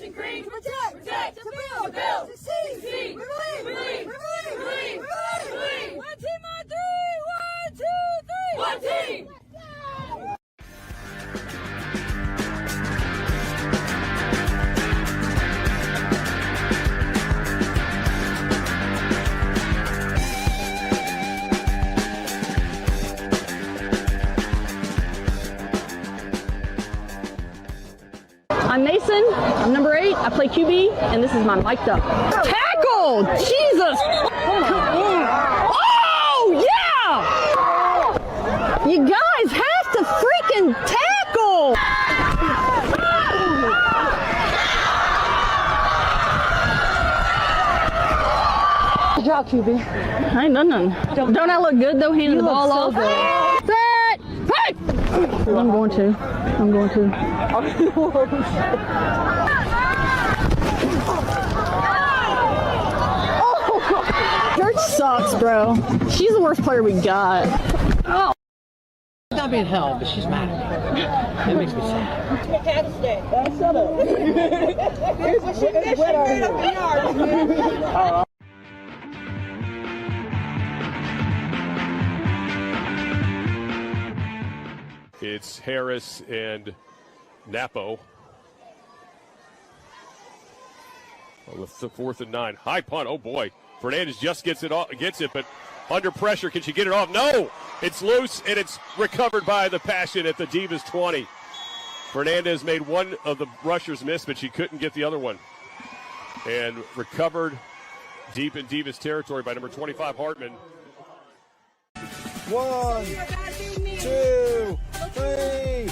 and green. To protect, to build, to succeed. We believe. 1 team on 3. 1, 2, 3. 1 team. I'm Mason, I'm number 8, I play QB, and this is my mic'd up. Tackle! Jesus! Oh, yeah! You guys have to freaking tackle! Good job, QB. I ain't done nothing. Don't I look good, though, handing the ball off? Set! Hey! I'm going to. Church sucks, bro. She's the worst player we got. Oh. She's not being held, but she's mad at me. It makes me sad. Shut up. It's Harris and Napo. With the 4th and 9. High punt. Oh boy. Fernandez just gets it, but under pressure. Can she get it off? No! It's loose and it's recovered by the Passion at the Divas 20. Fernandez made one of the rushers miss, but she couldn't get the other one. And recovered deep in Divas territory by number 25, Hartman. 1, 2, 3.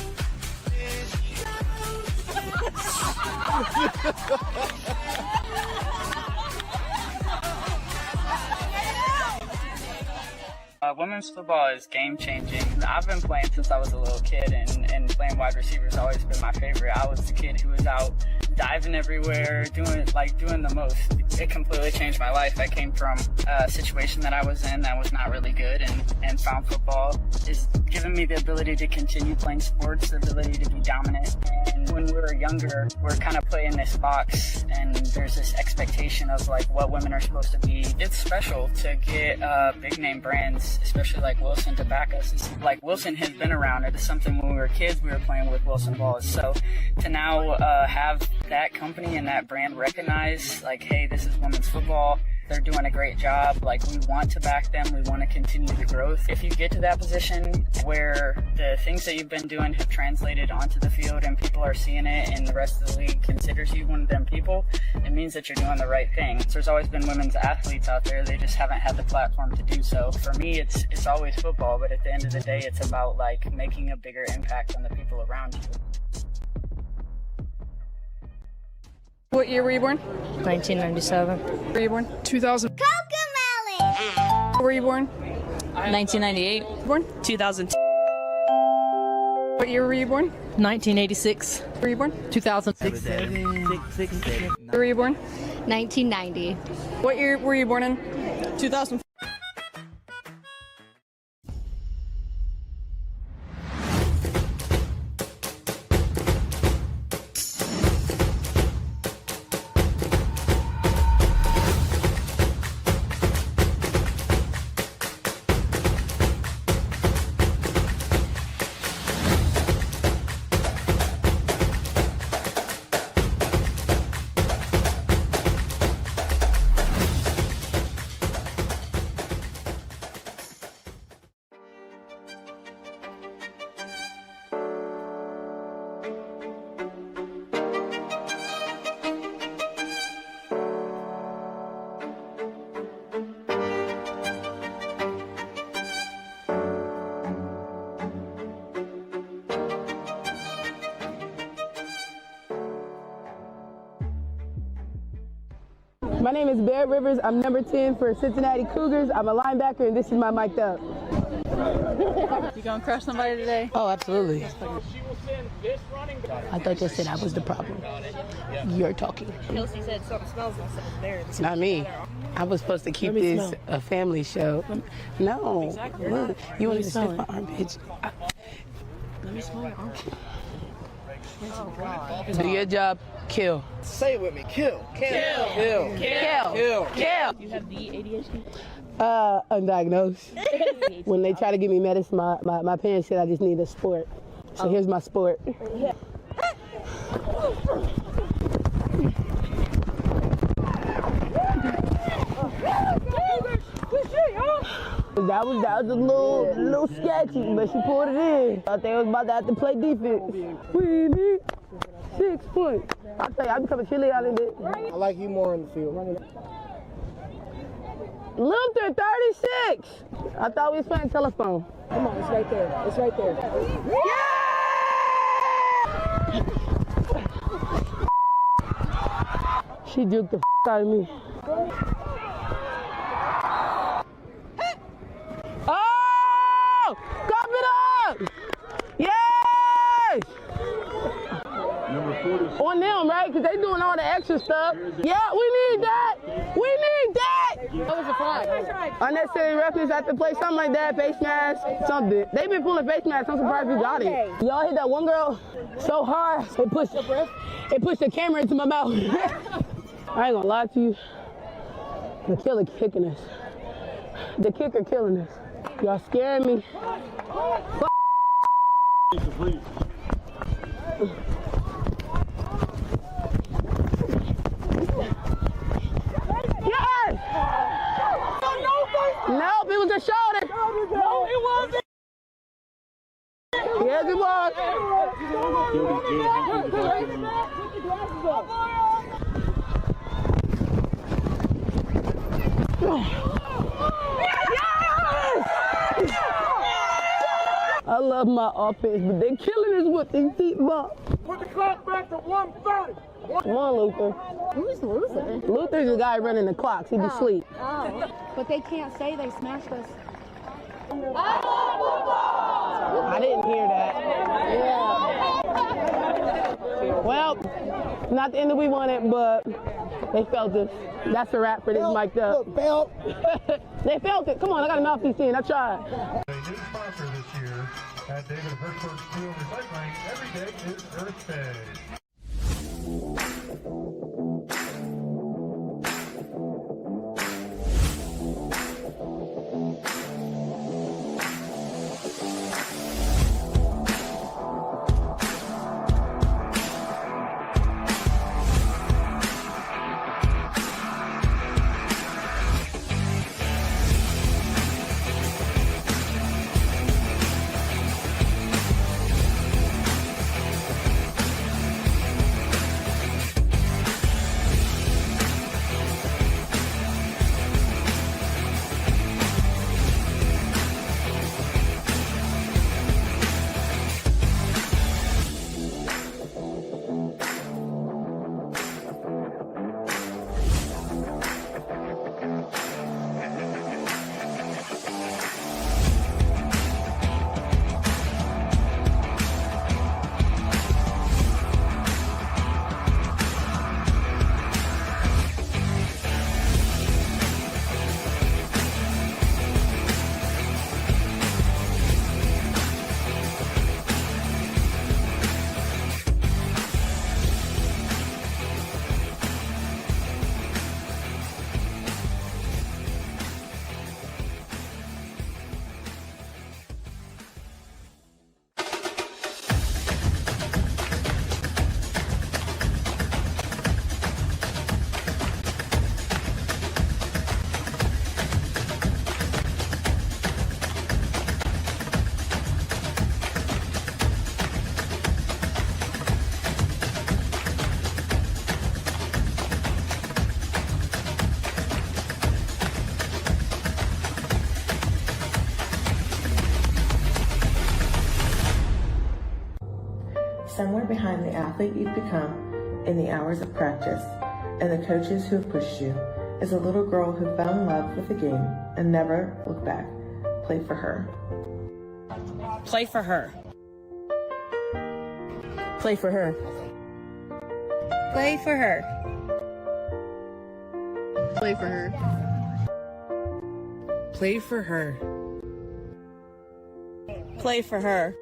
Women's football is game-changing. I've been playing since I was a little kid, and playing wide receiver has always been my favorite. I was the kid who was out diving everywhere, doing the most. It completely changed my life. I came from a situation that I was in that was not really good, and found football is giving me the ability to continue playing sports, the ability to be dominant. And when we were younger, we're kind of put in this box, and there's this expectation of like what women are supposed to be. It's special to get big name brands, especially like Wilson, to back us. It's like Wilson has been around. It is something when we were kids we were playing with Wilson balls. So to now have that company and that brand recognize like, hey, this is women's football. They're doing a great job. Like, we want to back them. We want to continue the growth. If you get to that position where the things that you've been doing have translated onto the field and people are seeing it and the rest of the league considers you one of them people, it means that you're doing the right thing. So there's always been women's athletes out there. They just haven't had the platform to do so. For me, it's always football, but at the end of the day, it's about like making a bigger impact on the people around you. What year were you born? 1997. Were you born? 2000. Cocomelon. Where were you born? 1998. Born? 2002. What year were you born? 1986. Where were you born? 2006. Where were you born? 1990. What year were you born in? 2000. My name is Barrett Rivers. I'm number 10 for Cincinnati Cougars. I'm a linebacker, and this is my mic'd up. You gonna crush somebody today? Oh, absolutely. I thought you said I was the problem. You're talking. Kelsey said something smells there. It's not me. I was supposed to keep this a family show. No. Exactly. Look, you want to sniff my armpits? Let me smell your armpit. Do your job, kill. Say it with me. Kill. Kill. Kill. Kill. Kill. Kill. You have the ADHD? Undiagnosed. When they try to give me medicine, my parents said I just need a sport. So here's my sport. That was a little sketchy, but she pulled it in. I think I was about to have to play defense. We need 6 points. I tell you, I become a cheerleader out of it. I like you more in the field. Luther, 36. I thought we was playing telephone. Come on, it's right there. It's right there. Yeah! She juked the out of me. Oh! Cup it up! Yes! On them, right? Because they doing all the extra stuff. Yeah, we need that. We need that. That was a flag. Unnecessary roughness at the play, something like that. Face mask, something. They've been pulling face masks. I'm surprised we got it. Y'all hit that one girl so hard, it pushed the camera into my mouth. I ain't gonna lie to you. The killer kicking us. The kicker killing us. Y'all scaring me. Yes! Nope, it was a shoulder. No, it wasn't. Yes, it was. I love my offense, but they're killing us with these deep balls. Put the clock back to 1:30. Come on, Luther. Who's Luther? Luther's the guy running the clocks. He be asleep. Oh. But they can't say they smashed us. I didn't hear that. Yeah. Well, not the end that we wanted, but they felt it. That's a wrap for this mic'd up. Belt. They felt it. Come on, I got a mouthpiece in. I tried. A new sponsor this year at David Hertzberg Steel Recycling. Every day is Earth Day. Somewhere behind the athlete you've become, in the hours of practice, and the coaches who have pushed you, is a little girl who fell in love with the game and never looked back. Play for her. Play for her. Play for her. Play for her. Play for her. Play for her. Play for her.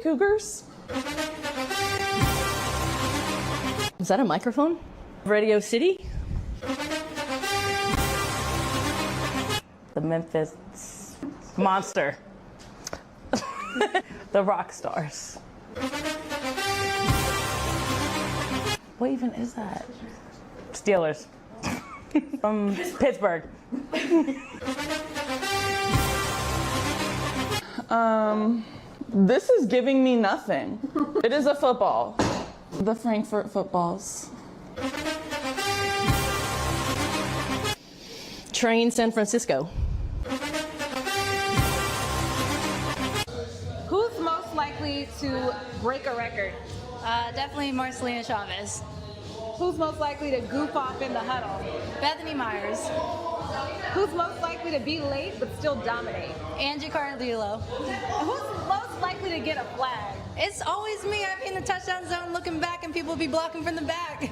Cougars. Is that a microphone? Radio City? The Memphis Monster. The Rock Stars. What even is that? Steelers. From Pittsburgh. This is giving me nothing. It is a football. The Frankfurt footballs. Train San Francisco. Who's most likely to break a record? Definitely Marcelina Chavez. Who's most likely to goof off in the huddle? Bethany Myers. Who's most likely to be late but still dominate? Angie Cardillo. Who's most likely to get a flag? It's always me. I'm in the touchdown zone looking back and people be blocking from the back.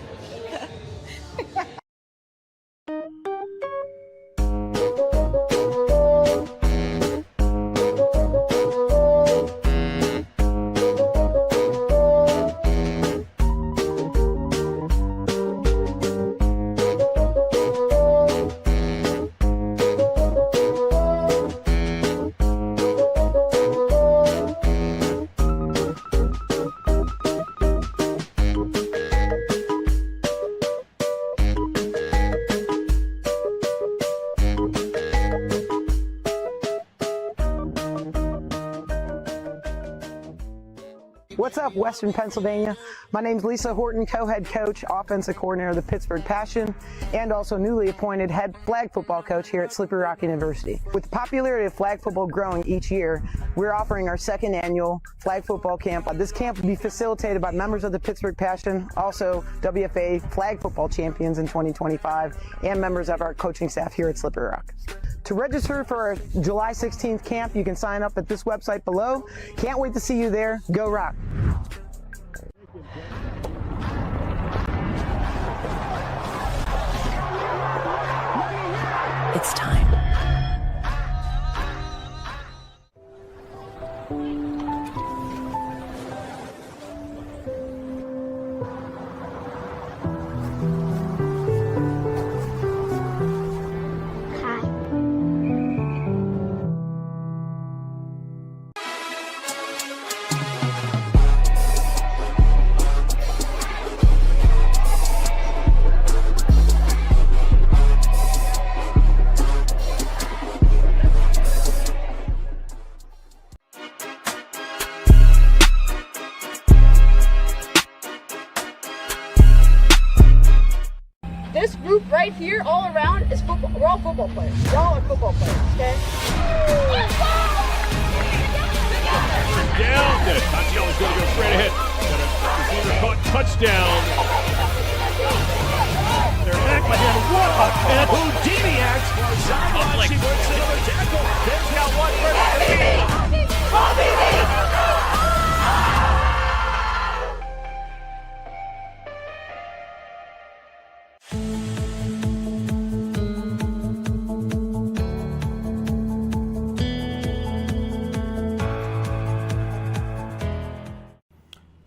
What's up, Western Pennsylvania? My name's Lisa Horton, co-head coach, offensive coordinator of the Pittsburgh Passion, and also newly appointed head flag football coach here at Slippery Rock University. With the popularity of flag football growing each year, we're offering our second annual flag football camp. This camp will be facilitated by members of the Pittsburgh Passion, also WFA flag football champions in 2025, and members of our coaching staff here at Slippery Rock. To register for our July 16th camp, you can sign up at this website below. Can't wait to see you there. Go Rock! It's time. This group right here, all around, is football. We're all football players. Y'all are football players, okay? Down. Tatiana's going to go straight ahead. Receiver caught touchdown. They're back by him. What a catch. Houdiniac. Sideline. She breaks another tackle. They've got one for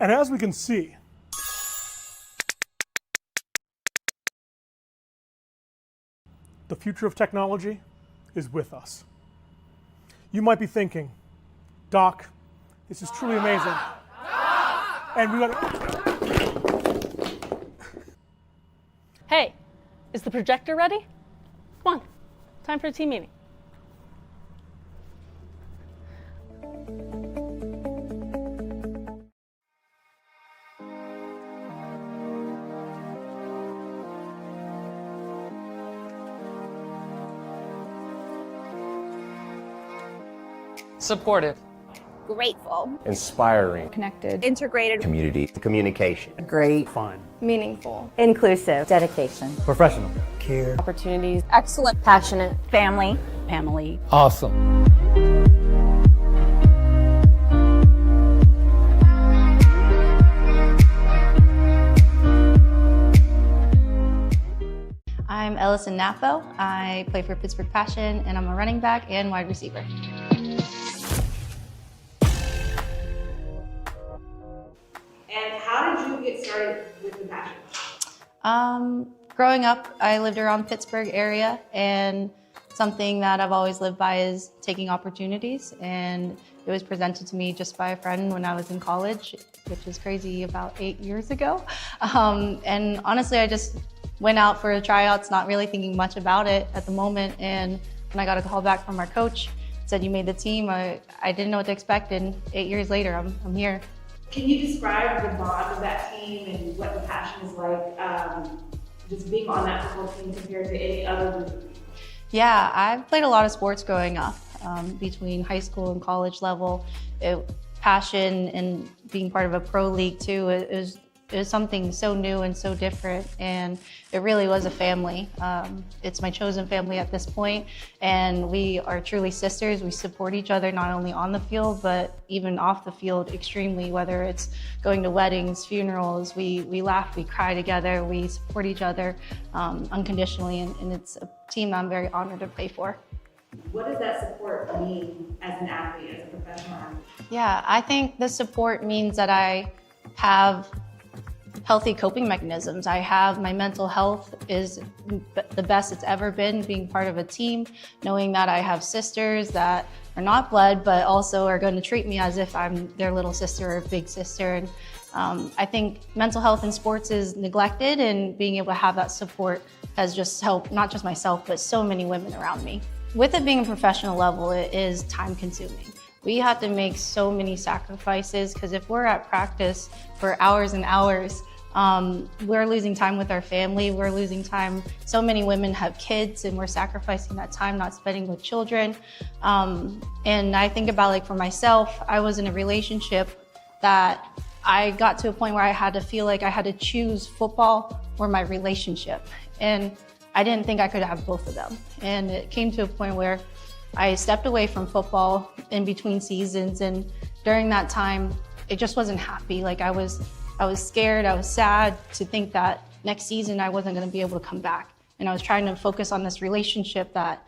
And as we can see, the future of technology is with us. You might be thinking, Doc, this is truly amazing. And we got. Hey, is the projector ready? Come on, time for a team meeting. Supportive. Grateful. Inspiring. Connected. Integrated. Community. Communication. Great. Fun. Meaningful. Inclusive. Dedication. Professional. Care. Opportunities. Excellent. Passionate. Family. Family. Awesome. I'm Ellison Napo. I play for Pittsburgh Passion, and I'm a running back and wide receiver. how did you get started with the passion? Growing up, I lived around Pittsburgh area, and something that I've always lived by is taking opportunities, and it was presented to me just by a friend when I was in college, which is crazy, about 8 years ago. And honestly, I just went out for tryouts, not really thinking much about it at the moment, and when I got a call back from our coach, said you made the team, I didn't know what to expect, and 8 years later, I'm here. Can you describe the bond of that team and what the passion is like, just being on that football team compared to any other group? Yeah, I've played a lot of sports growing up, between high school and college level. Passion and being part of a pro league too, it was something so new and so different, and it really was a family. It's my chosen family at this point, and we are truly sisters. We support each other not only on the field, but even off the field extremely, whether it's going to weddings, funerals, we laugh, we cry together, we support each other unconditionally, and it's a team that I'm very honored to play for. What does that support mean as an athlete, as a professional athlete? Yeah, I think the support means that I have healthy coping mechanisms. I have, my mental health is the best it's ever been, being part of a team, knowing that I have sisters that are not blood, but also are going to treat me as if I'm their little sister or big sister. And I think mental health in sports is neglected, and being able to have that support has just helped not just myself, but so many women around me. With it being a professional level, it is time consuming. We have to make so many sacrifices, because if we're at practice for hours and hours, we're losing time with our family, we're losing time. So many women have kids, and we're sacrificing that time, not spending with children. And I think about, like, for myself, I was in a relationship that I got to a point where I had to feel like I had to choose football or my relationship. And I didn't think I could have both of them. And it came to a point where I stepped away from football in between seasons, and during that time, it just wasn't happy. Like, I was scared, I was sad to think that next season I wasn't gonna be able to come back. And I was trying to focus on this relationship that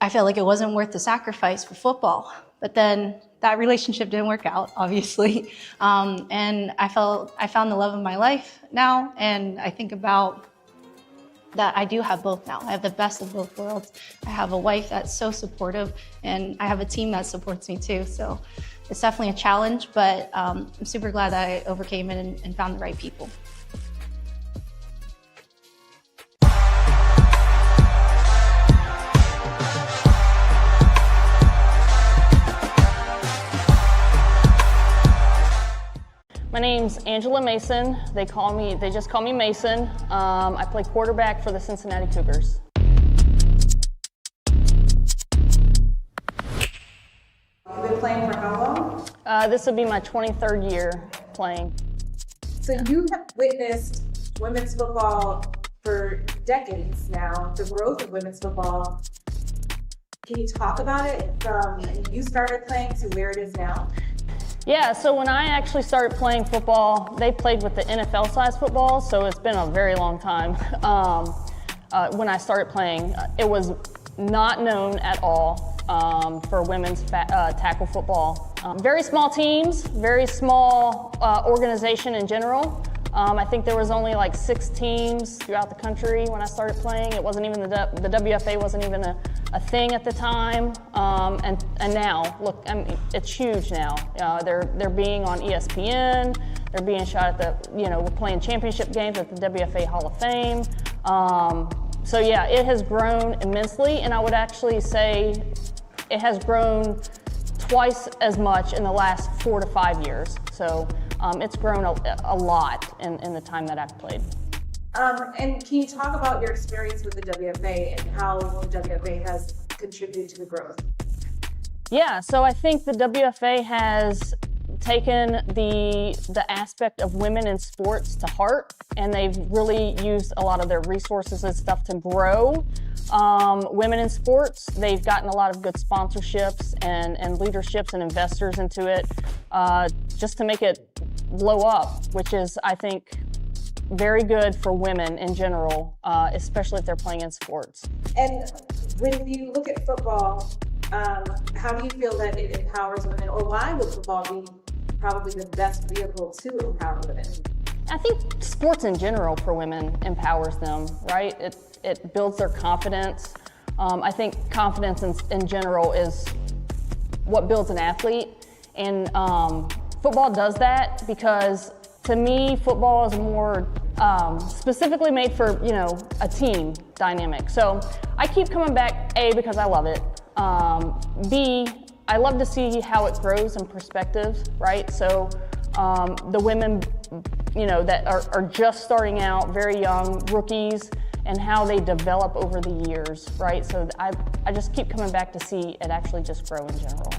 I felt like it wasn't worth the sacrifice for football. But then that relationship didn't work out, obviously. And I found the love of my life now, and I think about that I do have both now. I have the best of both worlds. I have a wife that's so supportive, and I have a team that supports me too. So it's definitely a challenge, but I'm super glad that I overcame it and found the right people. My name's Angela Mason. They just call me Mason. I play quarterback for the Cincinnati Cougars. You've been playing for how long? This will be my 23rd year playing. So you have witnessed women's football for decades now, the growth of women's football. Can you talk about it from you started playing to where it is now? Yeah, so when I actually started playing football, they played with the NFL-sized football, so it's been a very long time. When I started playing, it was not known at all for women's tackle football. Very small teams, very small organization in general. I think there was only like 6 teams throughout the country when I started playing. It wasn't even the WFA wasn't even a thing at the time. And now, look, I mean, it's huge now. They're being on ESPN. They're being shot at we're playing championship games at the WFA Hall of Fame. So yeah, it has grown immensely, and I would actually say it has grown twice as much in the last 4 to 5 years. So it's grown a lot in the time that I've played. And can you talk about your experience with the WFA and how the WFA has contributed to the growth? Yeah, so I think the WFA has taken the aspect of women in sports to heart, and they've really used a lot of their resources and stuff to grow women in sports. They've gotten a lot of good sponsorships and leaderships and investors into it just to make it blow up, which is, I think, very good for women in general, especially if they're playing in sports. And when you look at football, how do you feel that it empowers women, or why would football be probably the best vehicle to empower women. I think sports in general for women empowers them, right? It builds their confidence. I think confidence in general is what builds an athlete. And football does that because to me, football is more specifically made for, a team dynamic. So I keep coming back, A, because I love it. B, I love to see how it grows in perspective, right? So the women, that are just starting out, very young, rookies, and how they develop over the years, right? So I just keep coming back to see it actually just grow in general.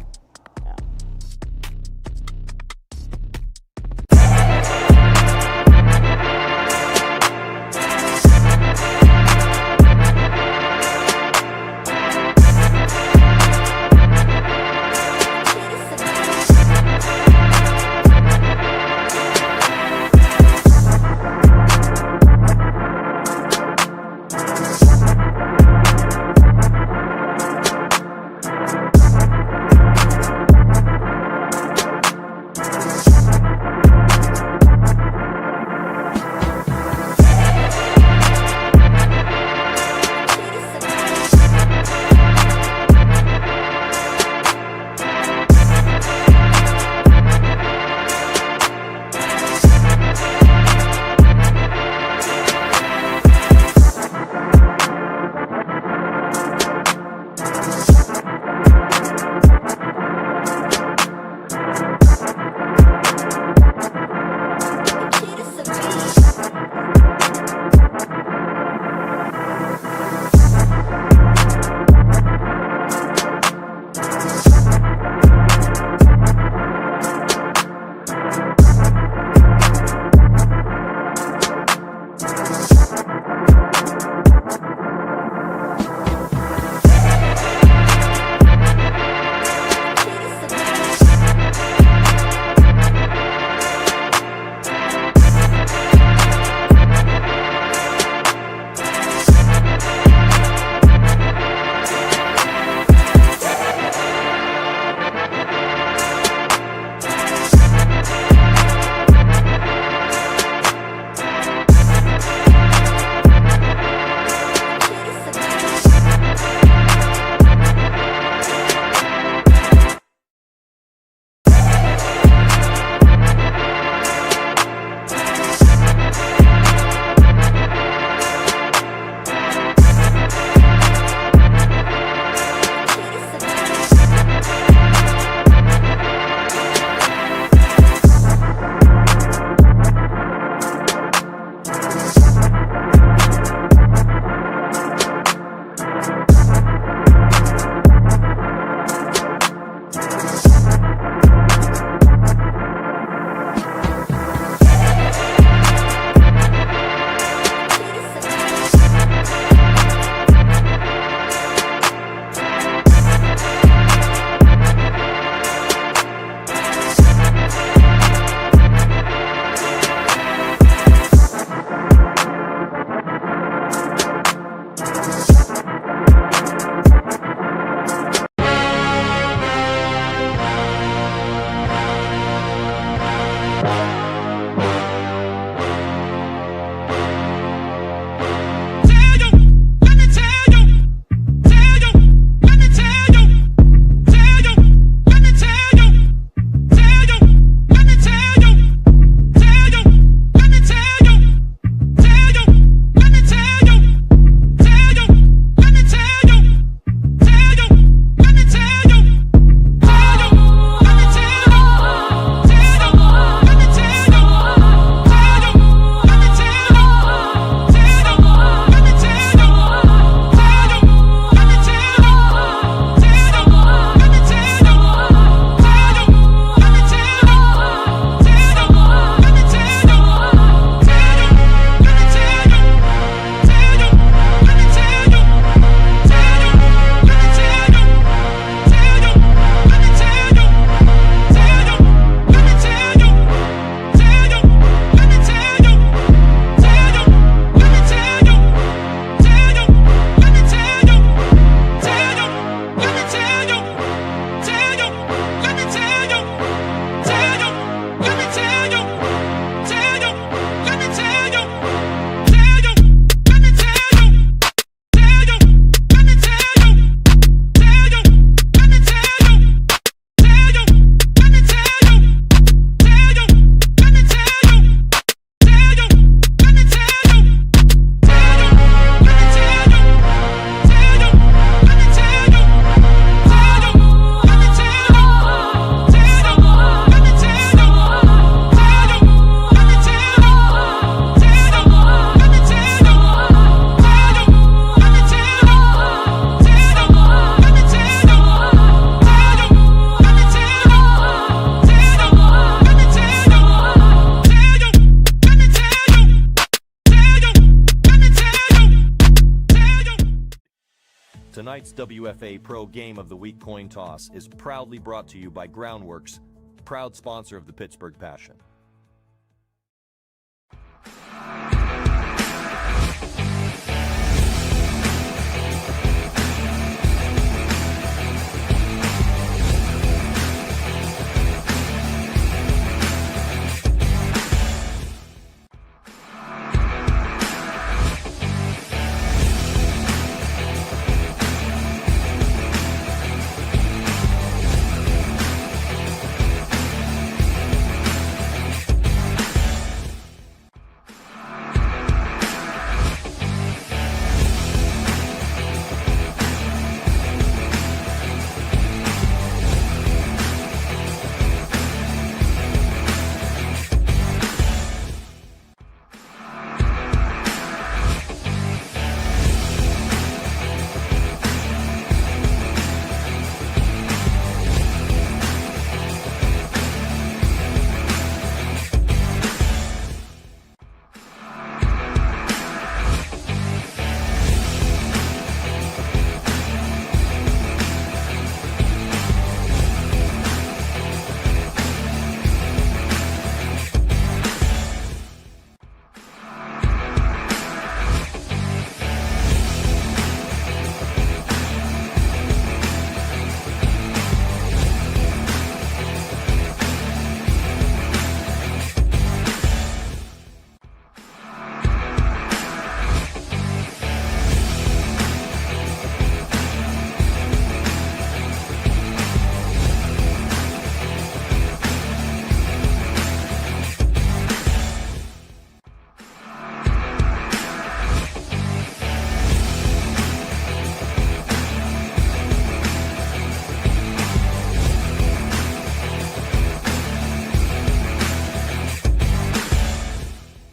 Tonight's WFA Pro Game of the Week coin toss is proudly brought to you by Groundworks, proud sponsor of the Pittsburgh Passion.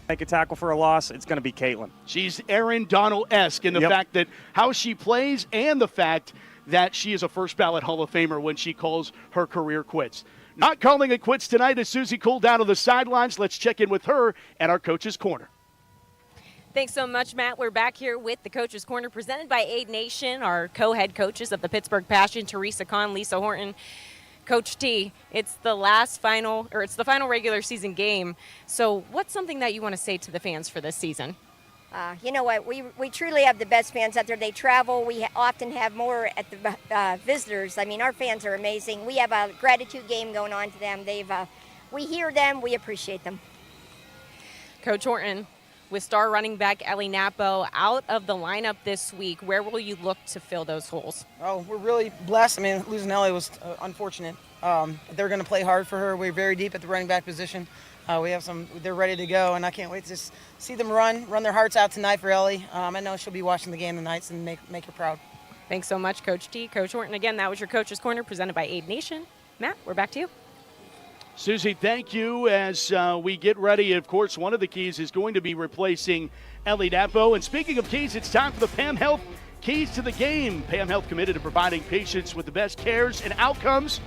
Make a tackle for a loss, it's going to be Caitlin. She's Aaron Donald-esque in the fact that how she plays and the fact that she is a first ballot Hall of Famer when she calls her career quits. Not calling it quits tonight as Susie cooled down on the sidelines. Let's check in with her at our Coach's Corner. Thanks so much, Matt. We're back here with the Coach's Corner presented by Aid Nation, our co-head coaches of the Pittsburgh Passion, Teresa Kahn, Lisa Horton. Coach T, it's the final regular season game. So what's something that you want to say to the fans for this season? You know what, we truly have the best fans out there. They travel. We often have more at the visitors. I mean, our fans are amazing. We have a gratitude game going on to them. We hear them. We appreciate them. Coach Horton, with star running back Ellie Napo out of the lineup this week, where will you look to fill those holes? Oh, we're really blessed. I mean, losing Ellie was unfortunate. They're going to play hard for her. We're very deep at the running back position. They're ready to go, and I can't wait to just see them run their hearts out tonight for Ellie. I know she'll be watching the game tonight and make her proud. Thanks so much, Coach T. Coach Horton, again, that was your Coach's Corner presented by Aid Nation. Matt, we're back to you. Susie, thank you. As we get ready, of course, one of the keys is going to be replacing Ellie Napo. And speaking of keys, it's time for the Pam Health Keys to the Game. Pam Health committed to providing patients with the best cares and outcomes.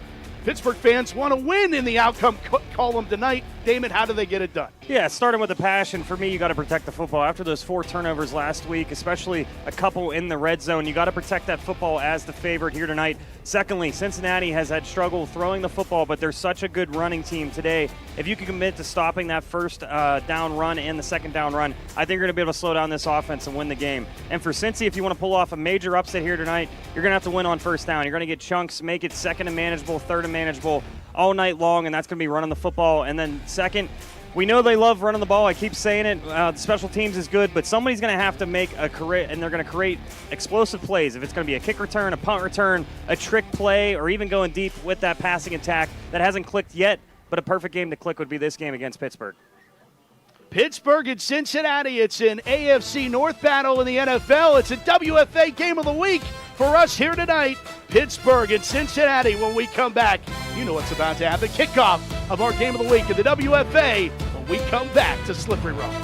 Pittsburgh fans want to win in the outcome column tonight. Damon, how do they get it done? Yeah, starting with the passion, for me, you got to protect the football. After those 4 turnovers last week, especially a couple in the red zone, you got to protect that football as the favorite here tonight. Secondly, Cincinnati has had struggle throwing the football, but they're such a good running team today. If you can commit to stopping that first down run and the second down run, I think you're going to be able to slow down this offense and win the game. And for Cincy, if you want to pull off a major upset here tonight, you're going to have to win on first down. You're going to get chunks, make it second and manageable, third and manageable all night long, and that's going to be running the football. And then second, we know they love running the ball. I keep saying it. The special teams is good, but somebody's going to have to make a career, and they're going to create explosive plays. If it's going to be a kick return, a punt return, a trick play, or even going deep with that passing attack that hasn't clicked yet, but a perfect game to click would be this game against Pittsburgh. Pittsburgh and Cincinnati. It's an AFC North battle in the NFL. It's a WFA Game of the Week for us here tonight. Pittsburgh and Cincinnati. When we come back, you know what's about to happen. Kickoff of our Game of the Week in the WFA when we come back to Slippery Rock.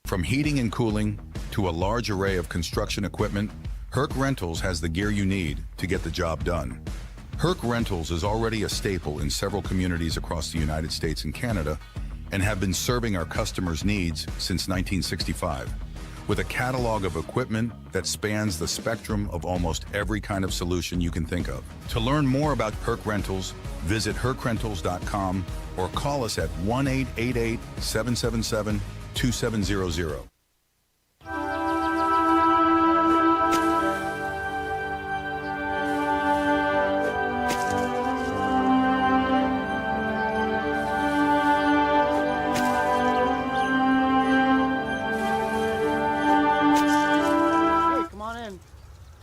From heating and cooling to a large array of construction equipment, Herc Rentals has the gear you need to get the job done. Herc Rentals is already a staple in several communities across the United States and Canada, and have been serving our customers' needs since 1965. With a catalog of equipment that spans the spectrum of almost every kind of solution you can think of. To learn more about Herc Rentals, visit hercrentals.com or call us at 1-888-777-2700.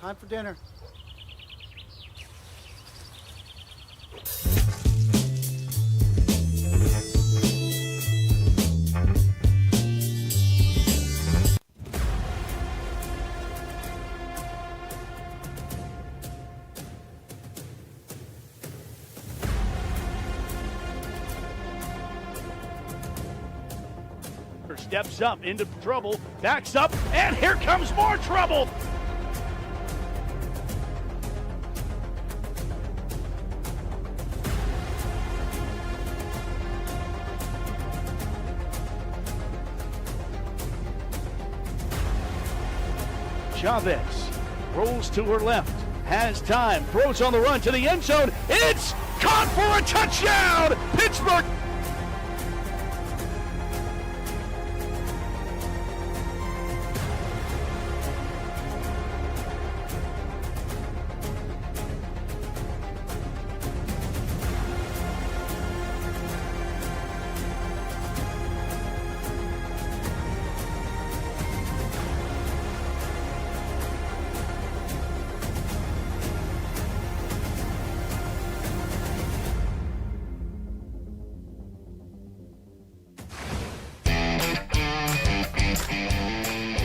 Time for dinner. Steps up into trouble, backs up, and here comes more trouble. Chavez rolls to her left, has time, throws on the run to the end zone. It's caught for a touchdown, Pittsburgh.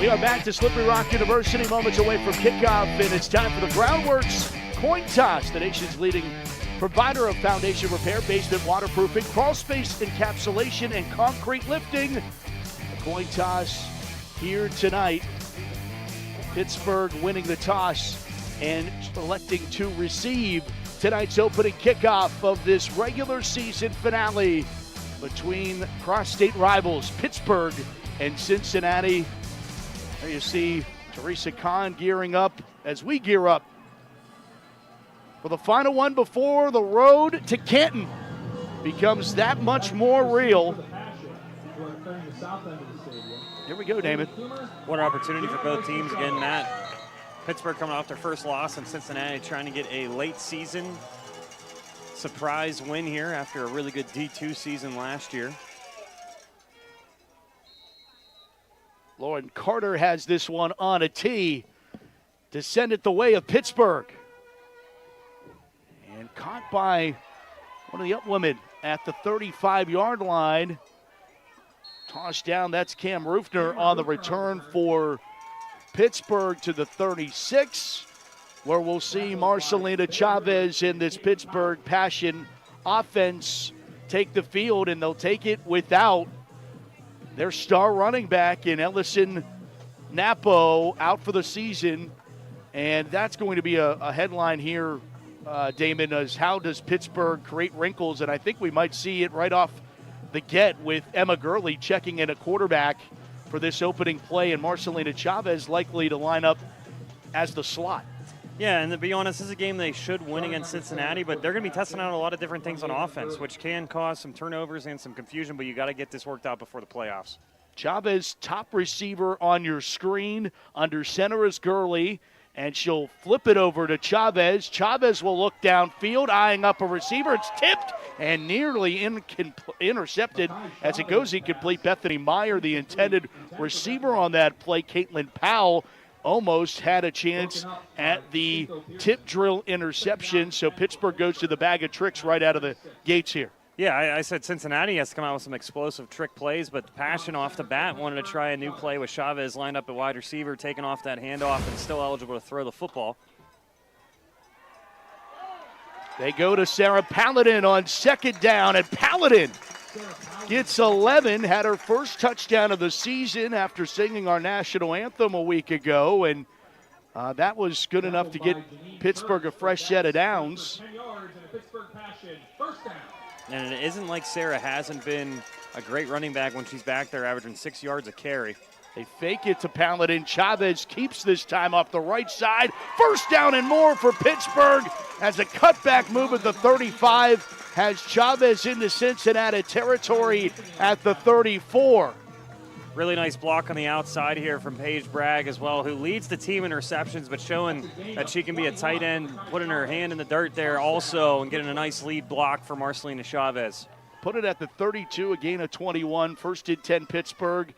We are back to Slippery Rock University, moments away from kickoff, and it's time for the Groundworks Coin Toss, the nation's leading provider of foundation repair, basement waterproofing, crawl space encapsulation, and concrete lifting. The coin toss here tonight. Pittsburgh winning the toss and electing to receive tonight's opening kickoff of this regular season finale between cross-state rivals Pittsburgh and Cincinnati. There you see Teresa Kahn gearing up as we gear up for the final one before the road to Canton becomes that much more real. Here we go, Damon. What an opportunity for both teams. Again, Matt, Pittsburgh coming off their first loss, and Cincinnati trying to get a late season surprise win here after a really good D2 season last year. Lauren Carter has this one on a tee to send it the way of Pittsburgh. And caught by one of the upwomen at the 35-yard line. Tossed down, that's Cam Rufner on the return for Pittsburgh to the 36, where we'll see Marcelina Chavez in this Pittsburgh Passion offense take the field, and they'll take it without their star running back in Ellison Napo out for the season. And that's going to be a headline here, Damon, is how does Pittsburgh create wrinkles? And I think we might see it right off the get with Emma Gurley checking in a quarterback for this opening play, and Marcelina Chavez likely to line up as the slot. Yeah, and to be honest, this is a game they should win against Cincinnati, but they're going to be testing out a lot of different things on offense, which can cause some turnovers and some confusion, but you got to get this worked out before the playoffs. Chavez, top receiver on your screen. Under center is Gurley, and she'll flip it over to Chavez. Chavez will look downfield, eyeing up a receiver. It's tipped and nearly intercepted as it goes incomplete. Bethany Meyer, the intended receiver on that play. Caitlin Powell almost had a chance at the tip drill interception, so Pittsburgh goes to the bag of tricks right out of the gates here. Yeah, I said Cincinnati has to come out with some explosive trick plays, but Passion off the bat wanted to try a new play with Chavez lined up at wide receiver, taking off that handoff and still eligible to throw the football. They go to Sarah Paladin on second down, and Paladin gets 11, had her first touchdown of the season after singing our national anthem a week ago, and that was good enough to get Pittsburgh a fresh set of downs. And it isn't like Sarah hasn't been a great running back when she's back there averaging 6 yards a carry. They fake it to Paladin. Chavez keeps this time off the right side. First down and more for Pittsburgh as a cutback move at the 35 has Chavez into Cincinnati territory at the 34. Really nice block on the outside here from Paige Bragg as well, who leads the team in receptions, but showing that she can be a tight end, putting her hand in the dirt there also and getting a nice lead block for Marcelina Chavez. Put it at the 32, a gain of 21. First and 10 Pittsburgh.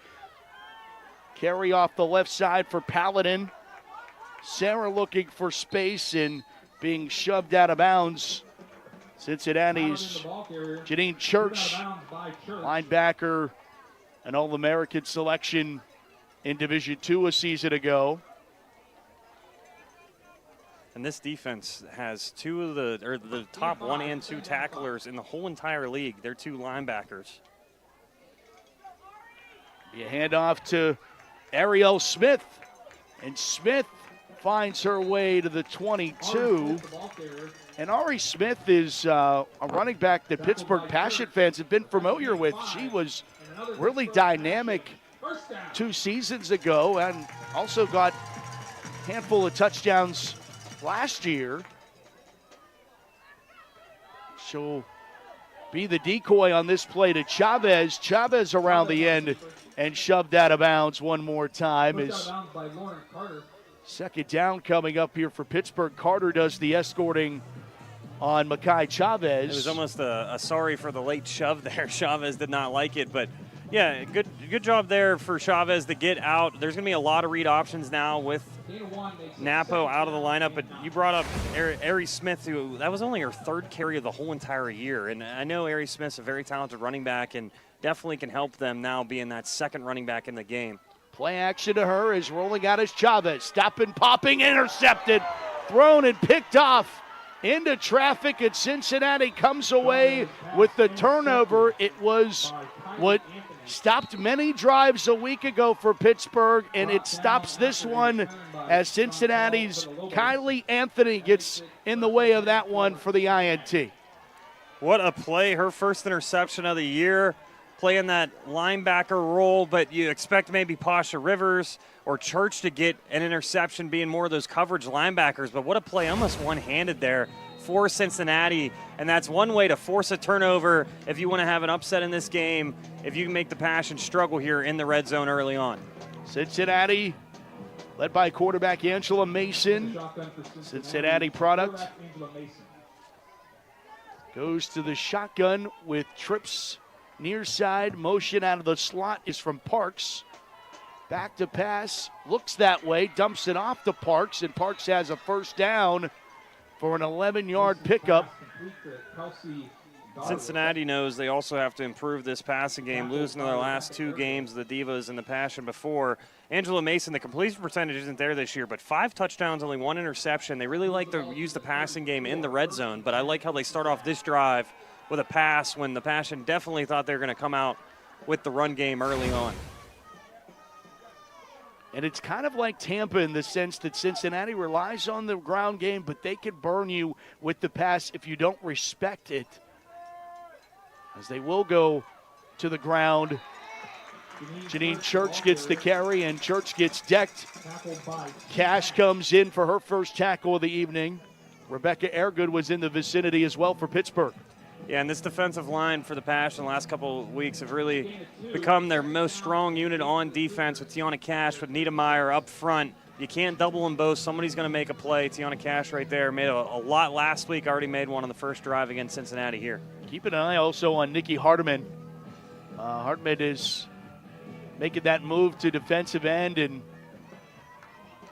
Carry off the left side for Paladin. Sarah looking for space and being shoved out of bounds. Cincinnati's Janine Church, linebacker, an All-American selection in Division II a season ago. And this defense has the top 1 and 2 tacklers in the whole entire league. They're 2 linebackers. Be a handoff to Ariel Smith, and Smith finds her way to the 22. And Ari Smith is a running back that Pittsburgh Passion fans have been familiar with. She was really dynamic 2 seasons ago and also got a handful of touchdowns last year. She'll be the decoy on this play to Chavez. Chavez around the end and shoved out of bounds one more time. Is second down coming up here for Pittsburgh. Carter does the escorting on Makai Chavez. It was almost a sorry for the late shove there. Chavez did not like it, but yeah, good job there for Chavez to get out. There's going to be a lot of read options now with Napo out of the lineup, but you brought up Ari Smith, who that was only her 3rd carry of the whole entire year. And I know Ari Smith's a very talented running back and definitely can help them now being that 2nd running back in the game. Play action to her is rolling out as Chavez. Stopping, popping, intercepted, thrown and picked off into traffic, and Cincinnati comes away with the turnover. It was what stopped many drives a week ago for Pittsburgh, and it stops this one as Cincinnati's Kylie Anthony gets in the way of that one for the INT. What a play, her first interception of the year, playing that linebacker role, but you expect maybe Pasha Rivers or Church to get an interception being more of those coverage linebackers, but what a play, almost one-handed there for Cincinnati, and that's one way to force a turnover if you want to have an upset in this game, if you can make the Passion struggle here in the red zone early on. Cincinnati, led by quarterback Angela Mason, Cincinnati product, goes to the shotgun with trips near side. Motion out of the slot is from Parks. Back to pass, looks that way, dumps it off to Parks, and Parks has a first down for an 11-yard pickup. Cincinnati knows they also have to improve this passing game, losing their last 2 games, the Divas and the Passion before. Angela Mason, the completion percentage isn't there this year, but 5 touchdowns, only 1 interception. They really like to use the passing game in the red zone, but I like how they start off this drive with a pass when the Passion definitely thought they were going to come out with the run game early on. And it's kind of like Tampa in the sense that Cincinnati relies on the ground game, but they can burn you with the pass if you don't respect it, as they will go to the ground. Janine Church gets the carry, and Church gets decked. Cash comes in for her first tackle of the evening. Rebecca Airgood was in the vicinity as well for Pittsburgh. Yeah, and this defensive line for the Passion the last couple of weeks have really become their most strong unit on defense with Tiana Cash, with Nita Meyer up front. You can't double them both. Somebody's going to make a play. Tiana Cash right there made a lot last week, already made one on the first drive against Cincinnati here. Keep an eye also on Nikki Hardeman. Hardeman is making that move to defensive end and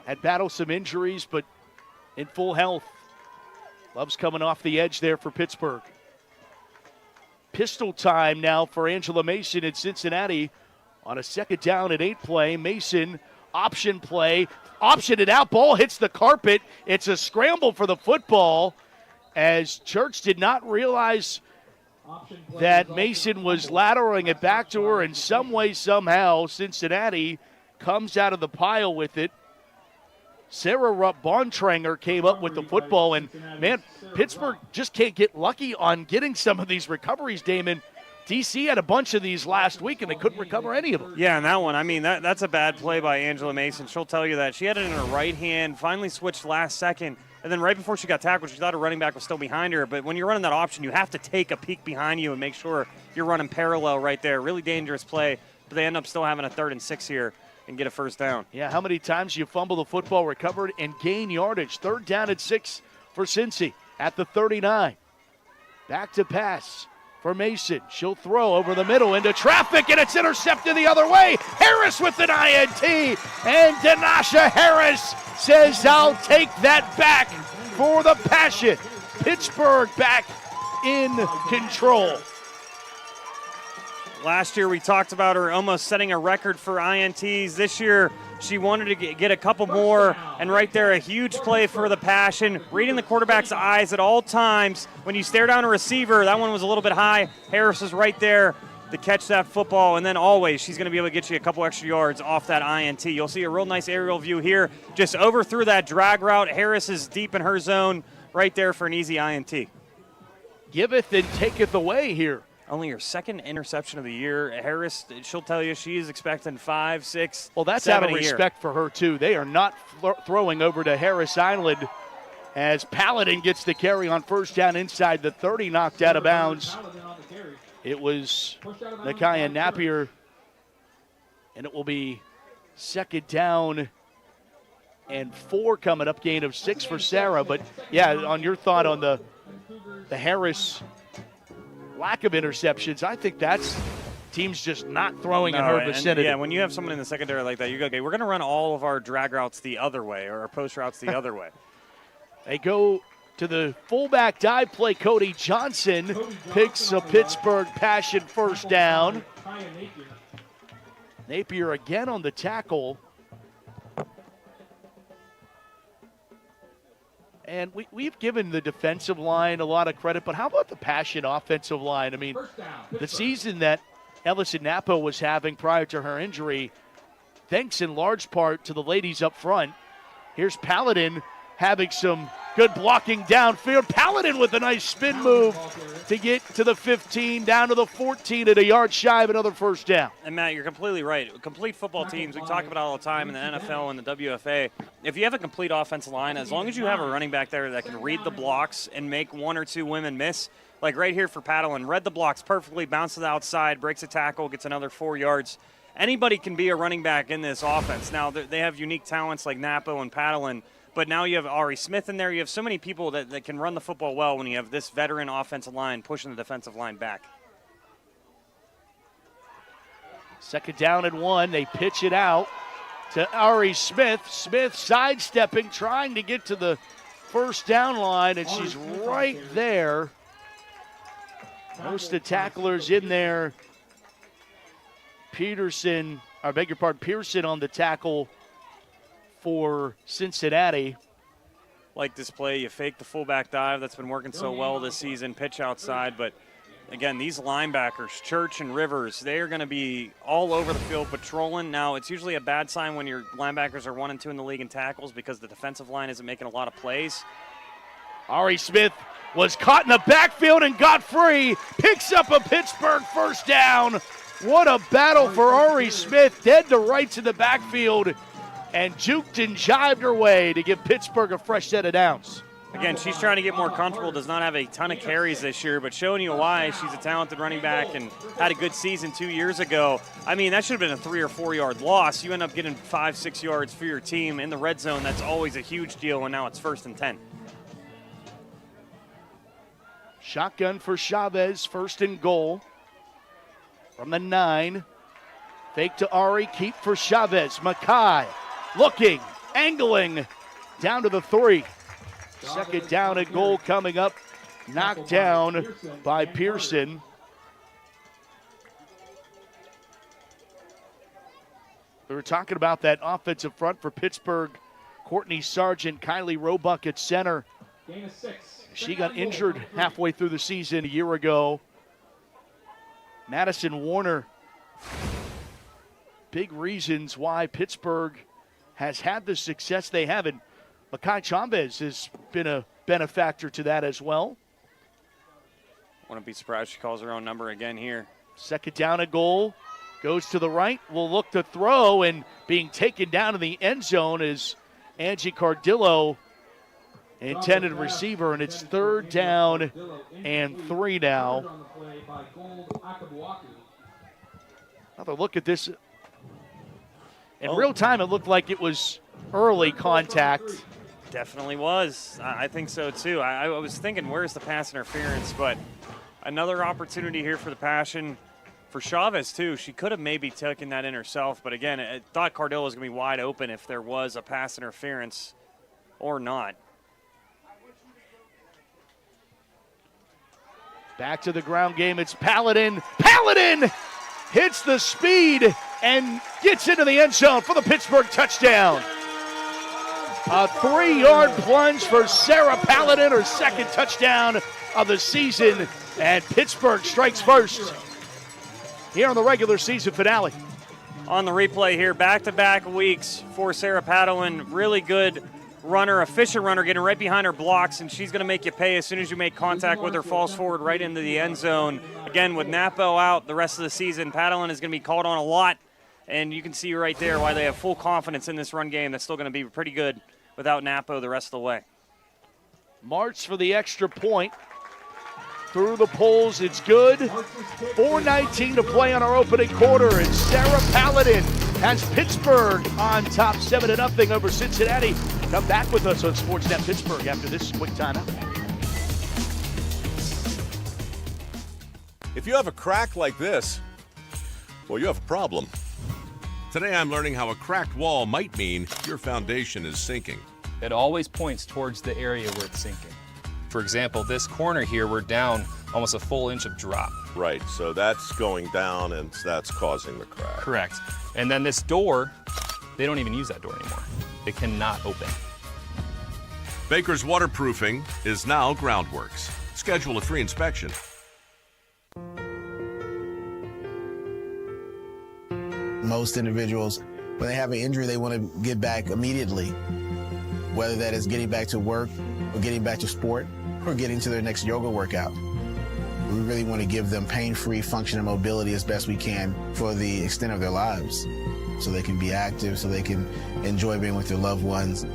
had battled some injuries, but in full health. Loves coming off the edge there for Pittsburgh. Pistol time now for Angela Mason in Cincinnati on a 2nd down and 8 play. Mason, option play, optioned it out, ball hits the carpet. It's a scramble for the football as Church did not realize that Mason was lateraling it back to her in some way, somehow. Cincinnati comes out of the pile with it. Sarah Rupp-Bontranger came up with the football, and, man, Pittsburgh just can't get lucky on getting some of these recoveries, Damon. DC had a bunch of these last week, and they couldn't recover any of them. Yeah, and that one, I mean, that's a bad play by Angela Mason. She'll tell you that. She had it in her right hand, finally switched last second, and then right before she got tackled, she thought her running back was still behind her. But when you're running that option, you have to take a peek behind you and make sure you're running parallel right there. Really dangerous play, but they end up still having a 3rd and 6 here and get a first down. Yeah, how many times you fumble the football, recovered, and gain yardage? 3rd down and 6 for Cincy at the 39. Back to pass for Mason. She'll throw over the middle into traffic, and it's intercepted the other way. Harris with an INT, and Danasha Harris says, I'll take that back for the Passion. Pittsburgh back in control. Last year we talked about her almost setting a record for INTs. This year she wanted to get a couple more, and right there a huge play for the Passion. Reading the quarterback's eyes at all times. When you stare down a receiver, that one was a little bit high. Harris is right there to catch that football, and then always she's going to be able to get you a couple extra yards off that INT. You'll see a real nice aerial view here. Just overthrew that drag route. Harris is deep in her zone right there for an easy INT. Giveth and taketh away here. Only her 2nd interception of the year. Harris, she'll tell you she's expecting 5, 6, Well, that's 7 out of respect for her, too. They are not throwing over to Harris Island as Paladin gets the carry on 1st down inside the 30, knocked out of bounds. It was Nakaya Napier, and it will be 2nd down and 4 coming up, gain of 6 for Sarah. But, yeah, on your thought on the Harris lack of interceptions, I think that's teams just not throwing in her vicinity. Yeah, when you have someone in the secondary like that, you go, okay, we're going to run all of our drag routes the other way, or our post routes the other way. They go to the fullback dive play. Cody Johnson picks a Pittsburgh Passion 1st down. Napier again on the tackle. And we've given the defensive line a lot of credit, but how about the Passion offensive line? I mean, the season that Ellison Napo was having prior to her injury, thanks in large part to the ladies up front. Here's Paladin having some good blocking downfield. Paladin with a nice spin move to get to the 15, down to the 14 at a yard shy of another 1st down. And, Matt, you're completely right. Complete football teams, we talk about it all the time in the NFL and the WFA. If you have a complete offensive line, as long as you have a running back there that can read the blocks and make 1 or 2 women miss, like right here for Paladin, read the blocks perfectly, bounces outside, breaks a tackle, gets another 4 yards. Anybody can be a running back in this offense. Now, they have unique talents like Napo and Paladin, but now you have Ari Smith in there. You have so many people that can run the football well when you have this veteran offensive line pushing the defensive line back. 2nd down and 1. They pitch it out to Ari Smith. Smith sidestepping, trying to get to the 1st down line, and she's right there. Most of the tacklers in there. Pearson on the tackle for Cincinnati. Like this play, you fake the fullback dive. That's been working so well this season. Pitch outside, but again, these linebackers, Church and Rivers, they are going to be all over the field patrolling. Now, it's usually a bad sign when your linebackers are 1 and 2 in the league in tackles because the defensive line isn't making a lot of plays. Ari Smith was caught in the backfield and got free. Picks up a Pittsburgh 1st down. What a battle for Ari Smith. Dead to rights in the backfield, and juked and jived her way to give Pittsburgh a fresh set of downs. Again, she's trying to get more comfortable, does not have a ton of carries this year, but showing you why. She's a talented running back and had a good season 2 years ago. I mean, that should have been a 3 or 4 yard loss. You end up getting 5, 6 yards for your team in the red zone. That's always a huge deal, and now it's 1st and 10. Shotgun for Chavez, 1st and goal from the 9. Fake to Ari, keep for Chavez. Mackay looking, angling, down to the 3. 2nd down and goal coming up. Knocked down by Pearson. We were talking about that offensive front for Pittsburgh. Courtney Sargent, Kylie Roebuck at center. She got injured halfway through the season a year ago. Madison Warner. Big reasons why Pittsburgh has had the success they have. And Makai Chavez has been a benefactor to that as well. Wouldn't be surprised she calls her own number again here. Second down, a goal. Goes to the right. Will look to throw, and being taken down in the end zone is Angie Cardillo, intended receiver, and it's 3rd down and 3 now. Another look at this. In real time, it looked like it was early contact. Definitely was. I think so, too. I was thinking, where's the pass interference? But another opportunity here for the Passion. For Chavez, too, she could have maybe taken that in herself. But, again, I thought Cardillo was going to be wide open if there was a pass interference or not. Back to the ground game. It's Paladin. Paladin hits the speed and gets into the end zone for the Pittsburgh touchdown. A 3-yard plunge for Sarah Paladin, her second touchdown of the season. And Pittsburgh strikes first here on the regular season finale. On the replay here, back-to-back weeks for Sarah Paladin. Really good runner, efficient runner, getting right behind her blocks, and she's going to make you pay as soon as you make contact with her, falls forward right into the end zone. Again, with Napo out the rest of the season, Paladin is going to be called on a lot, and you can see right there why they have full confidence in this run game. That's still going to be pretty good without Napo the rest of the way. March for the extra point. Through the poles, it's good. 4:19 to play on our opening quarter, and Sarah Paladin has Pittsburgh on top 7-0 over Cincinnati. Come back with us on Sportsnet Pittsburgh after this quick timeout. If you have a crack like this, well, you have a problem. Today I'm learning how a cracked wall might mean your foundation is sinking. It always points towards the area where it's sinking. For example, this corner here, we're down almost a full inch of drop. Right, so that's going down and that's causing the crack. Correct. And then this door, they don't even use that door anymore. It cannot open. Baker's Waterproofing is now Groundworks. Schedule a free inspection. Most individuals, when they have an injury, they want to get back immediately, whether that is getting back to work or getting back to sport or getting to their next yoga workout. We really want to give them pain-free function and mobility as best we can for the extent of their lives, so they can be active, so they can enjoy being with their loved ones.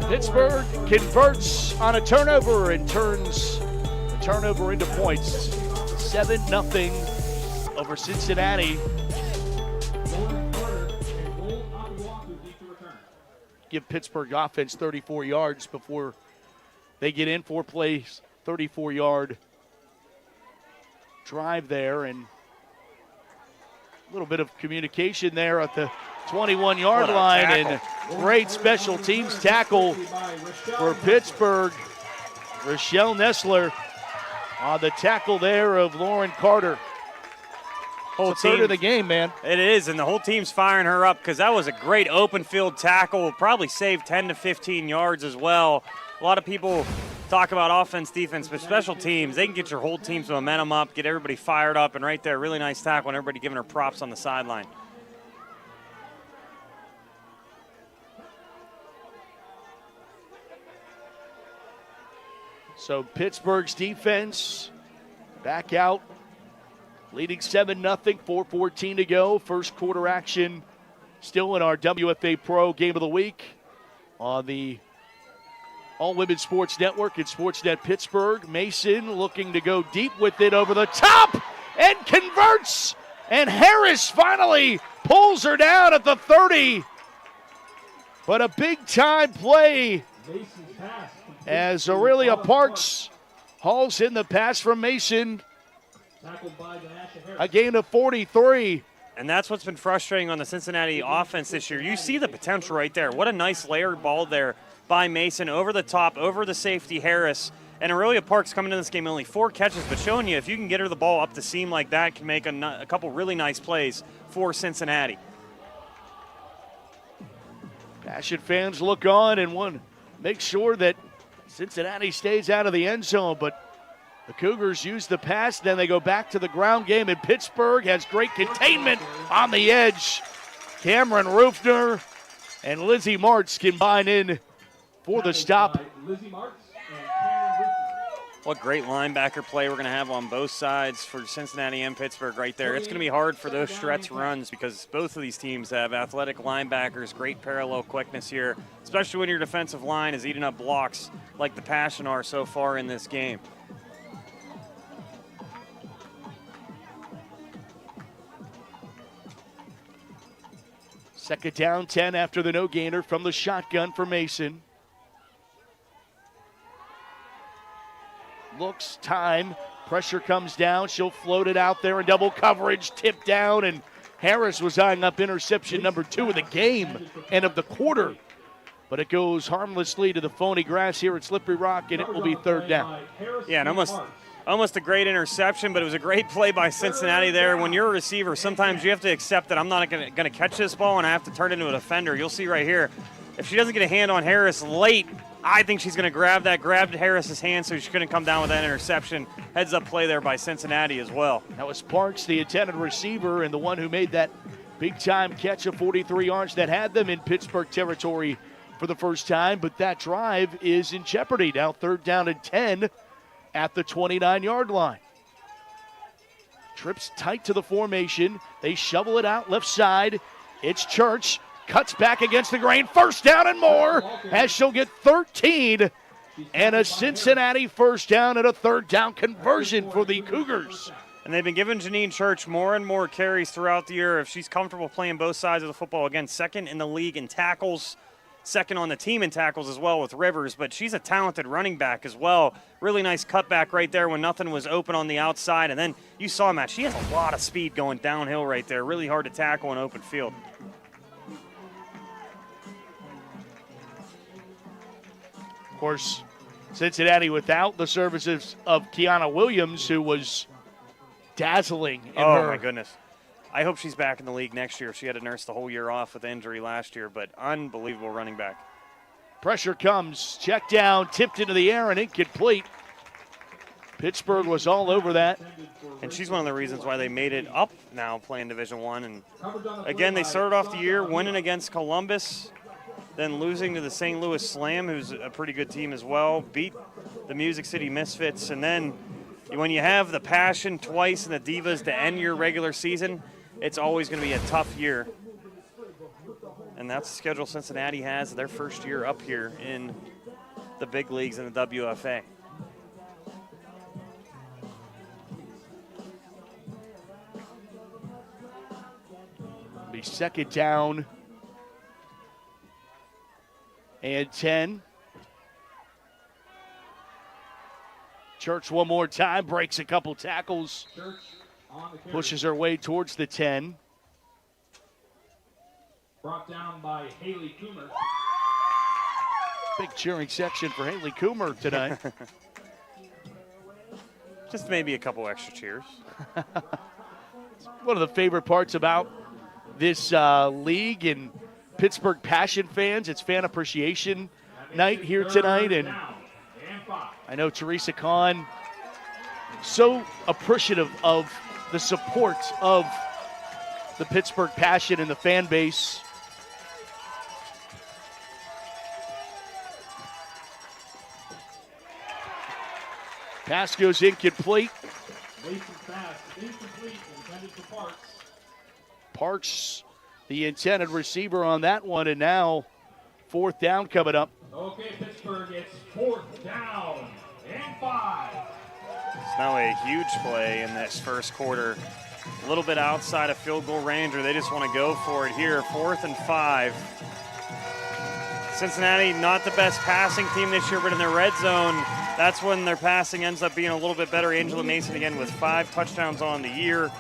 Pittsburgh converts on a turnover and turns the turnover into points. 7-0 over Cincinnati. Give Pittsburgh offense 34 yards before they get in. 4 plays, 34-yard drive there, and a little bit of communication there at the 21-yard line, and great special teams tackle for Pittsburgh. Rochelle Nessler on the tackle there of Lauren Carter. Whole it's a third team, of the game, man. It is, and the whole team's firing her up because that was a great open field tackle. Probably saved 10 to 15 yards as well. A lot of people talk about offense, defense, but special teams, they can get your whole team's momentum up, get everybody fired up, and right there, really nice tackle, and everybody giving her props on the sideline. So Pittsburgh's defense back out, leading 7-0, 4:14 to go. First quarter action still in our WFA Pro Game of the Week on the All-Women Sports Network at Sportsnet Pittsburgh. Mason looking to go deep with it over the top and converts. And Harris finally pulls her down at the 30. But a big-time play as Aurelia Parks hauls in the pass from Mason. A gain of 43. And that's what's been frustrating on the Cincinnati offense this year. You see the potential right there. What a nice layered ball there by Mason over the top, over the safety Harris. And Aurelia Parks coming in this game only 4 catches, but showing you if you can get her the ball up the seam like that, can make a couple really nice plays for Cincinnati. Passion fans look on and make sure that Cincinnati stays out of the end zone, but the Cougars use the pass, then they go back to the ground game, and Pittsburgh has great containment on the edge. Cameron Rufner and Lizzie Martz combine in for the stop. What great linebacker play we're going to have on both sides for Cincinnati and Pittsburgh right there. It's going to be hard for those stretch runs because both of these teams have athletic linebackers, great parallel quickness here, especially when your defensive line is eating up blocks like the Passion are so far in this game. Second down, 10 after the no gainer from the shotgun for Mason. Looks, time, pressure comes down. She'll float it out there in double coverage, tipped down, and Harris was eyeing up interception number 2 of the game and of the quarter. But it goes harmlessly to the phony grass here at Slippery Rock, and it will be third down. Yeah, and almost a great interception, but it was a great play by Cincinnati there. When you're a receiver, sometimes you have to accept that I'm not going to catch this ball and I have to turn it into a defender. You'll see right here, if she doesn't get a hand on Harris late, I think she's going to grabbed Harris's hand so she couldn't come down with that interception. Heads up play there by Cincinnati as well. That was Parks, the intended receiver, and the one who made that big-time catch of 43 yards that had them in Pittsburgh territory for the first time. But that drive is in jeopardy. Now third down and 10 at the 29-yard line. Trips tight to the formation. They shovel it out left side. It's Church. Cuts back against the grain. First down and more as she'll get 13. And a Cincinnati first down and a third down conversion for the Cougars. And they've been giving Janine Church more and more carries throughout the year. If she's comfortable playing both sides of the football, again, second in the league in tackles, second on the team in tackles as well with Rivers, but she's a talented running back as well. Really nice cutback right there when nothing was open on the outside. And then you saw, Matt, she has a lot of speed going downhill right there. Really hard to tackle in open field. Of course, Cincinnati without the services of Kiana Williams, who was dazzling in her. Oh, my goodness. I hope she's back in the league next year. She had to nurse the whole year off with injury last year, but unbelievable running back. Pressure comes, check down, tipped into the air and incomplete. Pittsburgh was all over that. And she's one of the reasons why they made it up now playing Division I. And again, they started off the year winning against Columbus, then losing to the St. Louis Slam, who's a pretty good team as well, beat the Music City Misfits. And then when you have the Passion twice and the Divas to end your regular season, it's always going to be a tough year. And that's the schedule Cincinnati has their first year up here in the big leagues in the WFA. Be second down and 10. Church one more time, breaks a couple tackles, pushes her way towards the 10. Brought down by Haley Coomer. Big cheering section for Haley Coomer tonight. Just maybe a couple extra cheers. One of the favorite parts about this league and Pittsburgh Passion fans, it's fan appreciation night here tonight. And I know Teresa Kahn, so appreciative of the support of the Pittsburgh Passion and the fan base. Pass goes incomplete. Parks, the intended receiver on that one, and now fourth down coming up. Okay, Pittsburgh, it's fourth down and 5. It's now a huge play in this first quarter. A little bit outside of field goal range, or they just want to go for it here. 4th and 5. Cincinnati, not the best passing team this year, but in their red zone, that's when their passing ends up being a little bit better. Angela Mason again with 5 touchdowns on the year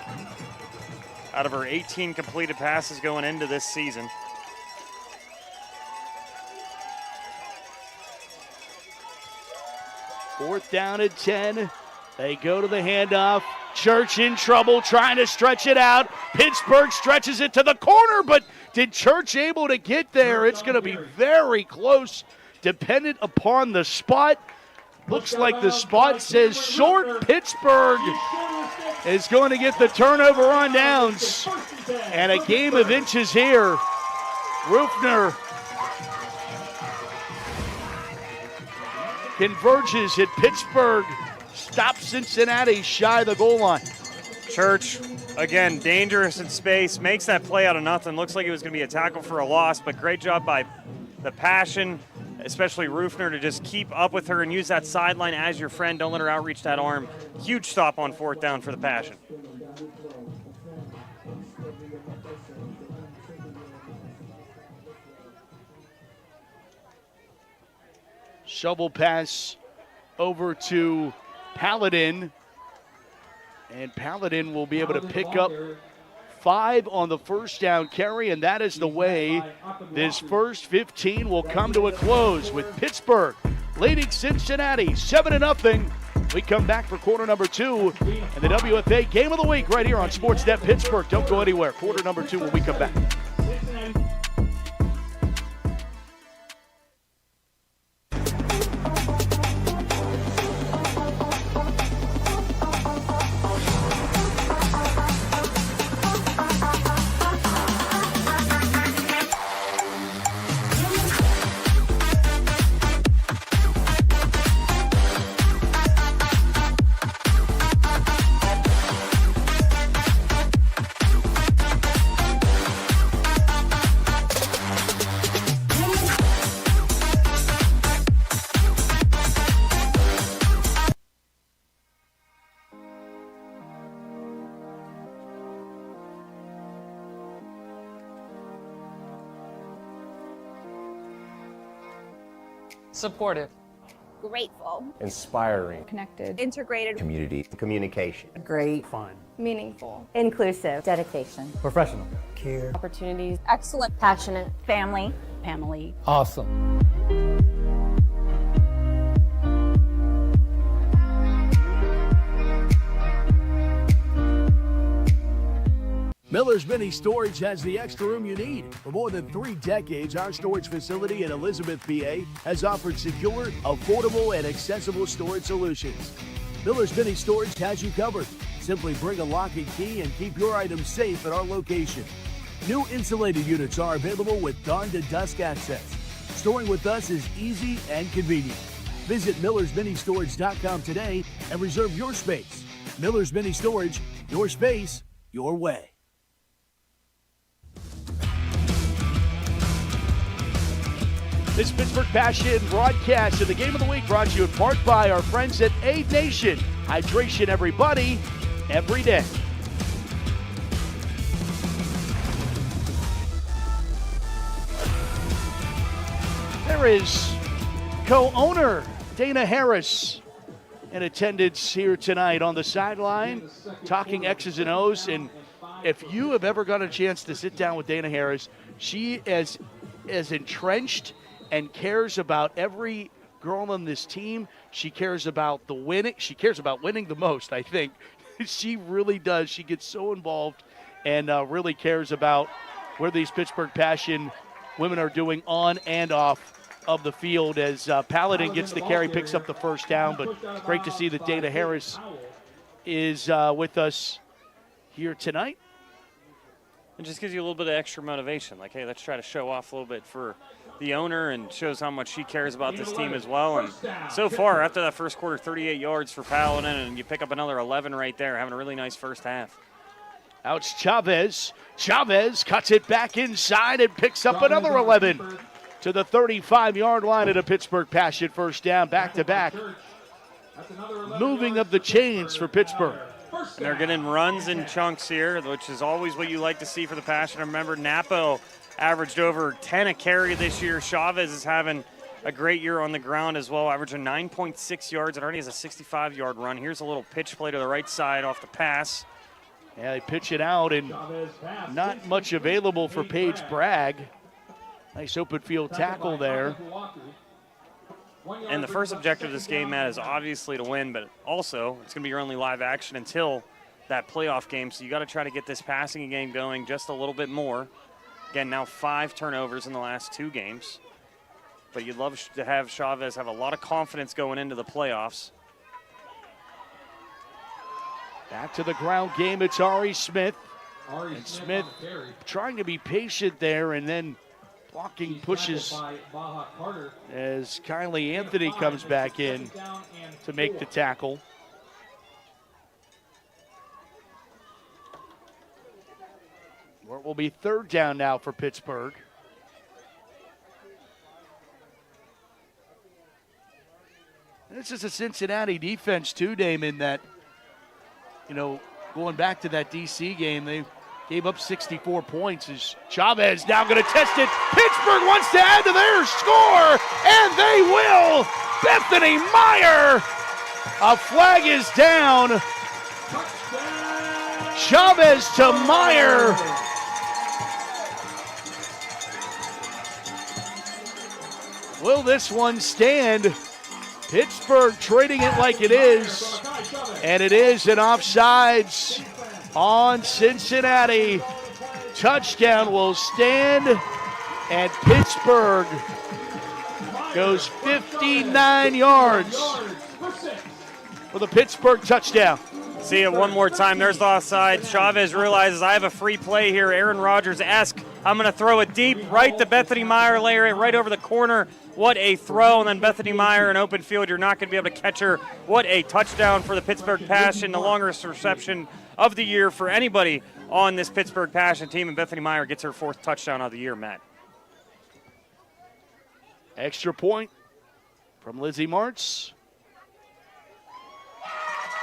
out of her 18 completed passes going into this season. Fourth down and 10. They go to the handoff. Church in trouble, trying to stretch it out. Pittsburgh stretches it to the corner, but Did Church able to get there? It's going to be very close, dependent upon the spot. Looks like the spot says short. Pittsburgh is going to get the turnover on downs. And a game of inches here. Rufner converges at Pittsburgh. Stops Cincinnati shy of the goal line. Church, again, dangerous in space, makes that play out of nothing. Looks like it was going to be a tackle for a loss, but great job by the Passion, especially Rufner, to just keep up with her and use that sideline as your friend. Don't let her outreach that arm. Huge stop on 4th down for the Passion. Shovel pass over to Paladin. And Paladin will be able to pick up 5 on the first down carry, and that is the way this first 15 will come to a close with Pittsburgh leading Cincinnati 7-0. We come back for quarter number 2 and the WFA Game of the Week right here on Sportsnet Pittsburgh. Don't go anywhere. Quarter number 2 when we come back. Supportive. Grateful. Inspiring. Connected. Integrated. Community. Communication. Great. Fun. Meaningful. Inclusive. Dedication. Professional. Care. Opportunities. Excellent. Passionate. Family. Family. Awesome. Miller's Mini Storage has the extra room you need. For more than 3 decades, our storage facility in Elizabeth, PA has offered secure, affordable, and accessible storage solutions. Miller's Mini Storage has you covered. Simply bring a lock and key and keep your items safe at our location. New insulated units are available with dawn to dusk access. Storing with us is easy and convenient. Visit millersministorage.com today and reserve your space. Miller's Mini Storage, your space, your way. This Pittsburgh Passion broadcast of the Game of the Week brought to you in part by our friends at Aid Nation. Hydration, everybody, every day. There is co-owner Dana Harris in attendance here tonight on the sideline, talking X's and O's. And if you have ever got a chance to sit down with Dana Harris, she is as entrenched and cares about every girl on this team. She cares about the winning. She cares about winning the most, I think. She really does. She gets so involved and really cares about where these Pittsburgh Passion women are doing on and off of the field as Paladin gets the carry, picks up the first down. But great to see that Dana Harris is with us here tonight. It just gives you a little bit of extra motivation. Like, hey, let's try to show off a little bit for the owner, and shows how much she cares about this team as well. And so far, after that first quarter, 38 yards for Paladin, and you pick up another 11 right there, having a really nice first half. Out's Chavez. Chavez cuts it back inside and picks up another 11 to the 35-yard line at a Pittsburgh Passion first down, back-to-back. Moving of the chains for Pittsburgh. And they're getting runs in chunks here, which is always what you like to see for the Passion. Remember, Napo averaged over 10 a carry this year. Chavez is having a great year on the ground as well, averaging 9.6 yards. It already has a 65-yard run. Here's a little pitch play to the right side off the pass. Yeah, they pitch it out, and not much available for Paige Bragg. Nice open field tackle there. And the first objective of this game, Matt, is obviously to win, but also it's going to be your only live action until that playoff game. So you got to try to get this passing game going just a little bit more. Again, now 5 turnovers in the last 2 games. But you'd love to have Chavez have a lot of confidence going into the playoffs. Back to the ground game, it's Ari Smith. And Smith trying to be patient there and then blocking pushes as Kylie Anthony comes back in to make the tackle. Where it will be 3rd down now for Pittsburgh. This is a Cincinnati defense too, Damon, that, going back to that DC game, they gave up 64 points. As Chavez now going to test it. Pittsburgh wants to add to their score, and they will. Bethany Meyer. A flag is down. Chavez to Meyer. Will this one stand? Pittsburgh trading it like it is, and it is an offsides on Cincinnati. Touchdown will stand, and Pittsburgh goes 59 yards for the Pittsburgh touchdown. See it one more time. There's the offside. Chavez realizes I have a free play here. Aaron Rodgers-esque. I'm going to throw it deep right to Bethany Meyer, layer it right over the corner. What a throw, and then Bethany Meyer in open field. You're not going to be able to catch her. What a touchdown for the Pittsburgh Passion, the longest reception of the year for anybody on this Pittsburgh Passion team, and Bethany Meyer gets her 4th touchdown of the year, Matt. Extra point from Lizzie Martz.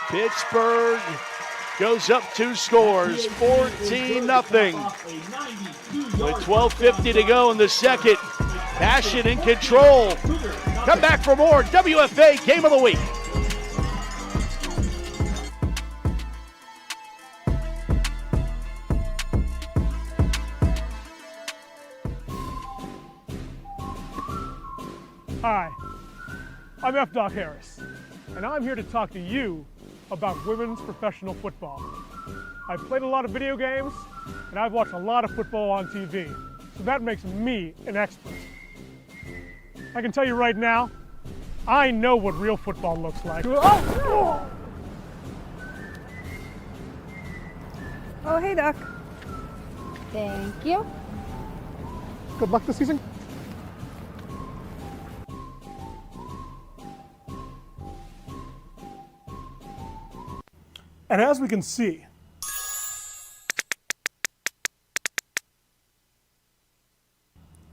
Pittsburgh goes up 2 scores, 14-0. With 12:50 to go in the second. Passion in control. Come back for more WFA Game of the Week. Hi, I'm F. Doc Harris, and I'm here to talk to you about women's professional football. I've played a lot of video games, and I've watched a lot of football on TV, so that makes me an expert. I can tell you right now, I know what real football looks like. Oh, hey, Doc. Thank you. Good luck this season. And as we can see,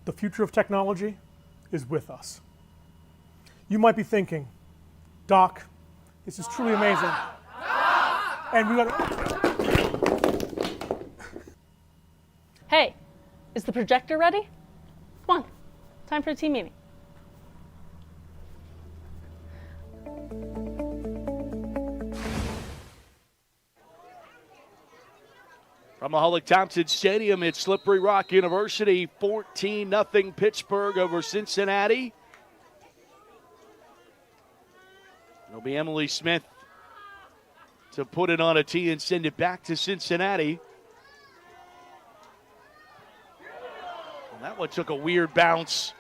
the future of technology is with us. You might be thinking, Doc, this is truly amazing. And we got. Hey, is the projector ready? Come on, time for a team meeting. From Mahalik-Thompson Stadium at Slippery Rock University, 14-0 Pittsburgh over Cincinnati. It'll be Emily Smith to put it on a tee and send it back to Cincinnati. Well, that one took a weird bounce,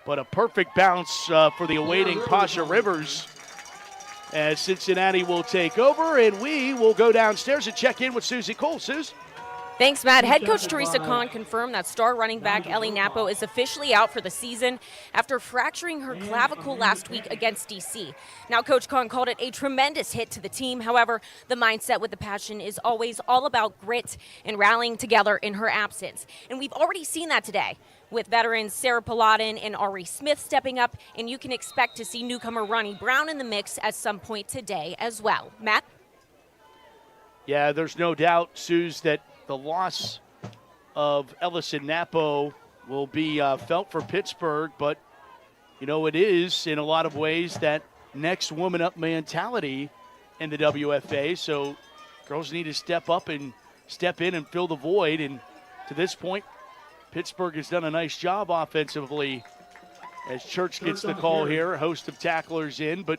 but a perfect bounce for the awaiting Pasha Rivers. As Cincinnati will take over, and we will go downstairs and check in with Susie Cole. Suze? Thanks, Matt. Head coach Teresa Kahn confirmed that star running back Ellie Napo is officially out for the season after fracturing her clavicle last week against DC. Now, Coach Kahn called it a tremendous hit to the team. However, the mindset with the Passion is always all about grit and rallying together in her absence. And we've already seen that today with veterans Sarah Paladin and Ari Smith stepping up, and you can expect to see newcomer Ronnie Brown in the mix at some point today as well. Matt? Yeah, there's no doubt, Suze, that the loss of Ellison Napo will be felt for Pittsburgh, but, it is in a lot of ways that next woman up mentality in the WFA. So girls need to step in and fill the void. And to this point, Pittsburgh has done a nice job offensively as Church gets the call here, a host of tacklers in. But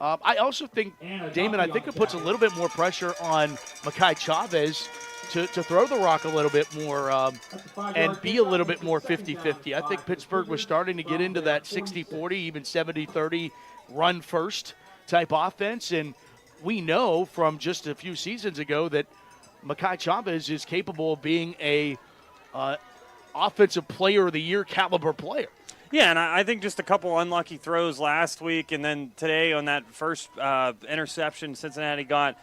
I also think, Damon, it puts a little bit more pressure on Makai Chavez to throw the rock a little bit more and be a little bit more 50-50. I think Pittsburgh was starting to get into that 60-40, even 70-30 run first type offense. And we know from just a few seasons ago that Mekhi Chavez is capable of being a offensive player of the year caliber player. Yeah, and I think just a couple unlucky throws last week, and then today on that first interception Cincinnati got,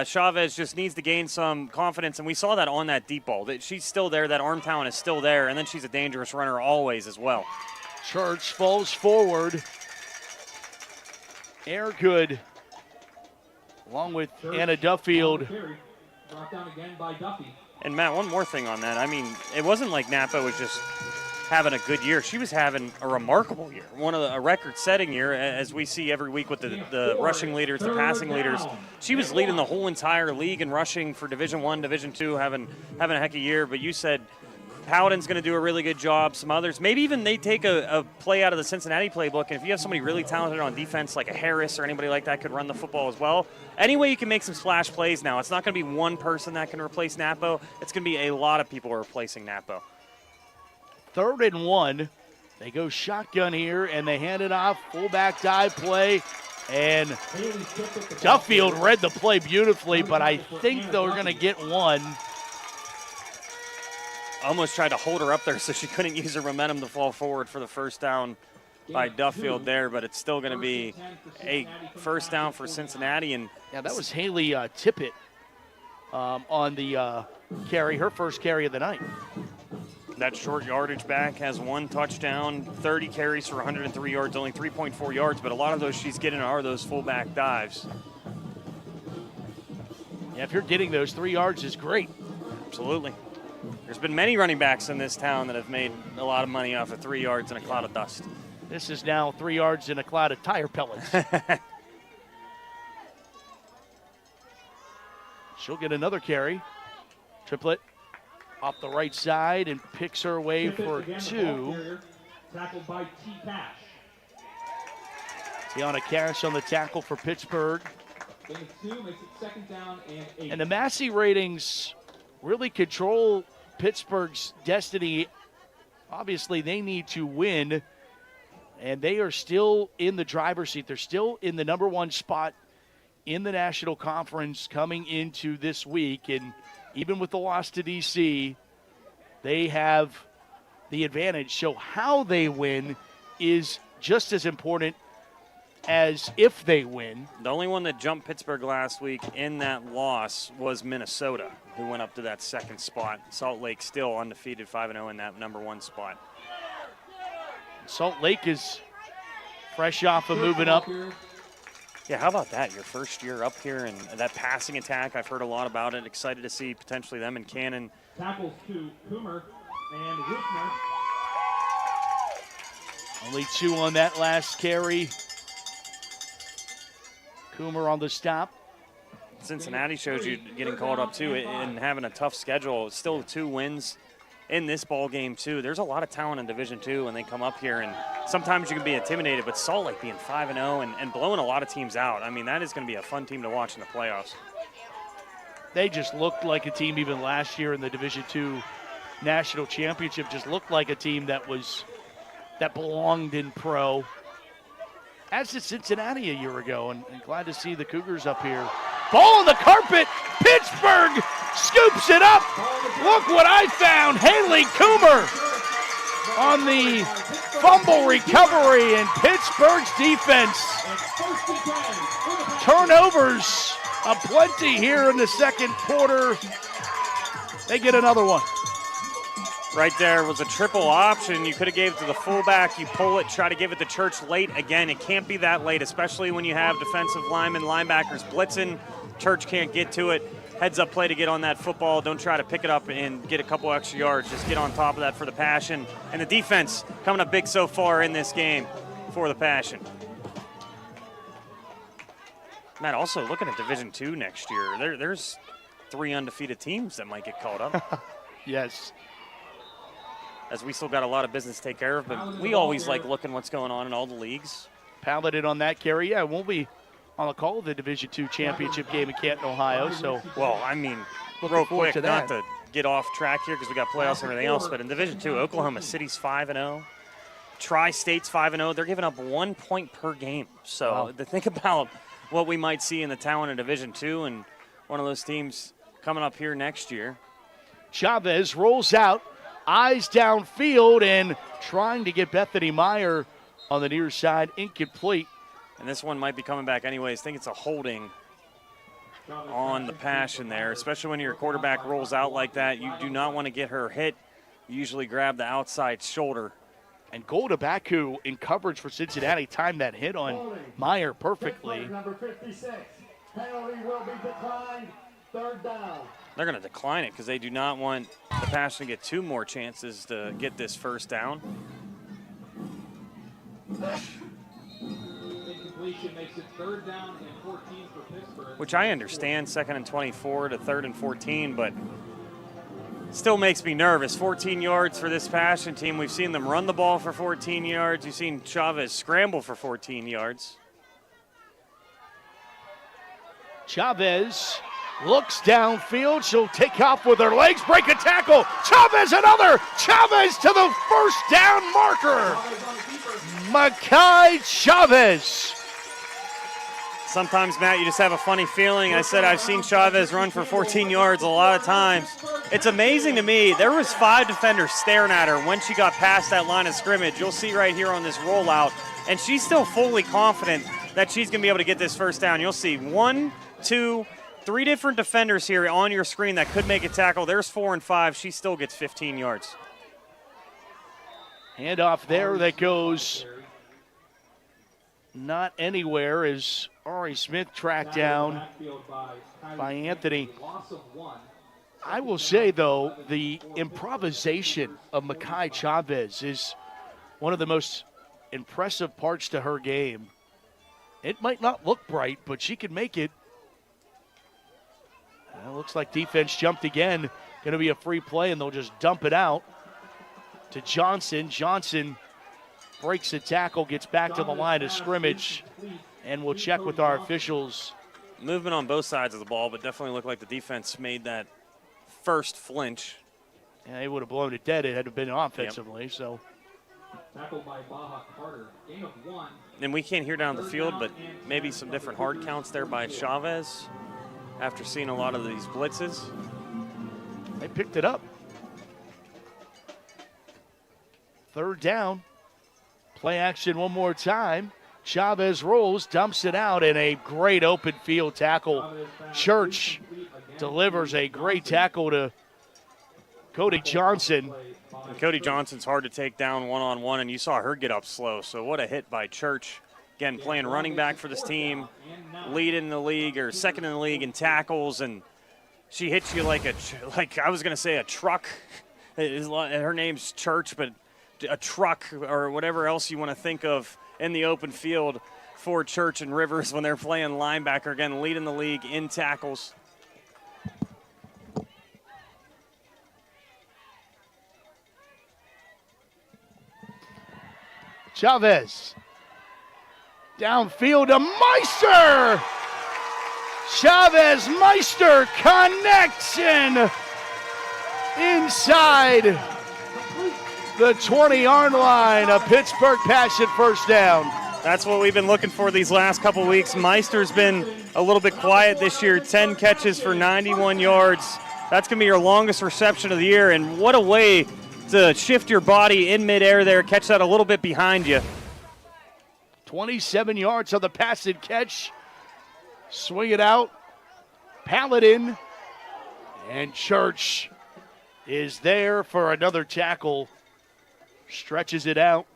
Chavez just needs to gain some confidence, and we saw that on that deep ball. That she's still there, that arm talent is still there, and then she's a dangerous runner always as well. Church falls forward. Air good, along with Anna Duffield. Brought down again by Duffy. And, Matt, one more ththing on that. I mean, it wasn't like Napa was just having a good year. She was having a remarkable year, a record-setting year, as we see every week with the rushing leaders, the passing leaders. She was leading the whole entire league in rushing for Division I, Division II, having a heck of a year. But you said Paladin's going to do a really good job. Some others, maybe even they take a play out of the Cincinnati playbook. And if you have somebody really talented on defense, like a Harris or anybody like that, could run the football as well. Any way you can make some splash plays now. It's not going to be one person that can replace Napo. It's going to be a lot of people replacing Napo. 3rd and 1. They go shotgun here, and they hand it off. Fullback dive play. And Duffield read the play beautifully, but I think they're going to get one. Almost tried to hold her up there so she couldn't use her momentum to fall forward for the first down by Duffield there, but it's still going to be a first down for Cincinnati. And yeah, that was Haley Tippett on the carry, her first carry of the night. That short yardage back has 1 touchdown, 30 carries for 103 yards, only 3.4 yards, but a lot of those she's getting are those fullback dives. Yeah, if you're getting those 3 yards is great. Absolutely. There's been many running backs in this town that have made a lot of money off of 3 yards in a cloud of dust. This is now 3 yards in a cloud of tire pellets. She'll get another carry. Triplett off the right side and picks her way for 2. Tackled by T. Cash. Tiana Cash on the tackle for Pittsburgh. Gain of 2 makes it 2nd down and 8. And the Massey ratings really control Pittsburgh's destiny. Obviously, they need to win, and they are still in the driver's seat. They're still in the number 1 spot in the National Conference coming into this week. And even with the loss to D.C., they have the advantage. So how they win is just as important as if they win. The only one that jumped Pittsburgh last week in that loss was Minnesota, who went up to that 2nd spot. Salt Lake still undefeated 5-0 in that number 1 spot. Salt Lake is fresh off of moving up. Yeah, how about that? Your first year up here and that passing attack, I've heard a lot about it. Excited to see potentially them and Cannon. Tackles to Coomer and Whitmer. Only 2 on that last carry. Coomer on the stop. Cincinnati shows you getting called up too and having a tough schedule. Still 2 wins in this ball game too. There's a lot of talent in Division II when they come up here, and sometimes you can be intimidated, but Salt Lake being 5-0 and blowing a lot of teams out, I mean, that is going to be a fun team to watch in the playoffs. They just looked like a team even last year in the Division II National Championship, just looked like a team that belonged in pro. As did Cincinnati a year ago, and glad to see the Cougars up here. Ball on the carpet, Pittsburgh scoops it up. Look what I found, Haley Coomer on the fumble recovery, and Pittsburgh's defense. Turnovers aplenty here in the 2nd quarter. They get another one. Right there was a triple option. You could have gave it to the fullback. You pull it, try to give it to Church late. Again, it can't be that late, especially when you have defensive linemen, linebackers blitzing. Church can't get to it. Heads up play to get on that football. Don't try to pick it up and get a couple extra yards. Just get on top of that for the Passion. And the defense coming up big so far in this game for the Passion. Matt, also looking at Division II next year, there's 3 undefeated teams that might get called up. Yes. As we still got a lot of business to take care of, but we always like looking what's going on in all the leagues. Paladin on that carry. Yeah, won't be on the call of the Division II championship game in Canton, Ohio. So, well, I mean, looking real forward quick, to that. not to get off track here because we got playoffs and everything else, but in Division II, Oklahoma City's 5-0. Tri-State's 5-0. They're giving up 1 point per game. So to think about what we might see in the talent in Division II and one of those teams coming up here next year. Chavez rolls out, eyes downfield, and trying to get Bethany Meyer on the near side, incomplete. And this one might be coming back anyways. I think it's a holding on the Passion there, especially when your quarterback rolls out like that. You do not want to get her hit. You usually grab the outside shoulder. And Golda Baku in coverage for Cincinnati timed that hit on Meyer perfectly. Number 56. Penalty will be declined. 3rd down. They're going to decline it because they do not want the Passion to get 2 more chances to get this 1st down. Incompletion makes it 3rd down and 14 for Pittsburgh. Which I understand, 2nd and 24 to 3rd and 14, but still makes me nervous. 14 yards for this Passion team. We've seen them run the ball for 14 yards. You've seen Chavez scramble for 14 yards. Chavez looks downfield. She'll take off with her legs, break a tackle. Chavez another. Chavez to the 1st down marker. Makai Chavez. Sometimes, Matt, you just have a funny feeling. I said I've seen Chavez run for 14 yards a lot of times. It's amazing to me. There was 5 defenders staring at her when she got past that line of scrimmage. You'll see right here on this rollout. And she's still fully confident that she's going to be able to get this 1st down. You'll see 1, 2, 3 different defenders here on your screen that could make a tackle. There's 4 and 5. She still gets 15 yards. Handoff there that goes not anywhere as Ari Smith tracked down by Anthony. I will say, though, the improvisation of Makai Chavez is one of the most impressive parts to her game. It might not look bright, but she can make it. It looks like defense jumped again. Going to be a free play, and they'll just dump it out to Johnson. Johnson breaks a tackle, gets back to the line of scrimmage, and we'll check with our officials. Movement on both sides of the ball, but definitely looked like the defense made that first flinch. Yeah, they would have blown it dead. It had been offensively, so. Tackled by Baja Carter. Gain of 1. And we can't hear down the field, but maybe some different hard counts there by Chavez after seeing a lot of these blitzes. They picked it up. 3rd down. Play action one more time. Chavez rolls, dumps it out, and a great open field tackle. Church delivers a great tackle to Cody Johnson. And Cody Johnson's hard to take down one-on-one, and you saw her get up slow. So what a hit by Church. Again, playing running back for this team, leading the league or 2nd in the league in tackles, and she hits you like I was going to say a truck. Her name's Church, but a truck or whatever else you want to think of in the open field for Church and Rivers when they're playing linebacker. Again, leading the league in tackles. Chavez. Downfield to Meister. Chavez Meister connection inside the 20-yard line. A Pittsburgh Passion 1st down. That's what we've been looking for these last couple weeks. Meister's been a little bit quiet this year. 10 catches for 91 yards. That's going to be your longest reception of the year. And what a way to shift your body in midair there, catch that a little bit behind you. 27 yards on the pass and catch. Swing it out. Paladin. And Church is there for another tackle. Stretches it out.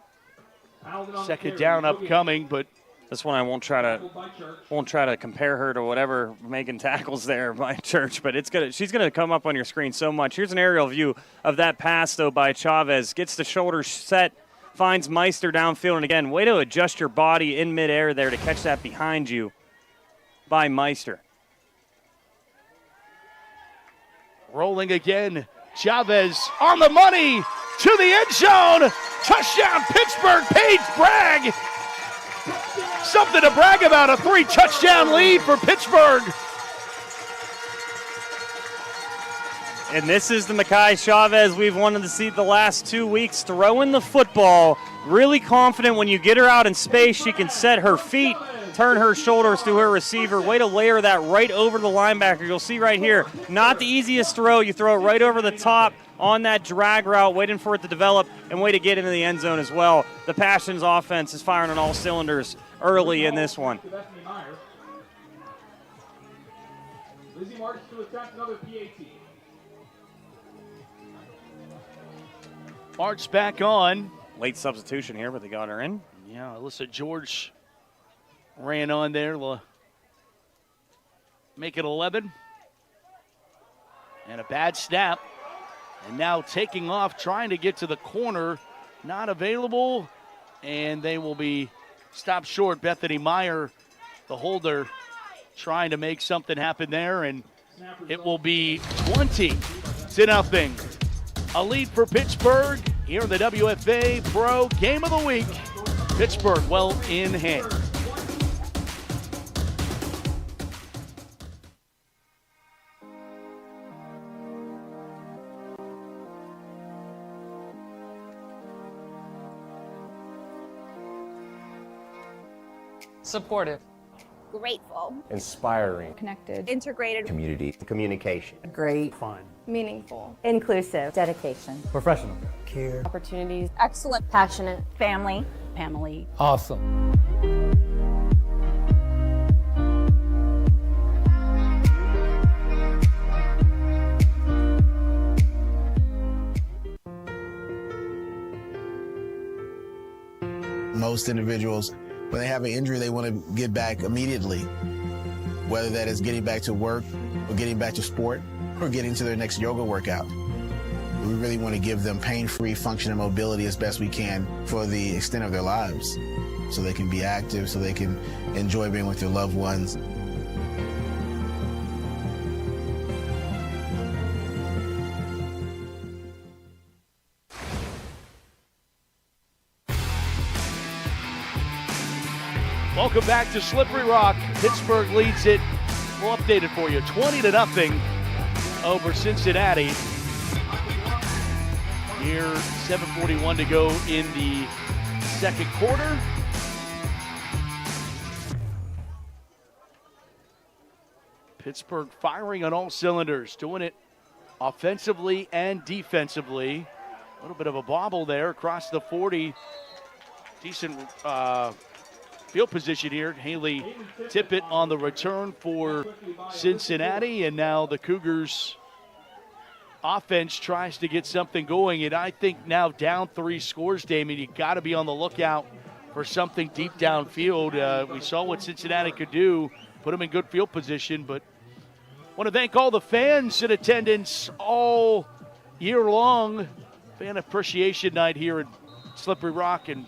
2nd down upcoming, but this one I won't try to compare her to whatever making tackles there by Church, but she's gonna come up on your screen so much. Here's an aerial view of that pass though by Chavez. Gets the shoulders set, finds Meister downfield, and again, way to adjust your body in midair there to catch that behind you by Meister. Rolling again. Chavez on the money to the end zone. Touchdown Pittsburgh. Paige Bragg Something to brag about, a 3-touchdown lead for Pittsburgh. And this is the Mekhi Chavez we've wanted to see the last 2 weeks, throwing the football. Really confident when you get her out in space, she can set her feet, turn her shoulders to her receiver. Way to layer that right over the linebacker. You'll see right here, not the easiest throw. You throw it right over the top on that drag route, waiting for it to develop, and way to get into the end zone as well. The Passions offense is firing on all cylinders early in this one. Lizzie Marks to attack another PAT. Marks back on. Late substitution here, but they got her in. Yeah, Alyssa George ran on there. Make it 11. And a bad snap. And now taking off, trying to get to the corner. Not available. And they will be stopped short. Bethany Meyer, the holder, trying to make something happen there. And it will be 20-0. A lead for Pittsburgh here in the WFA Pro Game of the Week. Pittsburgh well in hand. Supportive. Grateful. Inspiring. Connected. Integrated. Community. Communication. Great. Fun. Meaningful. Inclusive. Dedication. Professional. Care. Opportunities. Excellent. Passionate. Family. Family. Awesome. Most individuals, when they have an injury, they want to get back immediately, whether that is getting back to work or getting back to sport or getting to their next yoga workout. We really want to give them pain-free function and mobility as best we can for the extent of their lives, so they can be active, so they can enjoy being with their loved ones. Welcome back to Slippery Rock. Pittsburgh leads it. We'll update it for you. 20-0 over Cincinnati. Here, 7:41 to go in the second quarter. Pittsburgh firing on all cylinders, doing it offensively and defensively. A little bit of a bobble there across the 40. Decent field position here. Haley Tippett on the return for Cincinnati, and now the Cougars offense tries to get something going. And I think now down 3 scores, Damien, you got to be on the lookout for something deep downfield. We saw what Cincinnati could do, put them in good field position, but want to thank all the fans in attendance all year long. Fan appreciation night here at Slippery Rock, and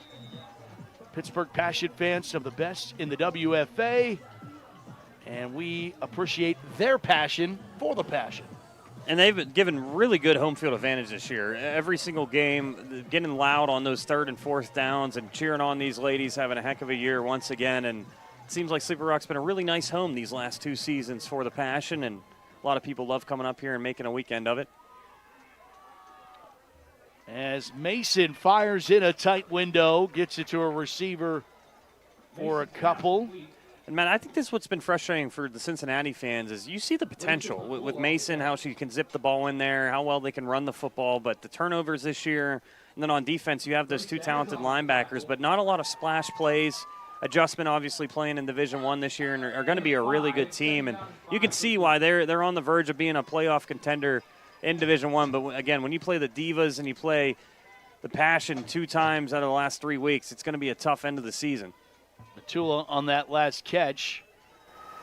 Pittsburgh Passion fans, some of the best in the WFA, and we appreciate their passion for the passion. And they've been given really good home field advantage this year. Every single game, getting loud on those 3rd and 4th downs and cheering on these ladies, having a heck of a year once again. And it seems like Slippery Rock's been a really nice home these last 2 seasons for the Passion, and a lot of people love coming up here and making a weekend of it. As Mason fires in a tight window, gets it to a receiver for a couple. And, man, I think this is what's been frustrating for the Cincinnati fans is you see the potential with Mason, how she can zip the ball in there, how well they can run the football, but the turnovers this year, and then on defense you have those 2 talented linebackers, but not a lot of splash plays. Adjustment obviously playing in Division I this year and are going to be a really good team, and you can see why they're on the verge of being a playoff contender in Division I. But, again, when you play the Divas and you play the Passion 2 times out of the last 3 weeks, it's going to be a tough end of the season. Matula on that last catch.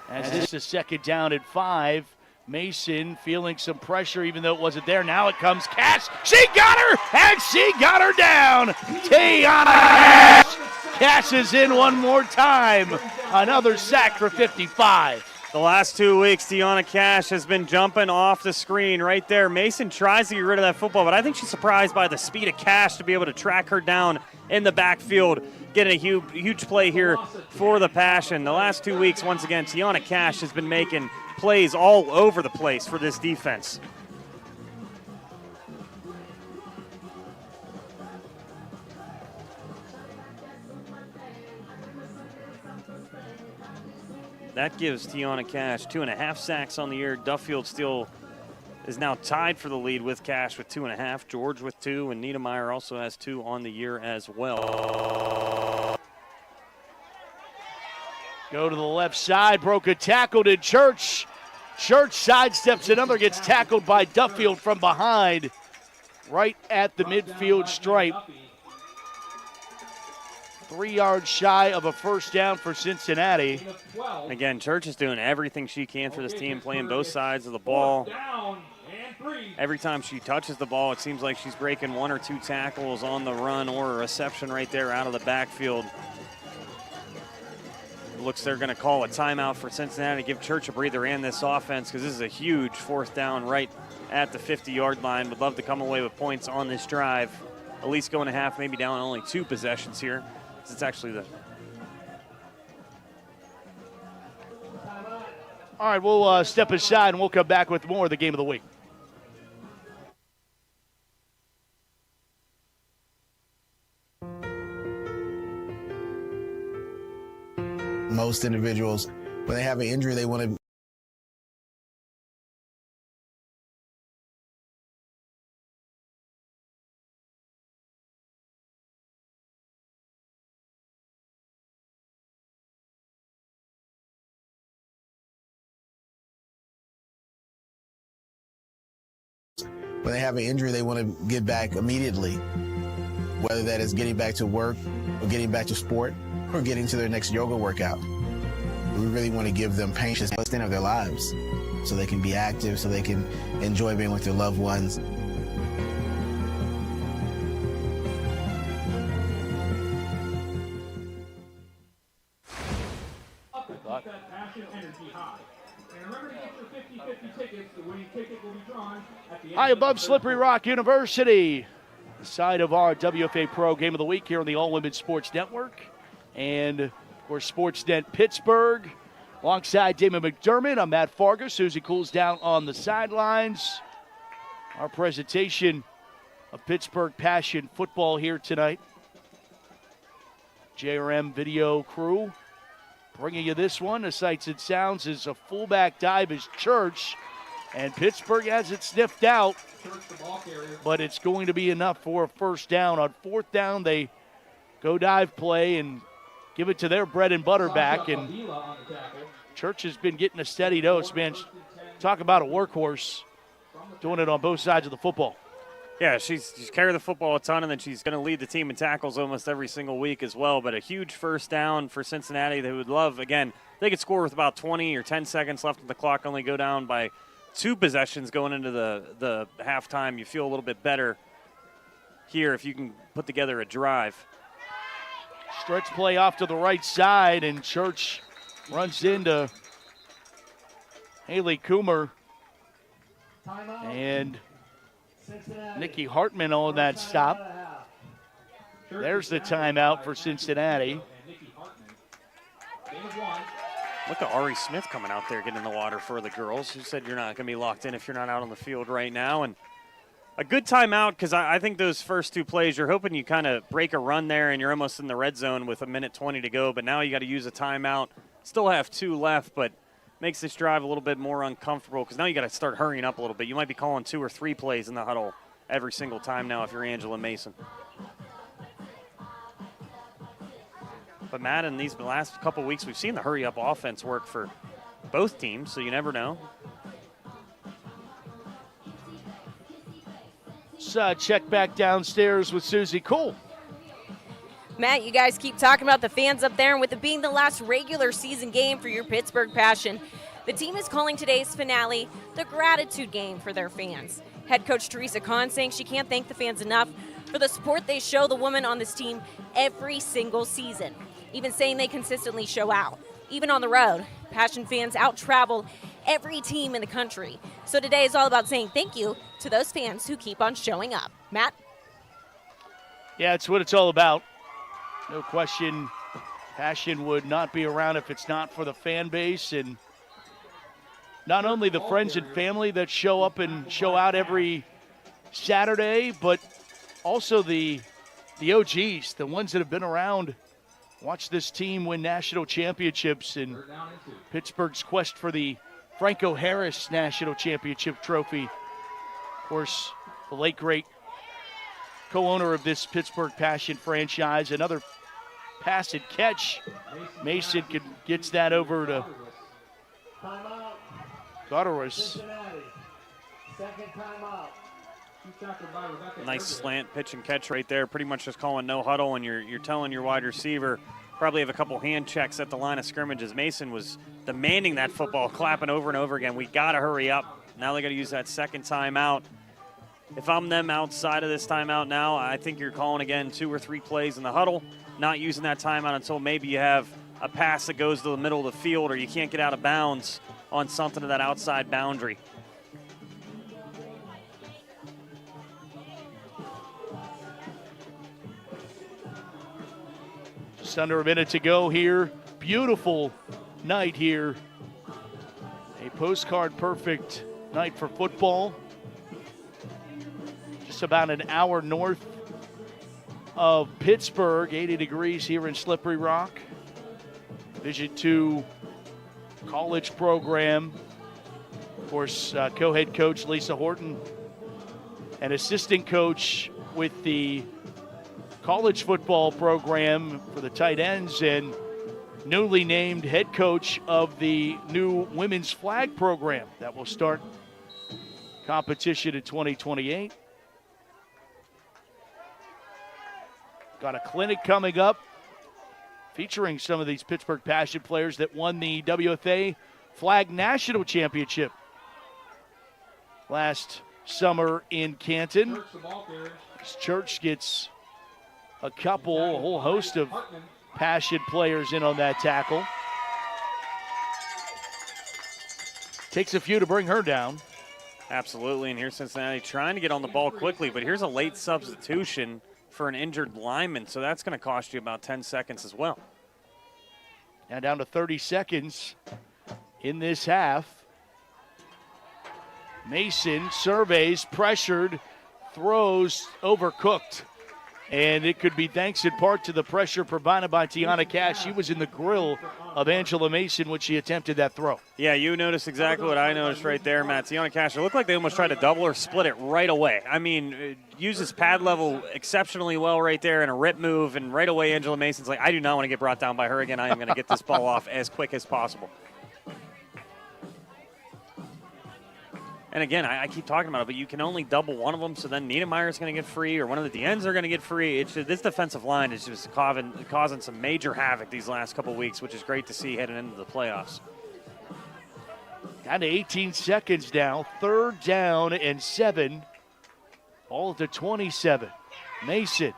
As this is 2nd down at 5. Mason feeling some pressure even though it wasn't there. Now it comes Cash. She got her, and she got her down. Tiana Cash. Cash is in one more time. Another sack for 55. The last 2 weeks, Tiana Cash has been jumping off the screen right there. Mason tries to get rid of that football, but I think she's surprised by the speed of Cash to be able to track her down in the backfield, getting a huge play here for the Passion. The last 2 weeks, once again, Tiana Cash has been making plays all over the place for this defense. That gives Tiana Cash 2.5 sacks on the year. Duffield still is now tied for the lead with Cash with 2.5. George with 2, and Niedermeyer also has 2 on the year as well. Go to the left side, broke a tackle to Church. Church sidesteps another, gets tackled by Duffield from behind, right at the midfield stripe. 3 yards shy of a first down for Cincinnati. Again, Church is doing everything she can for this team, playing both sides of the ball. Every time she touches the ball, it seems like she's breaking 1 or 2 tackles on the run or a reception right there out of the backfield. It looks they're going to call a timeout for Cincinnati, give Church a breather and this offense, because this is a huge 4th down right at the 50-yard line. Would love to come away with points on this drive, at least going to half, maybe down only 2 possessions here. It's actually the... All right, we'll step aside and we'll come back with more of the game of the week. Most individuals, when they have an injury, they want to when they have an injury, they want to get back immediately, whether that is getting back to work or getting back to sport or getting to their next yoga workout. We really want to give them patience at the end of their lives so they can be active, so they can enjoy being with their loved ones. High above Slippery Rock University, the side of our WFA Pro Game of the Week here on the All Women's Sports Network. And, of course, Sportsnet Pittsburgh. Alongside Damon McDermott, I'm Matt Fargus. Susie cools down on the sidelines. Our presentation of Pittsburgh Passion football here tonight. JRM video crew bringing you this one. The sights and sounds is a fullback dive is Church. And Pittsburgh has it sniffed out, but it's going to be enough for a first down. On 4th down, they go dive play and give it to their bread and butter back. And Church has been getting a steady dose, man. Talk about a workhorse, doing it on both sides of the football. Yeah, she's carried the football a ton, and then she's going to lead the team in tackles almost every single week as well. But a huge first down for Cincinnati. They would love, again, they could score with about 20 or 10 seconds left on the clock, only go down by 2 possessions going into the halftime. You feel a little bit better here if you can put together a drive. Stretch play off to the right side, and Church runs into Haley Coomer. And Nikki Hartman on that stop. There's the timeout for Cincinnati. Look at Ari Smith coming out there getting in the water for the girls. Who said you're not going to be locked in if you're not out on the field right now? And a good timeout, because I think those first 2 plays, you're hoping you kind of break a run there and you're almost in the red zone with 1:20 to go. But now you got to use a timeout. Still have 2 left, but makes this drive a little bit more uncomfortable because now you got to start hurrying up a little bit. You might be calling 2 or 3 plays in the huddle every single time now if you're Angela Mason. But, Matt, in these last couple weeks, we've seen the hurry-up offense work for both teams, so you never know. Let's check back downstairs with Susie Cole. Matt, you guys keep talking about the fans up there, and with it being the last regular season game for your Pittsburgh Passion, the team is calling today's finale the gratitude game for their fans. Head coach Teresa Kahn saying she can't thank the fans enough for the support they show the women on this team every single season, even saying they consistently show out. even on the road. Passion fans out-travel every team in the country. So today is all about saying thank you to those fans who keep on showing up. Matt? Yeah, it's what it's all about. No question, Passion would not be around if it's not for the fan base, and not only the friends and family that show up and show out every Saturday, but also the OGs, the ones that have been around. Watch this team win national championships in Pittsburgh's quest for the Franco Harris National Championship trophy. Of course, the late, great co-owner of this Pittsburgh Passion franchise. Another pass and catch. Mason gets that over to Cougars. Nice slant pitch and catch right there. Pretty much just calling no huddle, and you're telling your wide receiver probably have a couple hand checks at the line of scrimmage as Mason was demanding that football, clapping over and over again. We got to hurry up. Now they got to use that second timeout. If I'm them outside of this timeout now, I think you're calling again 2 or 3 plays in the huddle, not using that timeout until maybe you have a pass that goes to the middle of the field or you can't get out of bounds on something to that outside boundary. Just under a minute to go here. Beautiful night here. A postcard perfect night for football. Just about an hour north of Pittsburgh, 80 degrees here in Slippery Rock. Division II college program. Of course, co-head coach Lisa Horton, and assistant coach with the college football program for the tight ends, and newly named head coach of the new women's flag program that will start competition in 2028. Got a clinic coming up featuring some of these Pittsburgh Passion players that won the WFA Flag National Championship last summer in Canton. Church gets a whole host of Passion players in on that tackle. Takes a few to bring her down. Absolutely, and here's Cincinnati trying to get on the ball quickly, but here's a late substitution for an injured lineman, so that's going to cost you about 10 seconds as well. Now down to 30 seconds in this half. Mason surveys, pressured, throws, overcooked. And it could be thanks in part to the pressure provided by Tiana Cash. She was in the grill of Angela Mason when she attempted that throw. Yeah, you noticed exactly what I noticed right there, Matt. Tiana Cash, it looked like they almost tried to double or split it right away. I mean, uses pad level exceptionally well right there in a rip move, and right away Angela Mason's like, I do not want to get brought down by her again. I am going to get this ball off as quick as possible. And again, I keep talking about it, but you can only double one of them, so then Niedermeyer's going to get free, or one of the DNs are going to get free. It's just, this defensive line is just causing some major havoc these last couple weeks, which is great to see heading into the playoffs. Down to 18 seconds now. 3rd down and 7. All at the 27. Mason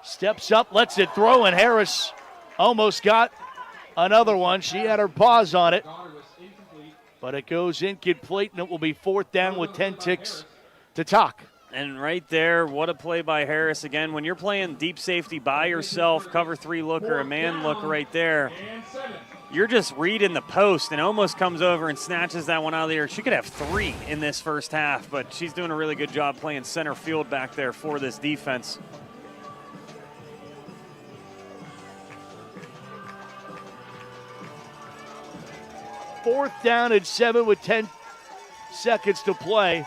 steps up, lets it throw, and Harris almost got another one. She had her paws on it, but it goes incomplete, and it will be 4th down with 10 ticks to talk. And right there, what a play by Harris. Again, when you're playing deep safety by yourself, cover 3 look or a man look right there, you're just reading the post and almost comes over and snatches that one out of the air. She could have 3 in this first half, but she's doing a really good job playing center field back there for this defense. Fourth down and 7 with 10 seconds to play.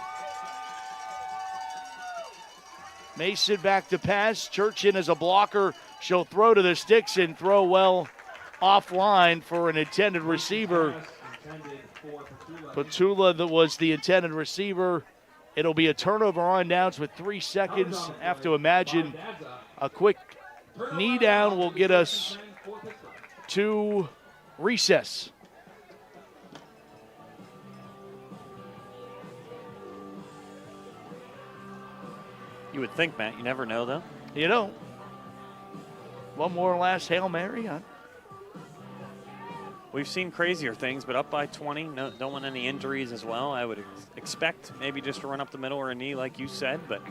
Mason back to pass. Church in as a blocker. She'll throw to the sticks and throw well offline for an intended receiver. Petula that was the intended receiver. It'll be a turnover on downs with 3 seconds. Have to imagine a quick knee down will get us to recess. You would think, Matt. You never know, though. You don't. One more last Hail Mary. we've seen crazier things, but up by 20, no, don't want any injuries as well. I would expect maybe just a run up the middle or a knee, like you said, but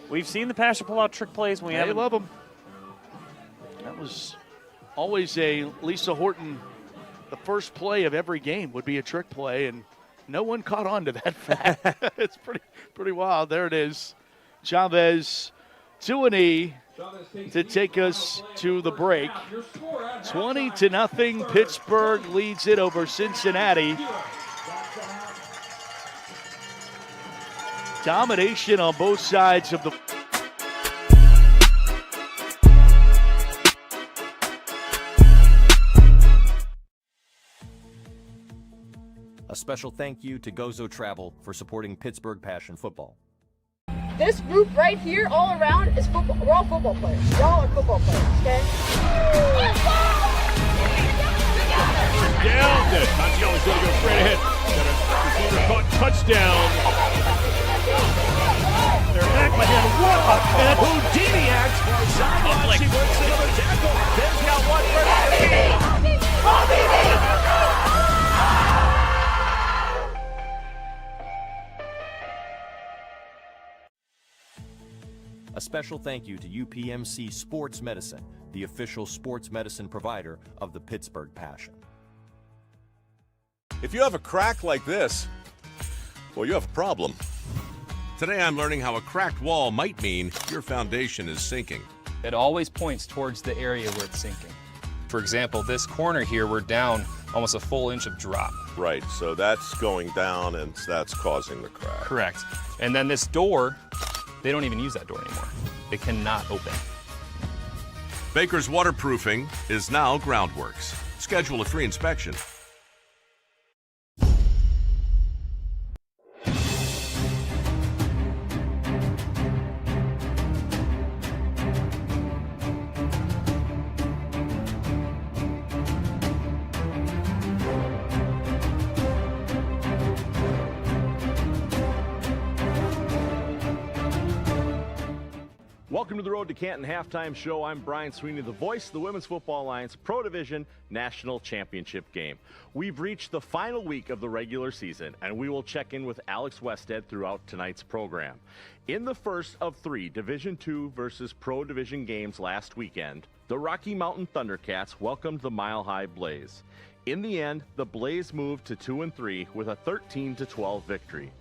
we've seen the Passion pull out trick plays when we haven't. They love them. That was always a Lisa Horton. The first play of every game would be a trick play, and no one caught on to that fact. It's pretty wild. There it is. Chavez to an E to take us to the break. 20-0. Pittsburgh leads it over Cincinnati. Domination on both sides of the. A special thank you to Gozo Travel for supporting Pittsburgh Passion Football. This group right here, all around, is football. We're all football players. Y'all are football players, okay? Down. Tachiela's going to go straight ahead. Got a receiver caught touchdown. They're back by him. What a catch. Houdini acts. Sideline. She works another tackle. Ben's got one for A special thank you to UPMC Sports Medicine, the official sports medicine provider of the Pittsburgh Passion. If you have a crack like this, well, you have a problem. Today I'm learning how a cracked wall might mean your foundation is sinking. It always points towards the area where it's sinking. For example, this corner here, we're down almost a full inch of drop. Right, so that's going down and that's causing the crack. Correct. And then this door, they don't even use that door anymore. It cannot open. Baker's Waterproofing is now Groundworks. Schedule a free inspection. Welcome to the Road to Canton Halftime Show. I'm Brian Sweeney, the voice of the Women's Football Alliance Pro Division National Championship game. We've reached the final week of the regular season, and we will check in with Alex Westhead throughout tonight's program. In the first of 3 Division II versus Pro Division games last weekend, the Rocky Mountain Thundercats welcomed the Mile High Blaze. In the end, the Blaze moved to 2-3 with a 13-12 victory.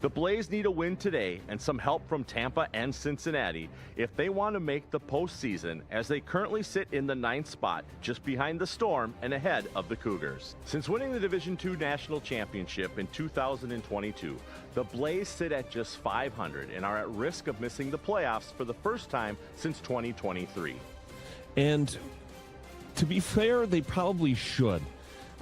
The Blaze need a win today and some help from Tampa and Cincinnati if they want to make the postseason, as they currently sit in the 9th spot, just behind the Storm and ahead of the Cougars. Since winning the Division II National Championship in 2022, the Blaze sit at just 500 and are at risk of missing the playoffs for the first time since 2023. And to be fair, they probably should.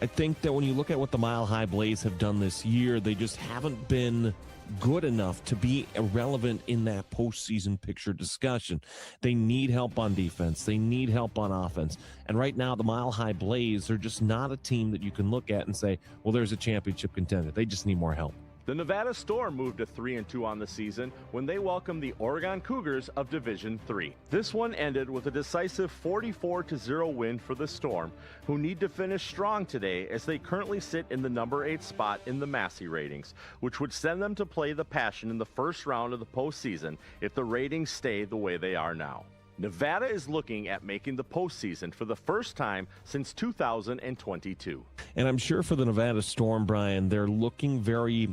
I think that when you look at what the Mile High Blaze have done this year, they just haven't been good enough to be irrelevant in that postseason picture discussion. They need help on defense. They need help on offense. And right now, the Mile High Blaze are just not a team that you can look at and say, well, there's a championship contender. They just need more help. The Nevada Storm moved to 3-2 on the season when they welcomed the Oregon Cougars of Division III. This one ended with a decisive 44-0 win for the Storm, who need to finish strong today as they currently sit in the number 8 spot in the Massey ratings, which would send them to play the Passion in the first round of the postseason if the ratings stay the way they are now. Nevada is looking at making the postseason for the first time since 2022. And I'm sure for the Nevada Storm, Brian, they're looking very,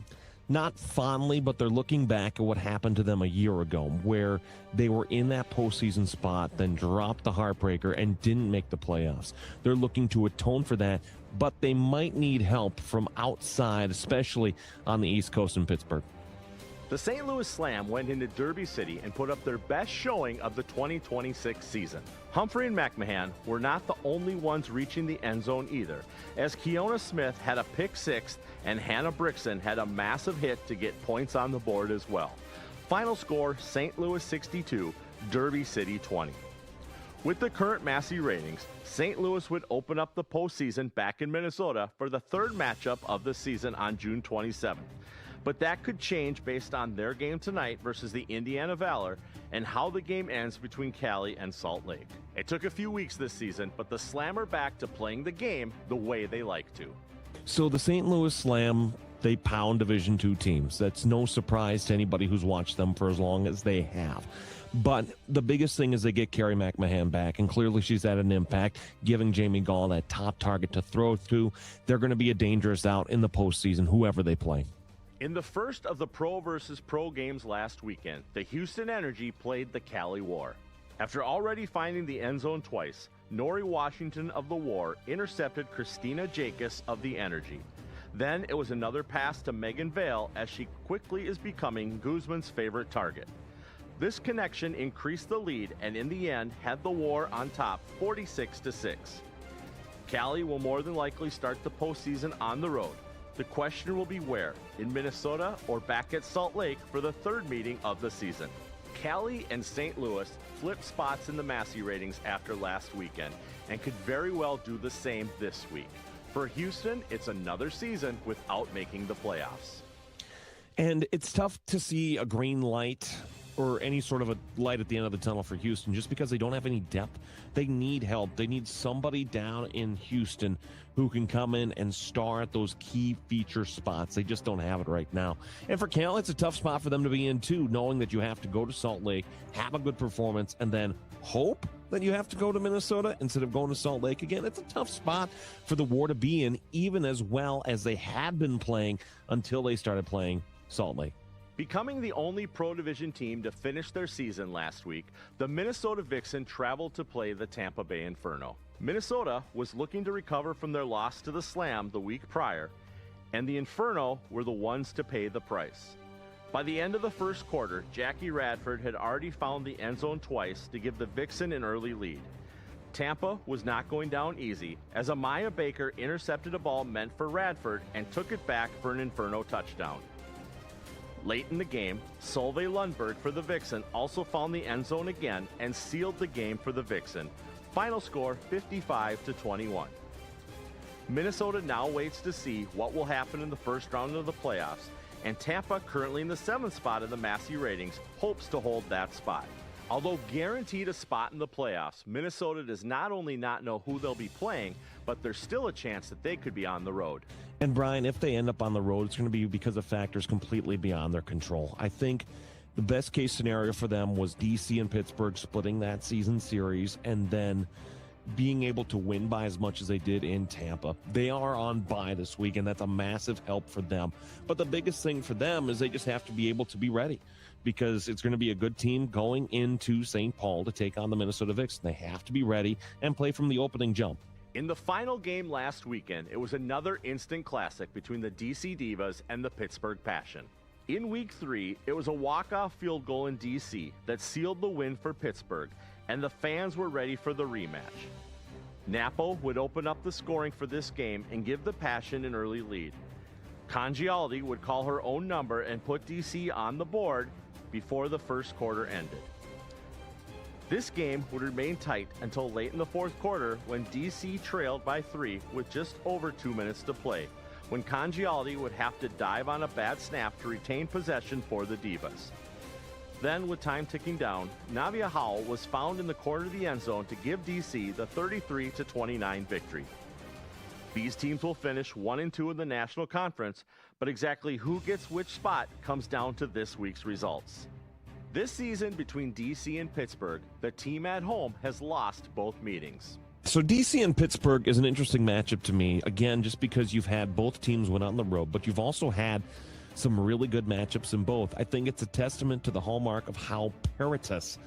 not fondly, but they're looking back at what happened to them a year ago, where they were in that postseason spot, then dropped the heartbreaker and didn't make the playoffs. They're looking to atone for that, but they might need help from outside, especially on the East Coast in Pittsburgh. The St. Louis Slam went into Derby City and put up their best showing of the 2026 season. Humphrey and McMahon were not the only ones reaching the end zone either, as Keona Smith had a pick sixth and Hannah Brixon had a massive hit to get points on the board as well. Final score, St. Louis 62, Derby City 20. With the current Massey ratings, St. Louis would open up the postseason back in Minnesota for the third matchup of the season on June 27th. But that could change based on their game tonight versus the Indiana Valor and how the game ends between Cali and Salt Lake. It took a few weeks this season, but the Slam are back to playing the game the way they like to. So the St. Louis Slam, they pound Division II teams. That's no surprise to anybody who's watched them for as long as they have. But the biggest thing is they get Carrie McMahon back, and clearly she's had an impact, giving Jamie Gall that top target to throw to. They're going to be a dangerous out in the postseason, whoever they play. In the first of the Pro versus Pro games last weekend, the Houston Energy played the Cali War. After already finding the end zone twice, Nori Washington of the War intercepted Christina Jacobs of the Energy. Then it was another pass to Megan Vale as she quickly is becoming Guzman's favorite target. This connection increased the lead and in the end had the War on top 46-6. Cali will more than likely start the postseason on the road. The question will be where, in Minnesota or back at Salt Lake for the third meeting of the season. Cali and St. Louis flipped spots in the Massey ratings after last weekend and could very well do the same this week. For Houston, it's another season without making the playoffs. And it's tough to see a green light or any sort of a light at the end of the tunnel for Houston just because they don't have any depth. They need help. They need somebody down in Houston who can come in and star at those key feature spots. They just don't have it right now. And for Cal, it's a tough spot for them to be in too, knowing that you have to go to Salt Lake, have a good performance, and then hope that you have to go to Minnesota instead of going to Salt Lake again. It's a tough spot for the War to be in, even as well as they had been playing until they started playing Salt Lake. Becoming the only Pro Division team to finish their season last week, the Minnesota Vixen traveled to play the Tampa Bay Inferno. Minnesota was looking to recover from their loss to the Slam the week prior, and the Inferno were the ones to pay the price. By the end of the first quarter, Jackie Radford had already found the end zone twice to give the Vixen an early lead. Tampa was not going down easy, as Amaya Baker intercepted a ball meant for Radford and took it back for an Inferno touchdown. Late in the game, Solveig Lundberg for the Vixen also found the end zone again and sealed the game for the Vixen. Final score 55-21. Minnesota now waits to see what will happen in the first round of the playoffs, and Tampa, currently in the 7th spot in the Massey ratings, hopes to hold that spot. Although guaranteed a spot in the playoffs, Minnesota does not only not know who they'll be playing, but there's still a chance that they could be on the road. And Brian, if they end up on the road, it's going to be because of factors completely beyond their control. I think the best case scenario for them was DC and Pittsburgh splitting that season series and then being able to win by as much as they did in Tampa. They are on bye this week, and that's a massive help for them. But the biggest thing for them is they just have to be able to be ready, because it's going to be a good team going into St. Paul to take on the Minnesota Vixen. They have to be ready and play from the opening jump. In the final game last weekend, it was another instant classic between the DC Divas and the Pittsburgh Passion. In Week 3, it was a walk-off field goal in DC that sealed the win for Pittsburgh, and the fans were ready for the rematch. Napo would open up the scoring for this game and give the Passion an early lead. Congialdi would call her own number and put DC on the board before the first quarter ended. This game would remain tight until late in the fourth quarter when DC trailed by 3 with just over 2 minutes to play, when Congialdi would have to dive on a bad snap to retain possession for the Divas. Then, with time ticking down, Navia Howell was found in the corner of the end zone to give DC the 33-29 victory. These teams will finish 1-2 in the National Conference, but exactly who gets which spot comes down to this week's results. This season between DC and Pittsburgh, the team at home has lost both meetings. So DC and Pittsburgh is an interesting matchup to me, again, just because you've had both teams win on the road, but you've also had some really good matchups in both. I think it's a testament to the hallmark of how paritous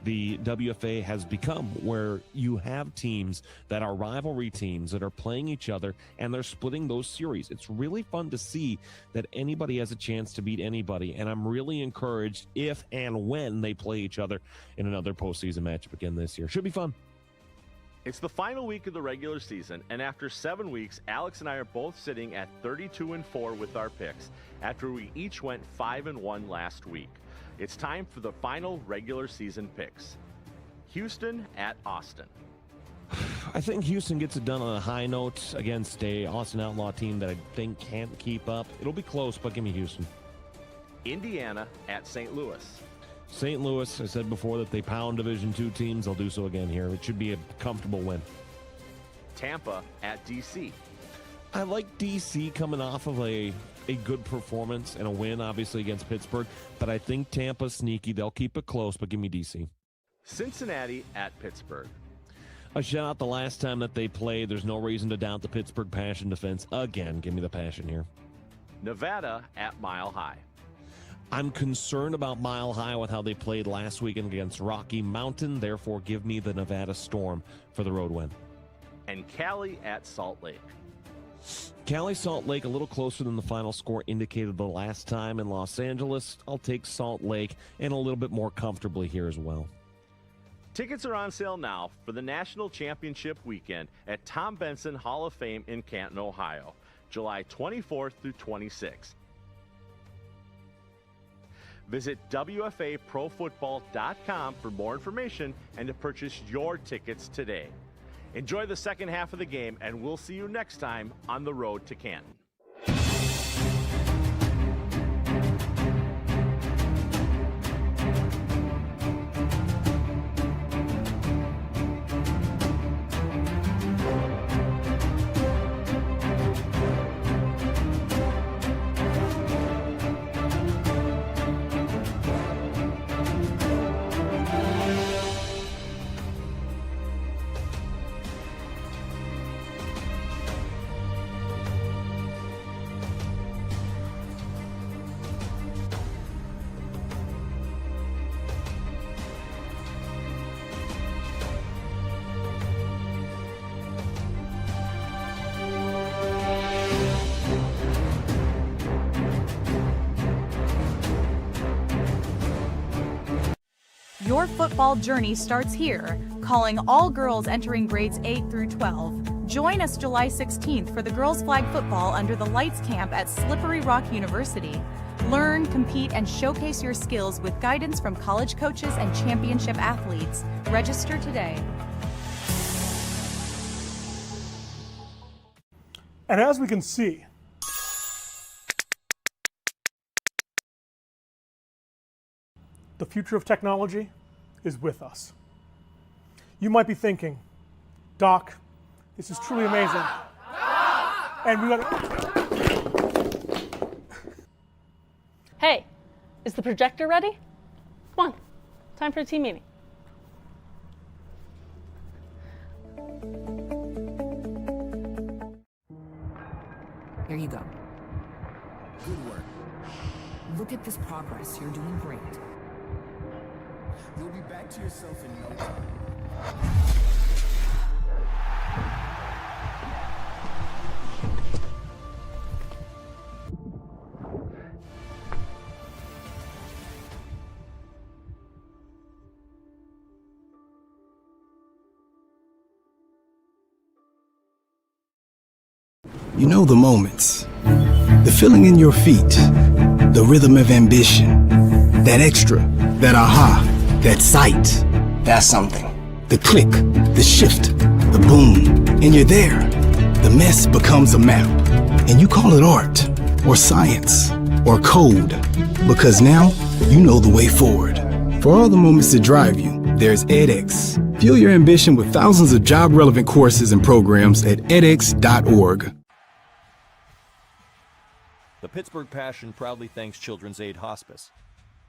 the WFA has become, where you have teams that are rivalry teams that are playing each other and they're splitting those series. It's really fun to see that anybody has a chance to beat anybody, and I'm really encouraged if and when they play each other in another postseason matchup again this year. Should be fun. It's the final week of the regular season, and after 7 weeks, Alex and I are both sitting at 32-4 with our picks, after we each went 5-1 last week. It's time for the final regular season picks. Houston at Austin. I think Houston gets it done on a high note against a Austin Outlaw team that I think can't keep up. It'll be close, but give me Houston. Indiana at St. Louis. St. Louis, I said before that they pound Division II teams. They'll do so again here. It should be a comfortable win. Tampa at DC. I like DC coming off of a good performance and a win, obviously, against Pittsburgh. But I think Tampa's sneaky. They'll keep it close, but give me DC. Cincinnati at Pittsburgh. A shout out the last time that they played. There's no reason to doubt the Pittsburgh Passion defense. Again, give me the Passion here. Nevada at Mile High. I'm concerned about Mile High with how they played last weekend against Rocky Mountain. Therefore, give me the Nevada Storm for the road win. And Cali at Salt Lake. Cali Salt Lake a little closer than the final score indicated the last time in Los Angeles. I'll take Salt Lake and a little bit more comfortably here as well. Tickets are on sale now for the National Championship weekend at Tom Benson Hall of Fame in Canton, Ohio, July 24th through 26th. Visit WFAProFootball.com for more information and to purchase your tickets today. Enjoy the second half of the game, and we'll see you next time on the road to Canton. Your football journey starts here, calling all girls entering grades 8 through 12. Join us July 16th for the girls flag football under the lights camp at Slippery Rock University. Learn, compete, and showcase your skills with guidance from college coaches and championship athletes. Register today. And as we can see, the future of technology is with us. You might be thinking, Doc, this is truly amazing. And we got Hey, is the projector ready? Come on, time for a team meeting. Here you go. Good work. Look at this progress. You're doing great. You'll be back to yourself in no time. You know the moments, the feeling in your feet, the rhythm of ambition, that extra, that aha, that sight, that's something. The click, the shift, the boom, and you're there. The mess becomes a map, and you call it art, or science, or code, because now you know the way forward. For all the moments that drive you, there's edX. Fuel your ambition with thousands of job-relevant courses and programs at edX.org. The Pittsburgh Passion proudly thanks Children's Aid Hospice,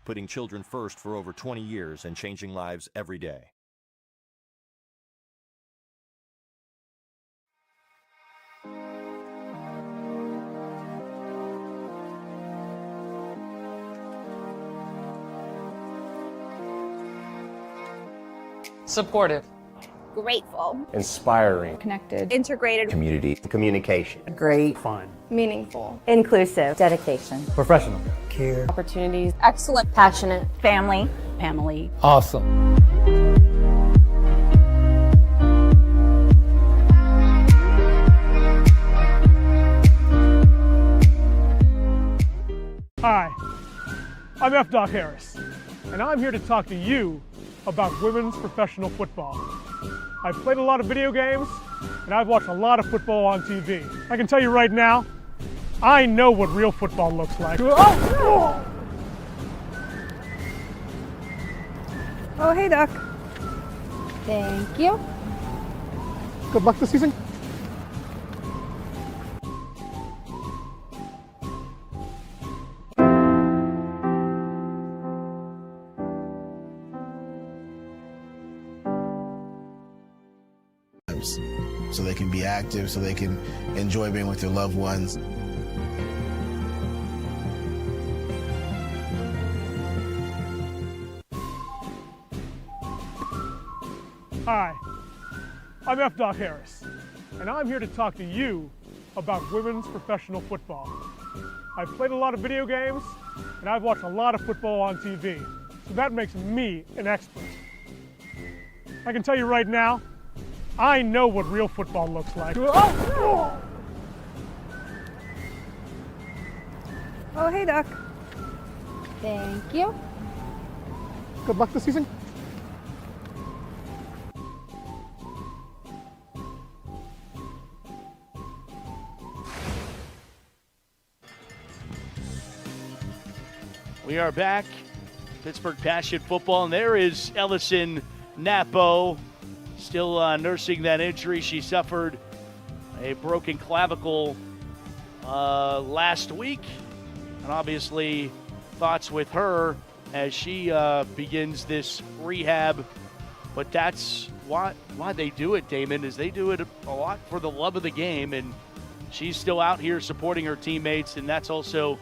putting children first for over 20 years and changing lives every day. Supportive. Grateful. Inspiring. Connected. Integrated. Community. Communication. Great. Fun. Meaningful. Inclusive. Dedication. Professional. Care. Opportunities. Excellent. Passionate. Family. Family. Awesome. Hi, I'm F. Doc Harris, and I'm here to talk to you about women's professional football. I've played a lot of video games, and I've watched a lot of football on TV. I can tell you right now, I know what real football looks like. Oh, hey, Doc. Thank you. Good luck this season. So they can be active, so they can enjoy being with their loved ones. Hi, I'm F. Doc Harris, and I'm here to talk to you about women's professional football. I've played a lot of video games, and I've watched a lot of football on TV, so that makes me an expert. I can tell you right now, I know what real football looks like. Oh, hey, Doc. Thank you. Good luck this season. We are back. Pittsburgh Passion Football, and there is Ellison Napo, still nursing that injury. She suffered a broken clavicle last week, and obviously thoughts with her as she begins this rehab. But that's why they do it, Damon, is they do it a lot for the love of the game, and she's still out here supporting her teammates, and that's also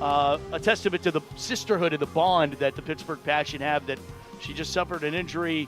a testament to the sisterhood and the bond that the Pittsburgh Passion have, that she just suffered an injury,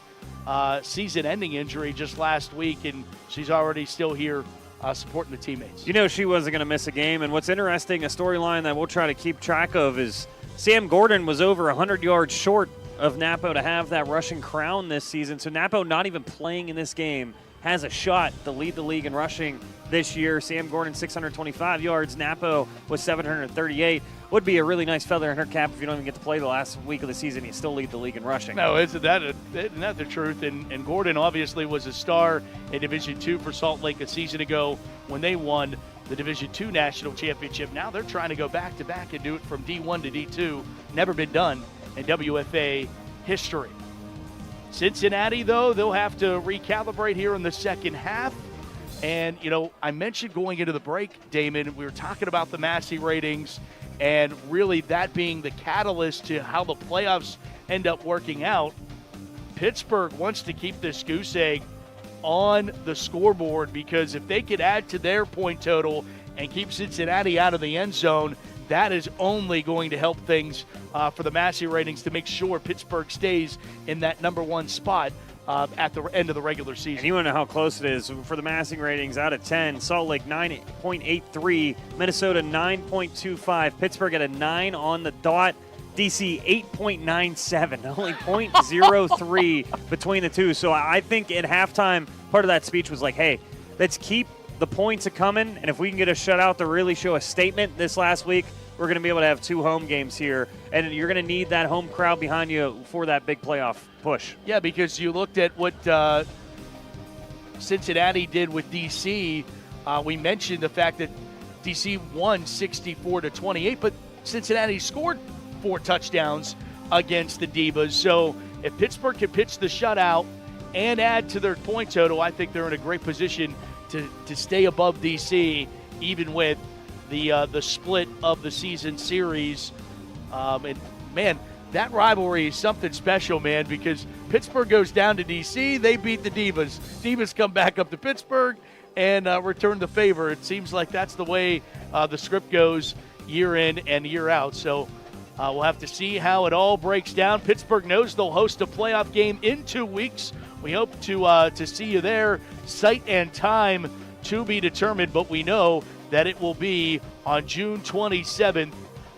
season-ending injury just last week, and she's already still here supporting the teammates. You know she wasn't going to miss a game, and what's interesting, a storyline that we'll try to keep track of is Sam Gordon was over 100 yards short of Napo to have that rushing crown this season, so Napo not even playing in this game has a shot to lead the league in rushing this year. Sam Gordon, 625 yards. Napo was 738. Would be a really nice feather in her cap if you don't even get to play the last week of the season. You still lead the league in rushing. No, isn't that the truth? And Gordon obviously was a star in Division II for Salt Lake a season ago when they won the Division II National Championship. Now they're trying to go back-to-back and do it from D1 to D2. Never been done in WFA history. Cincinnati, though, they'll have to recalibrate here in the second half. And, you know, I mentioned going into the break, Damon, we were talking about the Massey ratings and really that being the catalyst to how the playoffs end up working out. Pittsburgh wants to keep this goose egg on the scoreboard, because if they could add to their point total and keep Cincinnati out of the end zone, that is only going to help things for the Massey ratings to make sure Pittsburgh stays in that number one spot at the end of the regular season. And you want to know how close it is for the Massey ratings out of 10. Salt Lake 9.83, Minnesota 9.25, Pittsburgh at a 9 on the dot, DC 8.97, only 0.03 between the two. So I think at halftime, part of that speech was like, hey, let's keep the points a-coming, and if we can get a shutout to really show a statement this last week, we're going to be able to have 2 home games here, and you're going to need that home crowd behind you for that big playoff push. Yeah, because you looked at what Cincinnati did with DC. We mentioned the fact that DC won 64-28, but Cincinnati scored 4 touchdowns against the Divas. So if Pittsburgh can pitch the shutout and add to their point total, I think they're in a great position to stay above DC, even with the split of the season series. And, man, that rivalry is something special, man, because Pittsburgh goes down to DC, they beat the Divas. Divas come back up to Pittsburgh and return the favor. It seems like that's the way the script goes year in and year out. So we'll have to see how it all breaks down. Pittsburgh knows they'll host a playoff game in 2 weeks. We hope to see you there. Site and time to be determined, but we know that it will be on June 27th,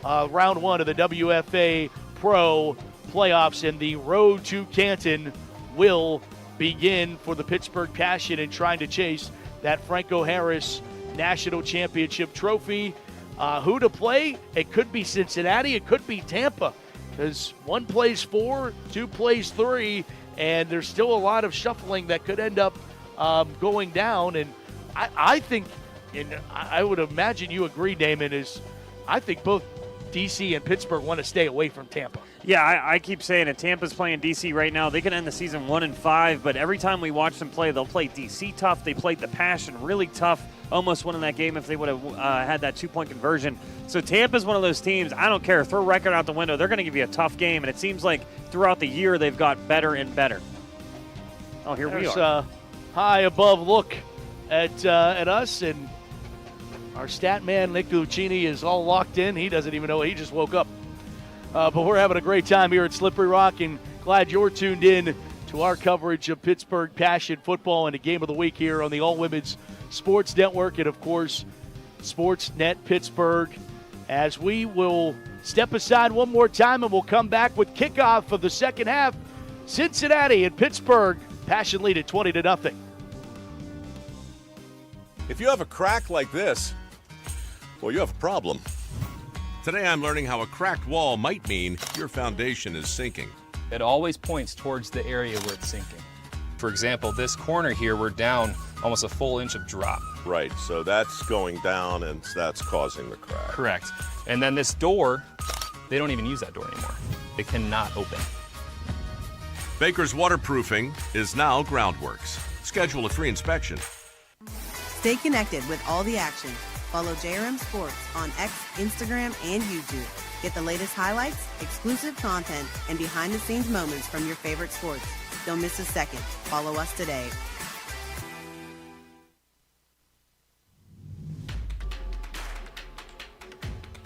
round 1 of the WFA Pro playoffs, and the road to Canton will begin for the Pittsburgh Passion in trying to chase that Franco Harris National Championship trophy. Who to play? It could be Cincinnati. It could be Tampa, because 1 plays 4, 2 plays 3, and there's still a lot of shuffling that could end up going down. And I think, and I would imagine you agree, Damon, is I think both DC and Pittsburgh want to stay away from Tampa. Yeah, I keep saying it. Tampa's playing DC right now. They could end the season 1-5, but every time we watch them play, they'll play DC tough. They played the Passion really tough, almost winning that game if they would have had that 2-point conversion. So Tampa's one of those teams, I don't care, throw record out the window. They're going to give you a tough game, and it seems like throughout the year they've got better and better. Oh, here we are. A high above look at us, and our stat man, Nick Lucchini, is all locked in. He doesn't even know. He just woke up. But we're having a great time here at Slippery Rock, and glad you're tuned in to our coverage of Pittsburgh Passion football and the game of the week here on the All Women's Sports Network and, of course, Sportsnet Pittsburgh. As we will step aside one more time and we'll come back with kickoff of the second half. Cincinnati and Pittsburgh, Passion lead at 20-0. If you have a crack like this, well, you have a problem. Today I'm learning how a cracked wall might mean your foundation is sinking. It always points towards the area where it's sinking. For example, this corner here, we're down almost a full inch of drop. Right, so that's going down and that's causing the crack. Correct. And then this door, they don't even use that door anymore. It cannot open. Baker's Waterproofing is now Groundworks. Schedule a free inspection. Stay connected with all the action. Follow JRM Sports on X, Instagram, and YouTube. Get the latest highlights, exclusive content, and behind-the-scenes moments from your favorite sports. Don't miss a second. Follow us today.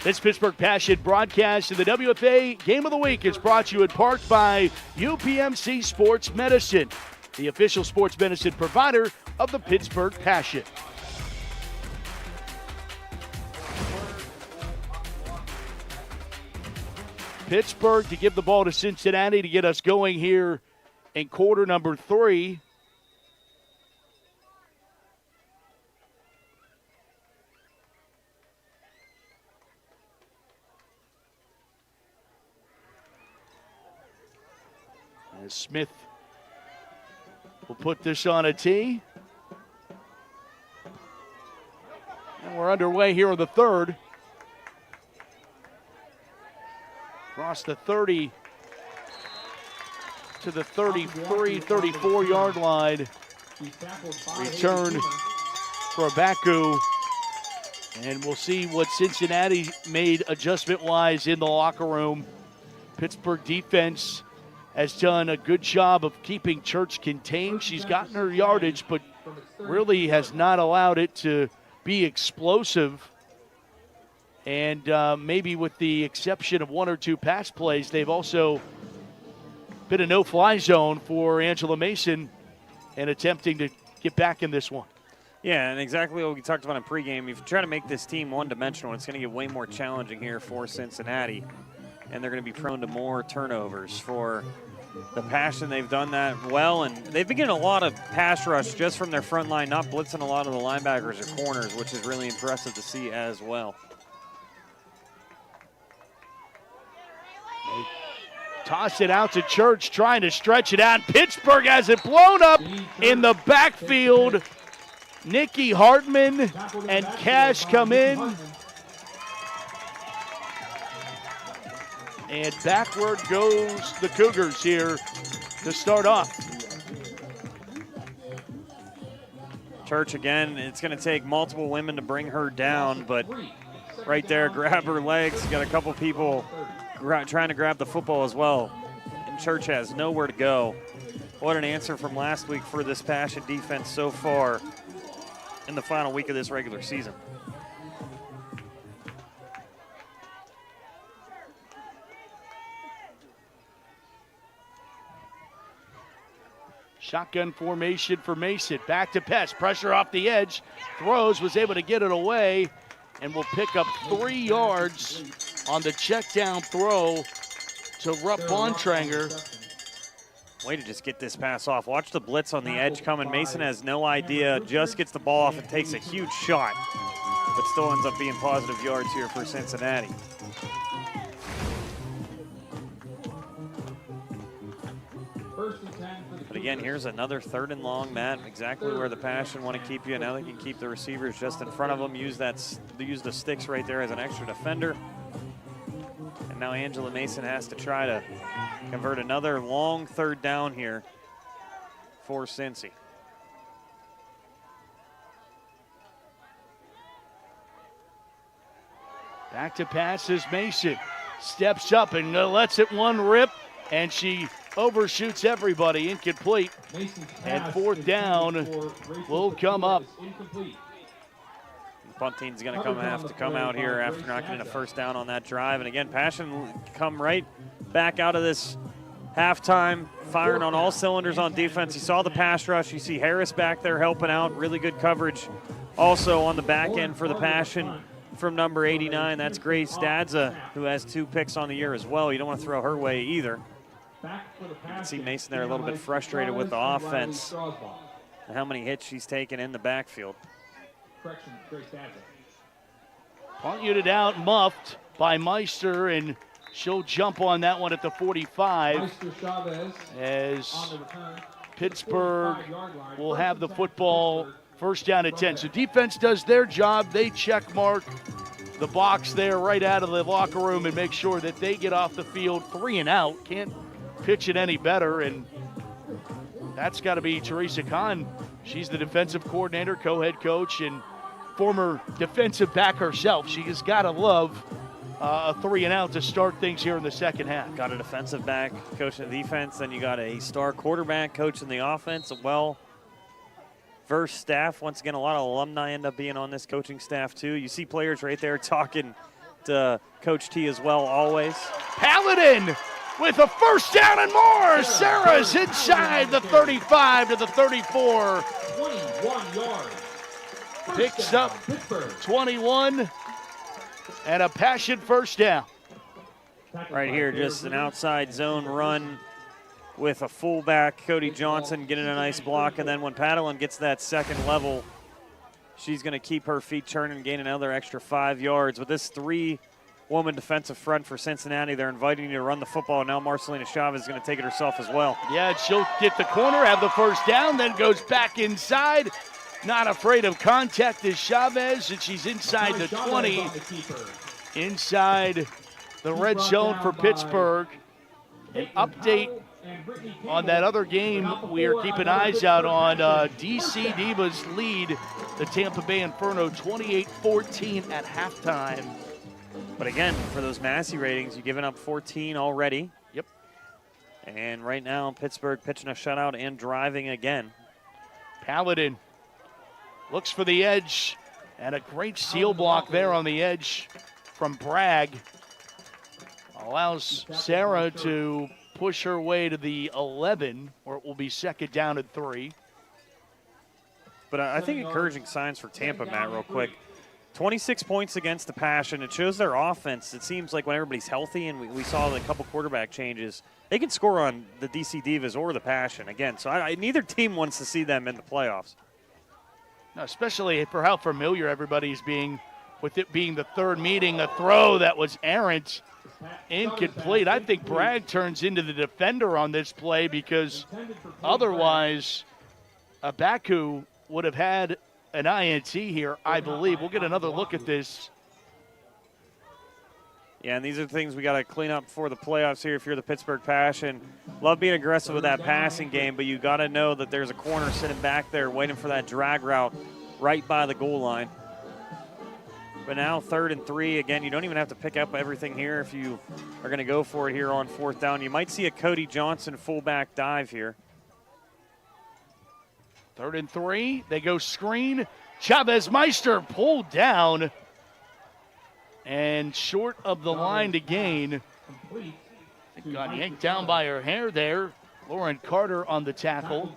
This Pittsburgh Passion broadcast of the WFA Game of the Week is brought to you in part by UPMC Sports Medicine, the official sports medicine provider of the Pittsburgh Passion. Pittsburgh to give the ball to Cincinnati to get us going here in quarter number 3. As Smith will put this on a tee. And we're underway here in the third. Across the 30 to the 33, 34-yard line. Return for Baku. And we'll see what Cincinnati made adjustment-wise in the locker room. Pittsburgh defense has done a good job of keeping Church contained. She's gotten her yardage, but really has not allowed it to be explosive. And maybe with the exception of one or two pass plays, they've also been a no-fly zone for Angela Mason and attempting to get back in this one. Yeah, and exactly what we talked about in pregame. If you try to make this team one-dimensional, it's going to get way more challenging here for Cincinnati. And they're going to be prone to more turnovers. For the Passion, they've done that well, and they've been getting a lot of pass rush just from their front line, not blitzing a lot of the linebackers or corners, which is really impressive to see as well. Toss it out to Church, trying to stretch it out. Pittsburgh has it blown up in the backfield. Nikki Hartman and Cash come in. And backward goes the Cougars here to start off. Church again, it's going to take multiple women to bring her down, but right there, grab her legs. Got a couple people trying to grab the football as well. And Church has nowhere to go. What an answer from last week for this Passion defense so far in the final week of this regular season. Shotgun formation for Mason. Back to Pest. Pressure off the edge. Throws, was able to get it away, and will pick up 3 yards on the check down throw to Rupp Bontrager. Way to just get this pass off. Watch the blitz on the edge coming. Mason has no idea, just gets the ball off and takes a huge shot, but still ends up being positive yards here for Cincinnati. But again, here's another 3rd and long, Matt, exactly where the Passion want to keep you. Now they can keep the receivers just in front of them, use the sticks right there as an extra defender. And now Angela Mason has to try to convert another long 3rd down here for Cincy. Back to passes, Mason steps up and lets it one rip, and she overshoots everybody, incomplete. And 4th down will come up. Punt team's going to have to come out here after not getting a 1st down on that drive. And again, Passion come right back out of this halftime, firing on all cylinders on defense. You saw the pass rush. You see Harris back there helping out. Really good coverage also on the back end for the Passion from number 89. That's Grace Stadza, who has 2 picks on the year as well. You don't want to throw her way either. You can see Mason there a little bit frustrated with the offense and how many hits she's taken in the backfield. Punt unit out, muffed by Meister, and she'll jump on that one at the 45 as Pittsburgh will have the football, 1st down at 10. So defense does their job. They check mark the box there right out of the locker room and make sure that they get off the field 3 and out. Can't pitch it any better, and that's got to be Teresa Kahn. She's the defensive coordinator, co-head coach, and former defensive back herself. She has got to love a 3 and out to start things here in the 2nd half. Got a defensive back coaching the defense, then you got a star quarterback coaching the offense. A well-versed staff. Once again, a lot of alumni end up being on this coaching staff too. You see players right there talking to Coach T as well always. Paladin with a 1st down and more. Sarah's inside the 35 to the 34. 21 yards. Picks up 21 and a Passion 1st down. Right here, just an outside zone run with a fullback, Cody Johnson, getting a nice block. And then when Padelin gets that 2nd level, she's going to keep her feet turning and gain another extra 5 yards. With this 3-woman defensive front for Cincinnati, they're inviting you to run the football. Now Marcelina Chavez is going to take it herself as well. Yeah, she'll get the corner, have the 1st down, then goes back inside. Not afraid of contact is Chavez, and she's inside the 20, inside the red zone for Pittsburgh. An update on that other game we are keeping eyes out on. DC Divas lead the Tampa Bay Inferno 28-14 at halftime. But again, for those Massey ratings, you've given up 14 already. Yep. And right now, Pittsburgh pitching a shutout and driving again. Paladin looks for the edge, and a great seal block there on the edge from Bragg. Allows Sarah to push her way to the 11, where it will be 2nd down and 3. But I think encouraging signs for Tampa, Matt, real quick. 26 points against the Passion. It shows their offense. It seems like when everybody's healthy, and we saw a couple quarterback changes, they can score on the DC Divas or the Passion again. So neither team wants to see them in the playoffs. Especially for how familiar everybody's being with it being the 3rd meeting. A throw that was errant, incomplete. I think Bragg turns into the defender on this play, because otherwise Baku would have had an INT here, I believe. We'll get another look at this. Yeah, and these are the things we got to clean up for the playoffs here if you're the Pittsburgh Passion. Love being aggressive with that passing game, but you got to know that there's a corner sitting back there waiting for that drag route right by the goal line. But now 3rd and 3. Again, you don't even have to pick up everything here if you are going to go for it here on 4th down. You might see a Cody Johnson fullback dive here. 3rd and 3. They go screen. Chavez Meister pulled down and short of the line to gain. Got yanked down by her hair there. Lauren Carter on the tackle.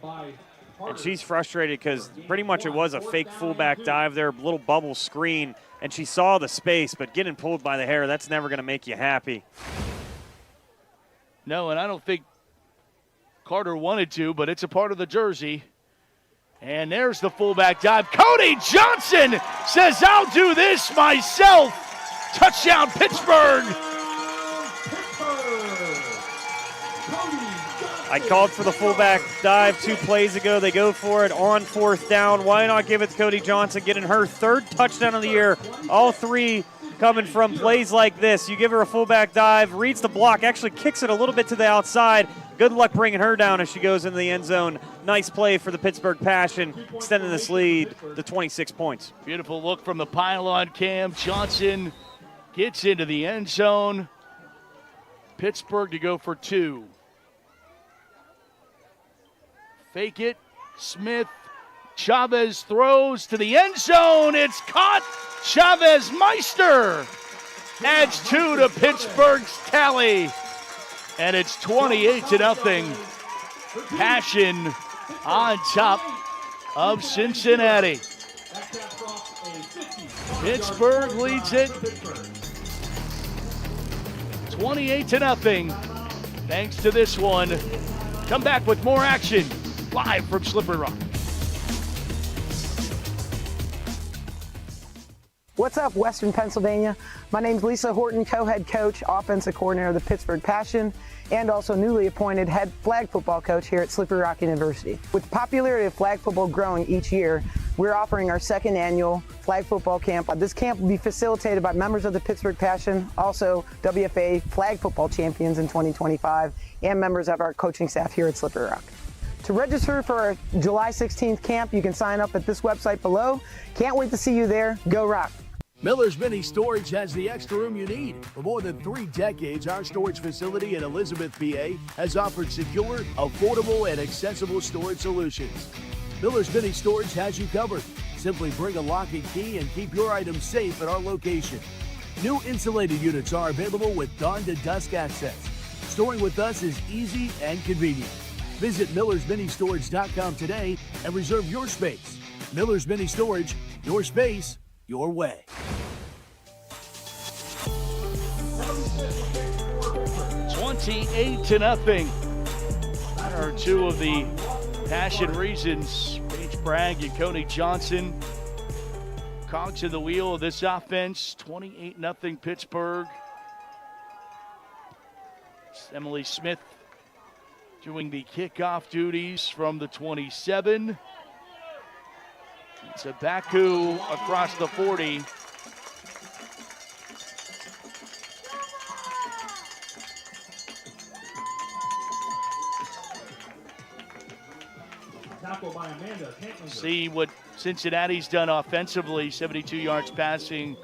And she's frustrated because pretty much it was a fake fullback dive there, little bubble screen, and she saw the space, but getting pulled by the hair, that's never going to make you happy. No, and I don't think Carter wanted to, but it's a part of the jersey. And there's the fullback dive. Cody Johnson says, "I'll do this myself." Touchdown, Pittsburgh. I called for the fullback dive 2 plays ago. They go for it on 4th down. Why not give it to Cody Johnson, getting her 3rd touchdown of the year. All 3 coming from plays like this. You give her a fullback dive, reads the block, actually kicks it a little bit to the outside. Good luck bringing her down as she goes into the end zone. Nice play for the Pittsburgh Passion, extending this lead to 26 points. Beautiful look from the pylon cam. Johnson gets into the end zone. Pittsburgh to go for 2. Fake it. Smith. Chavez throws to the end zone. It's caught. Chavez Meister adds 2 to Pittsburgh's tally. And it's 28-0. Passion on top of Cincinnati. Pittsburgh leads it 28-0. Thanks to this one. Come back with more action live from Slippery Rock. What's up, Western Pennsylvania? My name's Lisa Horton, co-head coach, offensive coordinator of the Pittsburgh Passion, and also newly appointed head flag football coach here at Slippery Rock University. With the popularity of flag football growing each year, we're offering our 2nd annual flag football camp. This camp will be facilitated by members of the Pittsburgh Passion, also WFA flag football champions in 2025, and members of our coaching staff here at Slippery Rock. To register for our July 16th camp, you can sign up at this website below. Can't wait to see you there. Go Rock! Miller's Mini Storage has the extra room you need. For more than 3 decades, our storage facility in Elizabeth, PA has offered secure, affordable, and accessible storage solutions. Miller's Mini Storage has you covered. Simply bring a lock and key and keep your items safe at our location. New insulated units are available with dawn to dusk access. Storing with us is easy and convenient. Visit millersministorage.com today and reserve your space. Miller's Mini Storage, your space, your way. 28-0. That are 2 of the Passion reasons. Paige Bragg and Cody Johnson. Cogs in the wheel of this offense. 28-0 Pittsburgh. Emily Smith doing the kickoff duties from the 27. It's a Baku across the 40. See what Cincinnati's done offensively. 72 yards passing,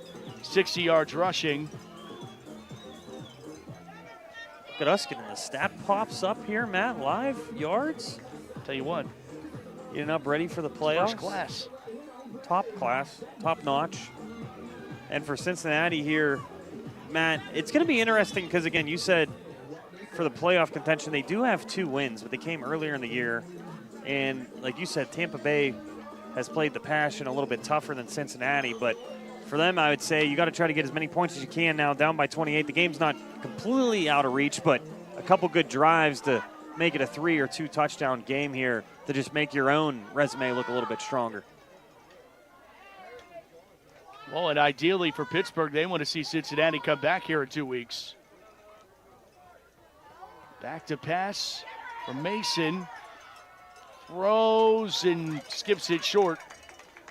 60 yards rushing. Look at us getting the stat pops up here, Matt, live yards. Tell you what. Getting up ready for the playoffs. First class. Top class, top notch. And for Cincinnati here, Matt, it's going to be interesting because, again, you said for the playoff contention, they do have 2 wins, but they came earlier in the year. And like you said, Tampa Bay has played the Passion a little bit tougher than Cincinnati. But for them, I would say you got to try to get as many points as you can now, down by 28. The game's not completely out of reach, but a couple good drives to make it a 3 or 2 touchdown game here to just make your own resume look a little bit stronger. Well, and ideally for Pittsburgh, they want to see Cincinnati come back here in 2 weeks. Back to pass from Mason. Throws and skips it short.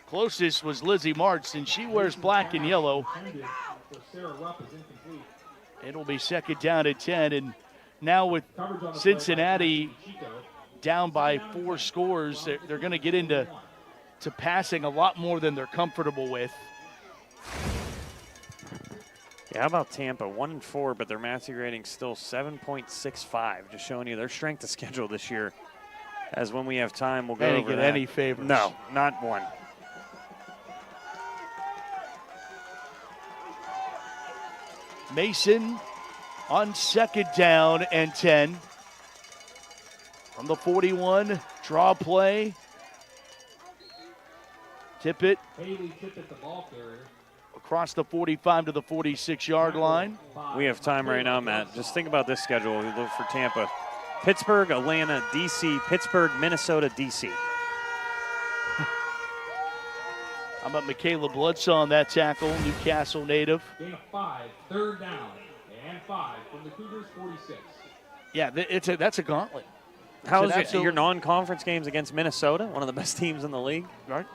Closest was Lizzie Martz, and she wears black and yellow. It'll be 2nd down at 10, and now with Cincinnati down by 4 scores, they're going to get into passing a lot more than they're comfortable with. Yeah, how about Tampa? 1-4, but their Matthew rating still 7.65. Just showing you their strength of schedule this year. As when we have time, we'll go over that. Any favors? No, not one. Mason on 2nd down and 10. From the 41, draw play. Tippett. Haley Tippett, the ball carrier. Across the 45 to the 46-yard line. We have time right now, Matt. Just think about this schedule. We look for Tampa. Pittsburgh, Atlanta, D.C., Pittsburgh, Minnesota, D.C. How about Michaela Bloodsaw on that tackle, Newcastle native. Gain of 5, 3rd down, and 5 from the Cougars, 46. Yeah, that's a gauntlet. How's your non-conference games against Minnesota, one of the best teams in the league? Right.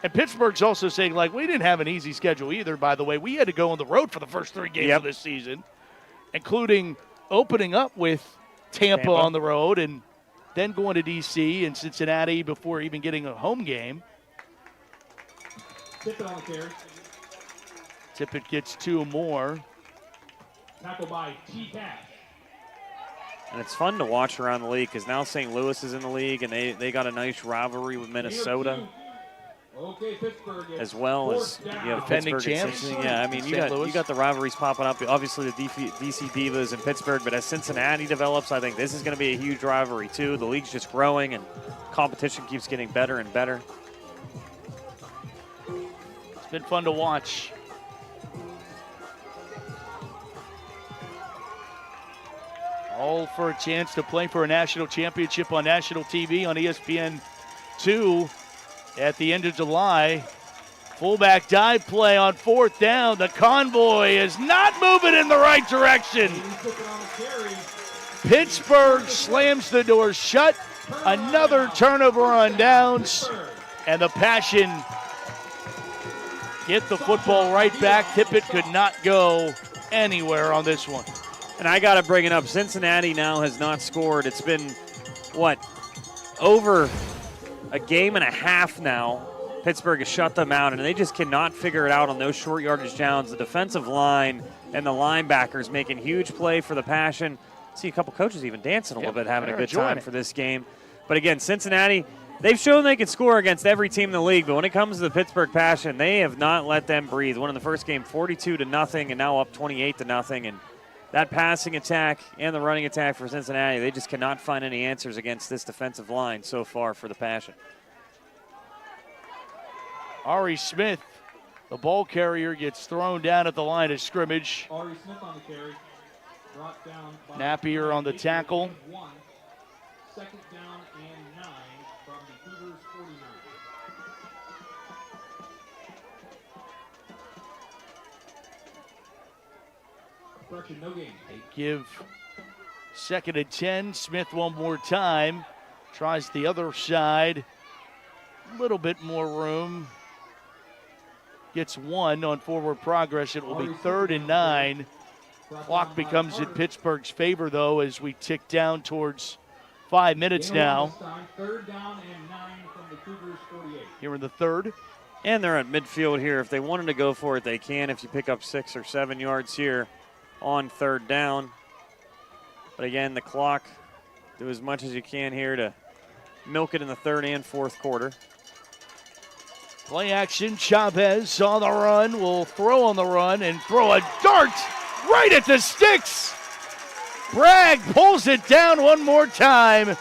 And Pittsburgh's also saying, like, we didn't have an easy schedule either, by the way. We had to go on the road for the first 3 games of this season, including opening up with Tampa on the road and then going to D.C. and Cincinnati before even getting a home game. Tippett on the carry. Tippett gets 2 more. Tackle by T. Cash. And it's fun to watch around the league because now St. Louis is in the league, and they got a nice rivalry with Minnesota. Okay, Pittsburgh, as well as you have Pittsburgh champs. and yeah, I mean you got the rivalries popping up. Obviously the DC Divas in Pittsburgh, but as Cincinnati develops, I think this is going to be a huge rivalry too. The league's just growing and competition keeps getting better and better. It's been fun to watch. All for a chance to play for a national championship on national TV on ESPN2 at the end of July. Fullback dive play on 4th down. The convoy is not moving in the right direction. Pittsburgh slams the door shut. Another turnover on downs. And the Passion get the football right back. Tippett could not go anywhere on this one. And I got to bring it up. Cincinnati now has not scored. It's been, over a game and a half now. Pittsburgh has shut them out, and they just cannot figure it out on those short yardage downs. The defensive line and the linebackers making huge play for the Passion. See a couple coaches even dancing a little bit, having a good time for this game. But again, Cincinnati, they've shown they can score against every team in the league, but when it comes to the Pittsburgh Passion, they have not let them breathe. Won in the first game 42-0, and now up 28-0. And that passing attack and the running attack for Cincinnati, they just cannot find any answers against this defensive line so far for the Passion. Ari Smith, the ball carrier, gets thrown down at the line of scrimmage. Ari Smith on the carry. Brought down by Napier on the tackle. 1. 2nd down and 9 from the Cougars 49. No game. They give 2nd and 10. Smith one more time. Tries the other side. A little bit more room. Gets 1 on forward progress. It will be 3rd and 9. Clock becomes in Pittsburgh's favor, though, as we tick down towards 5 minutes now. 3rd down and 9 from the Cougars 48. Here in the 3rd. And they're at midfield here. If they wanted to go for it, they can. If you pick up 6 or 7 yards here on 3rd down. But again, the clock, do as much as you can here to milk it in the 3rd and 4th quarter. Play action, Chavez on the run, will throw on the run and throw a dart right at the sticks. Bragg pulls it down one more time.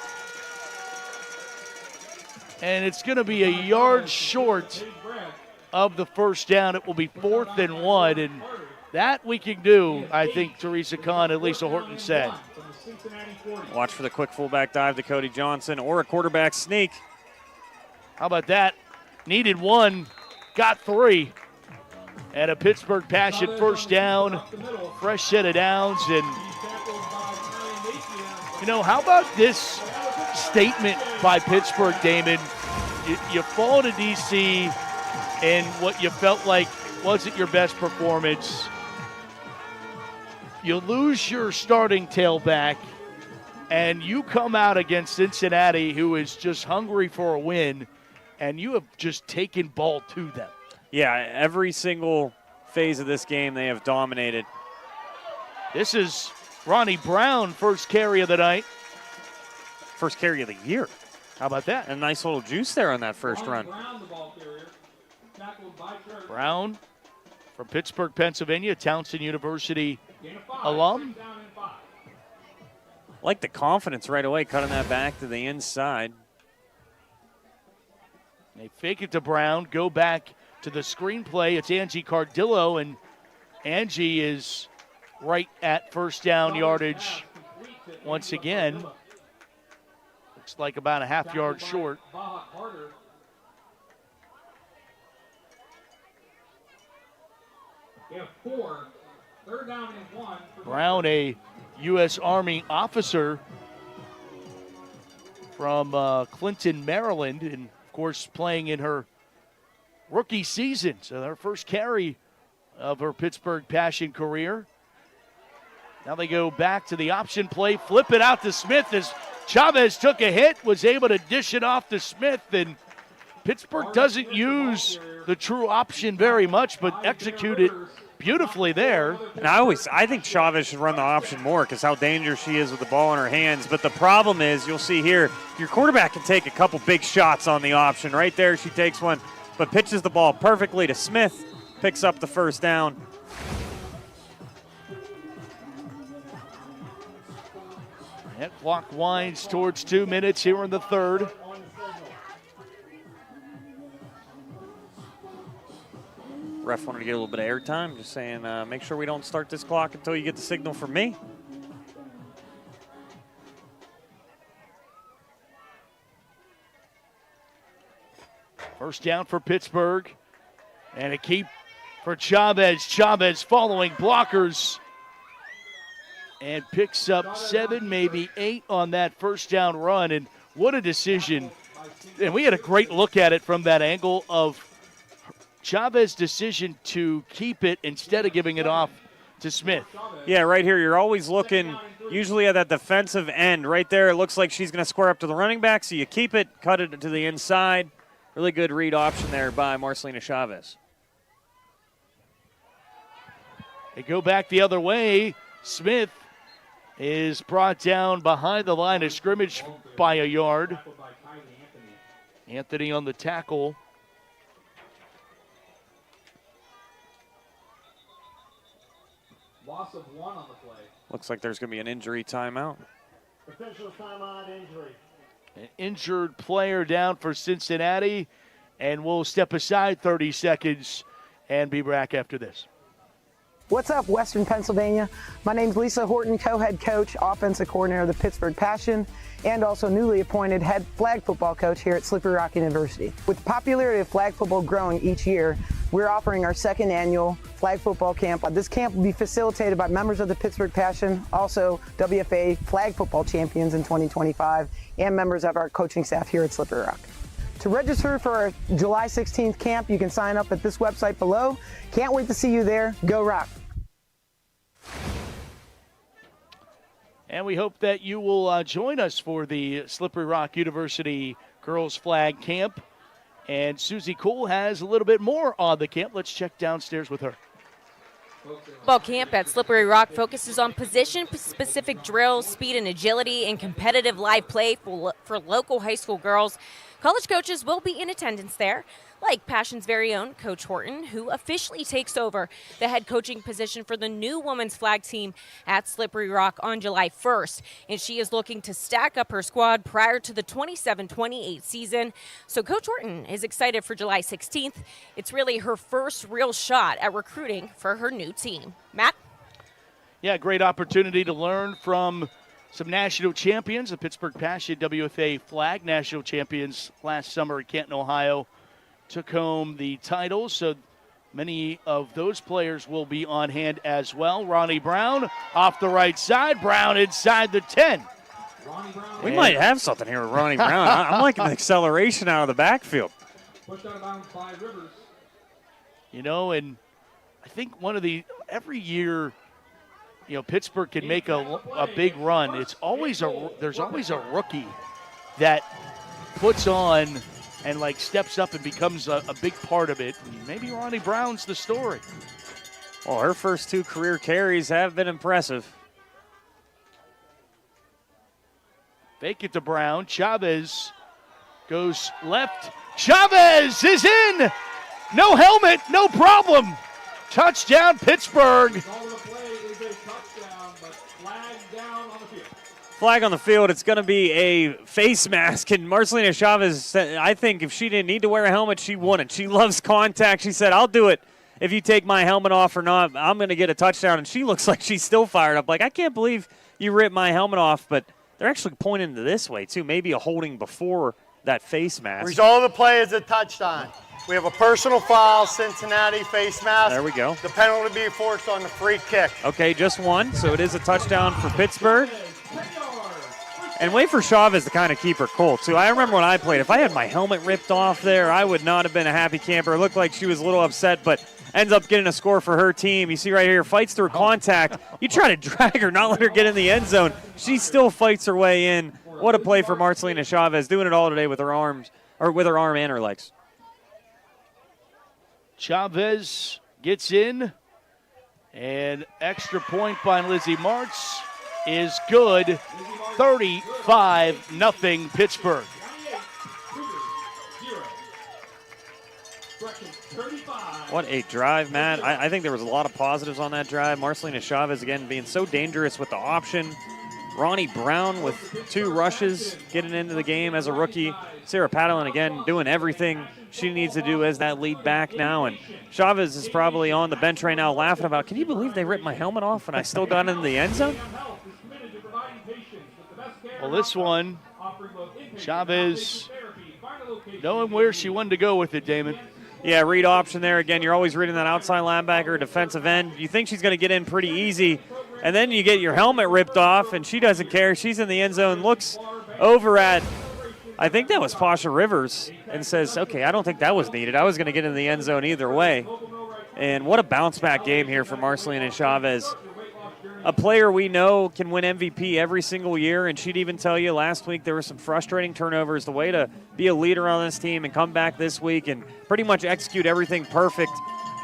And it's going to be a yard short of the 1st down. It will be 4th and 1. And that we can do, I think Teresa Kahn and Lisa Horton said. Watch for the quick fullback dive to Cody Johnson or a quarterback sneak. How about that? Needed 1, got 3. And a Pittsburgh Passion 1st down, fresh set of downs. And, how about this statement by Pittsburgh, Damon? You fall to D.C. and what you felt like wasn't your best performance. You lose your starting tailback, and you come out against Cincinnati, who is just hungry for a win, and you have just taken ball to them. Yeah, every single phase of this game they have dominated. This is Ronnie Brown, first carry of the night. First carry of the year. How about that? A nice little juice there on that first run. Brown from Pittsburgh, Pennsylvania, Townsend University alum. Like the confidence right away, cutting that back to the inside. They fake it to Brown, go back to the screenplay. It's Angie Cardillo, and Angie is right at 1st down yardage once again. Looks like about a half yard short. They have 4. 3rd down and 1. Brown, a U.S. Army officer from Clinton, Maryland, and of course playing in her rookie season. So her first carry of her Pittsburgh Passion career. Now they go back to the option play, flip it out to Smith as Chavez took a hit, was able to dish it off to Smith, and Pittsburgh doesn't use the true option very much, but execute it beautifully there. And I think Chavez should run the option more because how dangerous she is with the ball in her hands. But the problem is, you'll see here, your quarterback can take a couple big shots on the option. Right there, she takes one, but pitches the ball perfectly to Smith, picks up the first down. That clock winds towards 2 minutes here in the third. Ref wanted to get a little bit of airtime, just saying make sure we don't start this clock until you get the signal from me. First down for Pittsburgh, and a keep for Chavez. Chavez following blockers and picks up 7, maybe 8 on that first down run, and what a decision. And we had a great look at it from that angle of Chavez's decision to keep it instead of giving it off to Smith. Yeah, right here, you're always looking usually at that defensive end. Right there, it looks like she's going to square up to the running back, so you keep it, cut it to the inside. Really good read option there by Marcelina Chavez. They go back the other way. Smith is brought down behind the line of scrimmage by a yard. Anthony on the tackle. Loss of 1 on the play. Looks like there's going to be an injury timeout. Official timeout, injury. An injured player down for Cincinnati, and we'll step aside 30 seconds and be back after this. What's up, Western Pennsylvania? My name's Lisa Horton, co-head coach, offensive coordinator of the Pittsburgh Passion, and also newly appointed head flag football coach here at Slippery Rock University. With the popularity of flag football growing each year, we're offering our second annual flag football camp. This camp will be facilitated by members of the Pittsburgh Passion, also WFA flag football champions in 2025, and members of our coaching staff here at Slippery Rock. To register for our July 16th camp, you can sign up at this website below. Can't wait to see you there. Go Rock. And we hope that you will join us for the Slippery Rock University Girls Flag Camp. And Susie Cole has a little bit more on the camp. Let's check downstairs with her. Football camp at Slippery Rock focuses on position-specific drills, speed and agility, and competitive live play for local high school girls. College coaches will be in attendance there, like Passion's very own Coach Horton, who officially takes over the head coaching position for the new women's flag team at Slippery Rock on July 1st. And she is looking to stack up her squad prior to the 27-28 season. So Coach Horton is excited for July 16th. It's really her first real shot at recruiting for her new team. Matt? Yeah, great opportunity to learn from some national champions. The Pittsburgh Passion WFA flag national champions last summer at Canton, Ohio, took home the title. So many of those players will be on hand as well. Ronnie Brown off the right side. Brown inside the 10. We might have something here with Ronnie Brown. I'm liking the acceleration out of the backfield. Pushed out of bounds by Rivers. You know, and I think every year, you know, Pittsburgh can make a big run. There's always a rookie that puts on and steps up and becomes a big part of it. And maybe Ronnie Brown's the story. Well, her first 2 career carries have been impressive. Fake it to Brown. Chavez goes left. Chavez is in. No helmet, no problem. Touchdown, Pittsburgh. Flag on the field. It's going to be a face mask. And Marcelina Chavez said, I think if she didn't need to wear a helmet, she wouldn't. She loves contact. She said, I'll do it if you take my helmet off or not. I'm going to get a touchdown. And she looks like she's still fired up. Like, I can't believe you ripped my helmet off. But they're actually pointing to this way, too. Maybe a holding before that face mask. Result of the play is a touchdown. We have a personal foul, Cincinnati face mask. There we go. The penalty be forced on the free kick. Okay, just one, so it is a touchdown for Pittsburgh. And wait for Chavez to kind of keep her cool, too. I remember when I played, if I had my helmet ripped off there, I would not have been a happy camper. It looked like she was a little upset, but ends up getting a score for her team. You see right here, fights through contact. You try to drag her, not let her get in the end zone. She still fights her way in. What a play for Marcelina Chavez, doing it all today with her arms, or with her arm and her legs. Chavez gets in, and extra point by Lizzie Martz is good. 35-0 Pittsburgh. What a drive, Matt. I think there was a lot of positives on that drive. Marcelina Chavez, again, being so dangerous with the option. Ronnie Brown with 2 rushes, getting into the game as a rookie. Sarah Padalin, again, doing everything she needs to do as that lead back now. And Chavez is probably on the bench right now laughing about, can you believe they ripped my helmet off and I still got into the end zone? Well, this one, Chavez knowing where she wanted to go with it, Damon. Yeah, read option there. Again, you're always reading that outside linebacker, defensive end. You think she's going to get in pretty easy, and then you get your helmet ripped off, and she doesn't care. She's in the end zone, looks over at, I think that was Pasha Rivers, and says, okay, I don't think that was needed. I was going to get in the end zone either way. And what a bounce-back game here for Marcelina Chavez. A player we know can win MVP every single year, and she'd even tell you last week there were some frustrating turnovers. The way to be a leader on this team and come back this week and pretty much execute everything perfect,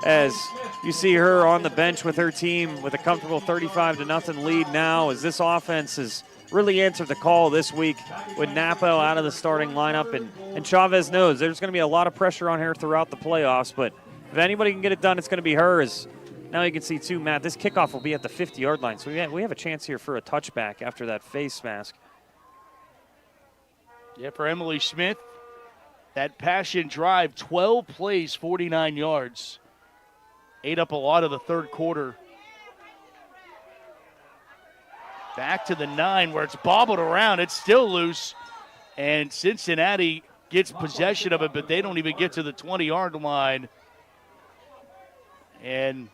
as you see her on the bench with her team with a comfortable 35-0 lead now, as this offense has really answered the call this week with Napo out of the starting lineup. And Chavez knows there's going to be a lot of pressure on her throughout the playoffs, but if anybody can get it done, it's going to be her. As now you can see, too, Matt, this kickoff will be at the 50-yard line. So we have a chance here for a touchback after that face mask. Yeah, for Emily Smith, that passion drive, 12 plays, 49 yards. Ate up a lot of the third quarter. Back to the 9 where it's bobbled around. It's still loose. And Cincinnati gets possession of it, but they don't even get to the 20-yard line. And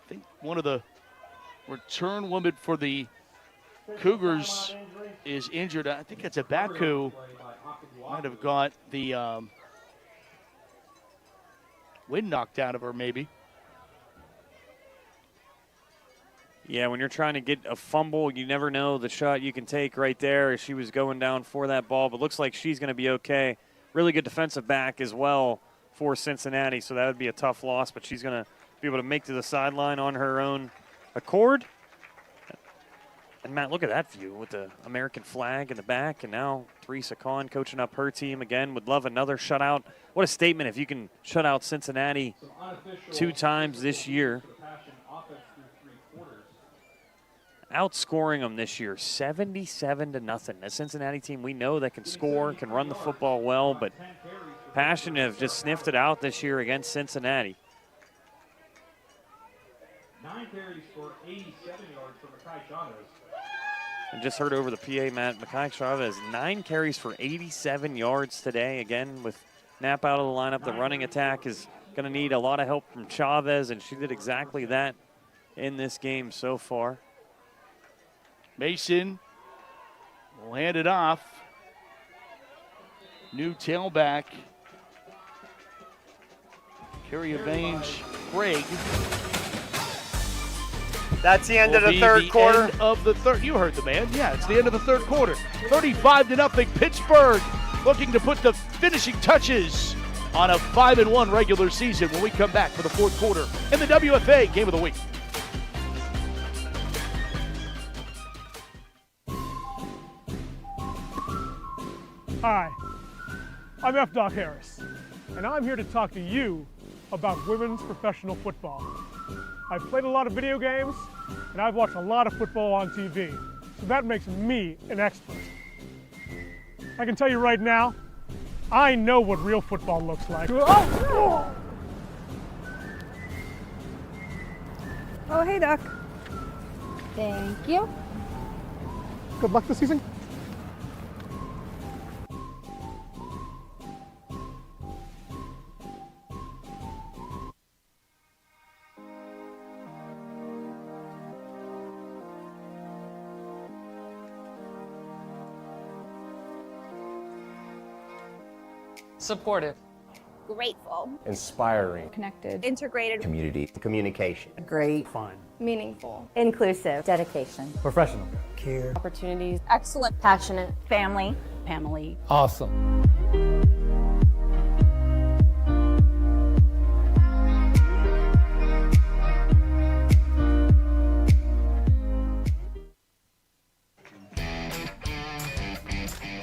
I think one of the return women for the Cougars is injured. I think it's a back who might have got the wind knocked out of her, maybe. Yeah, when you're trying to get a fumble, you never know the shot you can take right there as she was going down for that ball. But looks like she's going to be okay. Really good defensive back as well for Cincinnati, so that would be a tough loss. But she's going to be able to make to the sideline on her own accord. And, Matt, look at that view with the American flag in the back. And now Theresa Kahn coaching up her team again. Would love another shutout. What a statement if you can shut out Cincinnati 2 times this year. Outscoring them this year, 77-0. A Cincinnati team we know that can score, can run the football well, but Passion have just sniffed it out this year against Cincinnati. 9 carries for 87 yards for Makai Chavez. And just heard over the PA, Matt, Makai Chavez, 9 carries for 87 yards today. Again, with Knapp out of the lineup, the running attack is going to need a lot of help from Chavez, and she did exactly that in this game so far. Mason will hand it off. New tailback. Carry Vange Craig. That's the end of the third quarter. End of the third. You heard the man. Yeah, it's the end of the third quarter. 35-0. Pittsburgh looking to put the finishing touches on a 5-1 regular season when we come back for the fourth quarter in the WFA Game of the Week. Hi, I'm F. Doc Harris, and I'm here to talk to you about women's professional football. I've played a lot of video games, and I've watched a lot of football on TV, so that makes me an expert. I can tell you right now, I know what real football looks like. Oh, hey, Doc. Thank you. Good luck this season. Supportive. Grateful. Inspiring. Connected. Integrated. Community. Communication. Great. Fun. Meaningful. Inclusive. Dedication. Professional. Care. Opportunities. Excellent. Passionate. Family. Family. Awesome.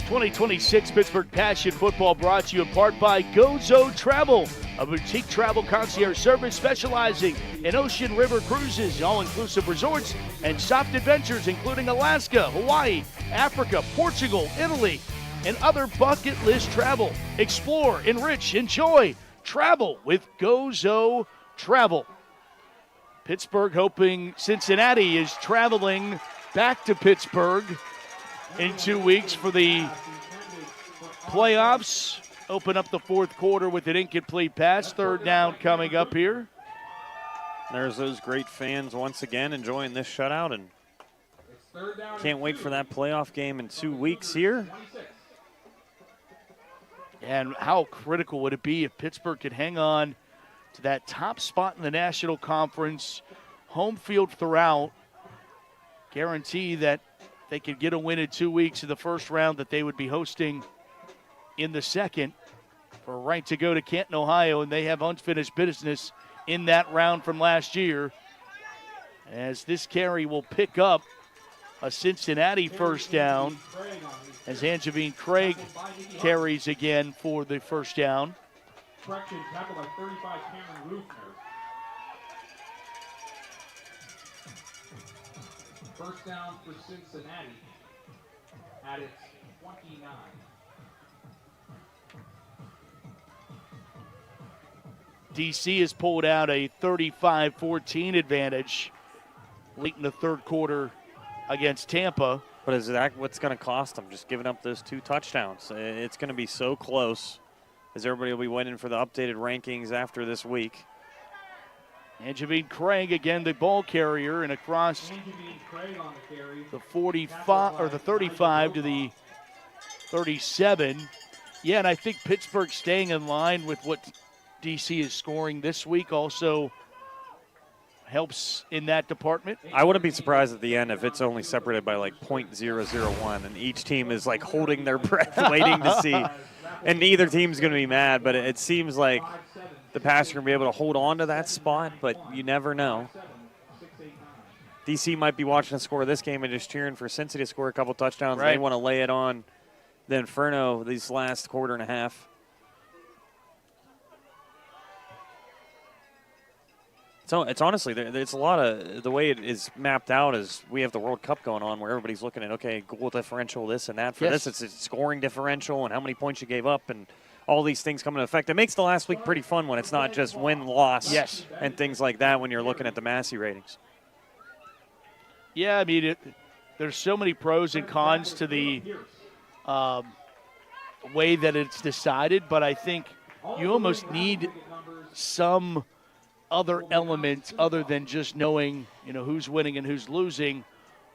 '26 Pittsburgh Passion Football brought to you in part by Gozo Travel, a boutique travel concierge service specializing in ocean river cruises, all-inclusive resorts, and soft adventures including Alaska, Hawaii, Africa, Portugal, Italy, and other bucket list travel. Explore, enrich, enjoy. Travel with Gozo Travel. Pittsburgh hoping Cincinnati is traveling back to Pittsburgh in 2 weeks for the playoffs. Open up the fourth quarter with an incomplete pass. Third down coming up here. There's those great fans once again enjoying this shutout, and can't wait for that playoff game in 2 weeks here. And how critical would it be if Pittsburgh could hang on to that top spot in the National Conference, home field throughout, guarantee that they could get a win in 2 weeks in the first round that they would be hosting in the second for a right to go to Canton, Ohio, and they have unfinished business in that round from last year. As this carry will pick up a Cincinnati first down as Angevine Craig carries again for the first down. Correction, tackled by 35 Cameron Rufner. First down for Cincinnati at its 29. DC has pulled out a 35-14 advantage late in the third quarter against Tampa. But is that what's going to cost them, just giving up those 2 touchdowns? It's going to be so close, as everybody will be waiting for the updated rankings after this week. Angevine Craig, again, the ball carrier, and across the 45 or the 35 to the 37. Yeah, and I think Pittsburgh staying in line with what DC is scoring this week also helps in that department. I wouldn't be surprised at the end if it's only separated by like .001, and each team is like holding their breath, waiting to see. And neither team's going to be mad, but it seems like the Pass are going to be able to hold on to that spot, but you never know. DC might be watching the score of this game and just cheering for Cincy to score a couple touchdowns. Right. They want to lay it on the Inferno these last quarter and a half. So it's honestly, it's a lot of the way it is mapped out is we have the World Cup going on where everybody's looking at, okay, goal differential, this and that. For this, it's a scoring differential and how many points you gave up and all these things come into effect. It makes the last week pretty fun when it's not just win-loss and things like that when you're looking at the Massey ratings. Yeah, I mean, there's so many pros and cons to the way that it's decided, but I think you almost need some other element other than just knowing, who's winning and who's losing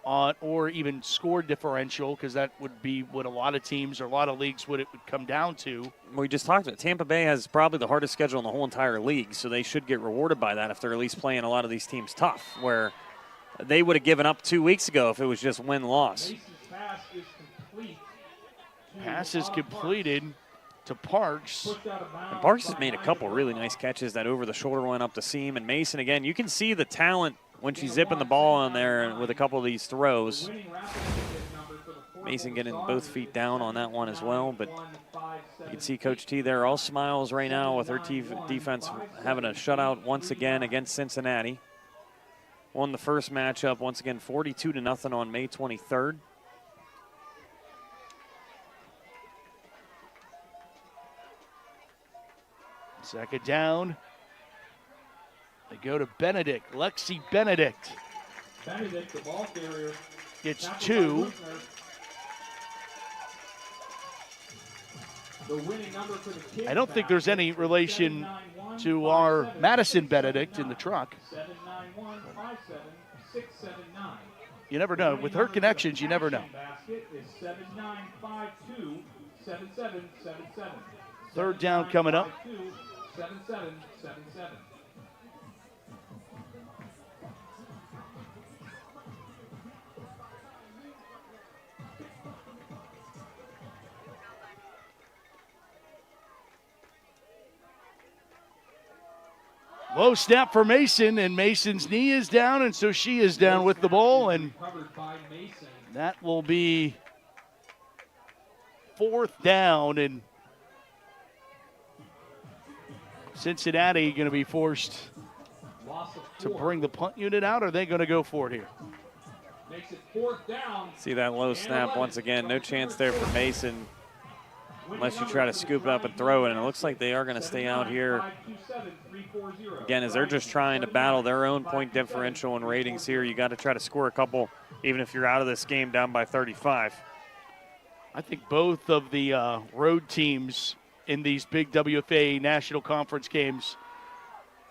on, or even score differential, because that would be what a lot of teams or a lot of leagues would come down to. We just talked about it. Tampa Bay has probably the hardest schedule in the whole entire league, so they should get rewarded by that if they're at least playing a lot of these teams tough, where they would have given up 2 weeks ago if it was just win-loss. Pass is completed to Parks. And Parks has made a couple really nice catches. That over-the-shoulder one up the seam. And Mason, again, you can see the talent when she's zipping the ball on there with a couple of these throws. Mason getting both feet down on that one as well. But you can see Coach T there all smiles right now with her defense having a shutout once again against Cincinnati. Won the first matchup once again 42-0 on May 23rd. Second down. They go to Benedict, Lexi Benedict. Benedict, the ball carrier, gets 2. The winning number for the Kids. I don't think there's any relation to our Madison Benedict in the truck. 791-57-679. You never know. With her connections, you never know. Basket is 7952-7777. Third down coming up. 7-7, 7-7. Low snap for Mason, and Mason's knee is down, and so she is down with the ball, and that will be fourth down, and Cincinnati going to be forced to bring the punt unit out. Or are they going to go for it here? Makes it fourth down. See that low snap once again. No chance there for Mason unless you try to scoop it up and throw it. And it looks like they are going to stay out here again as they're just trying to battle their own point differential and ratings here. You got to try to score a couple even if you're out of this game down by 35. I think both of the road teams in these big WFA National Conference games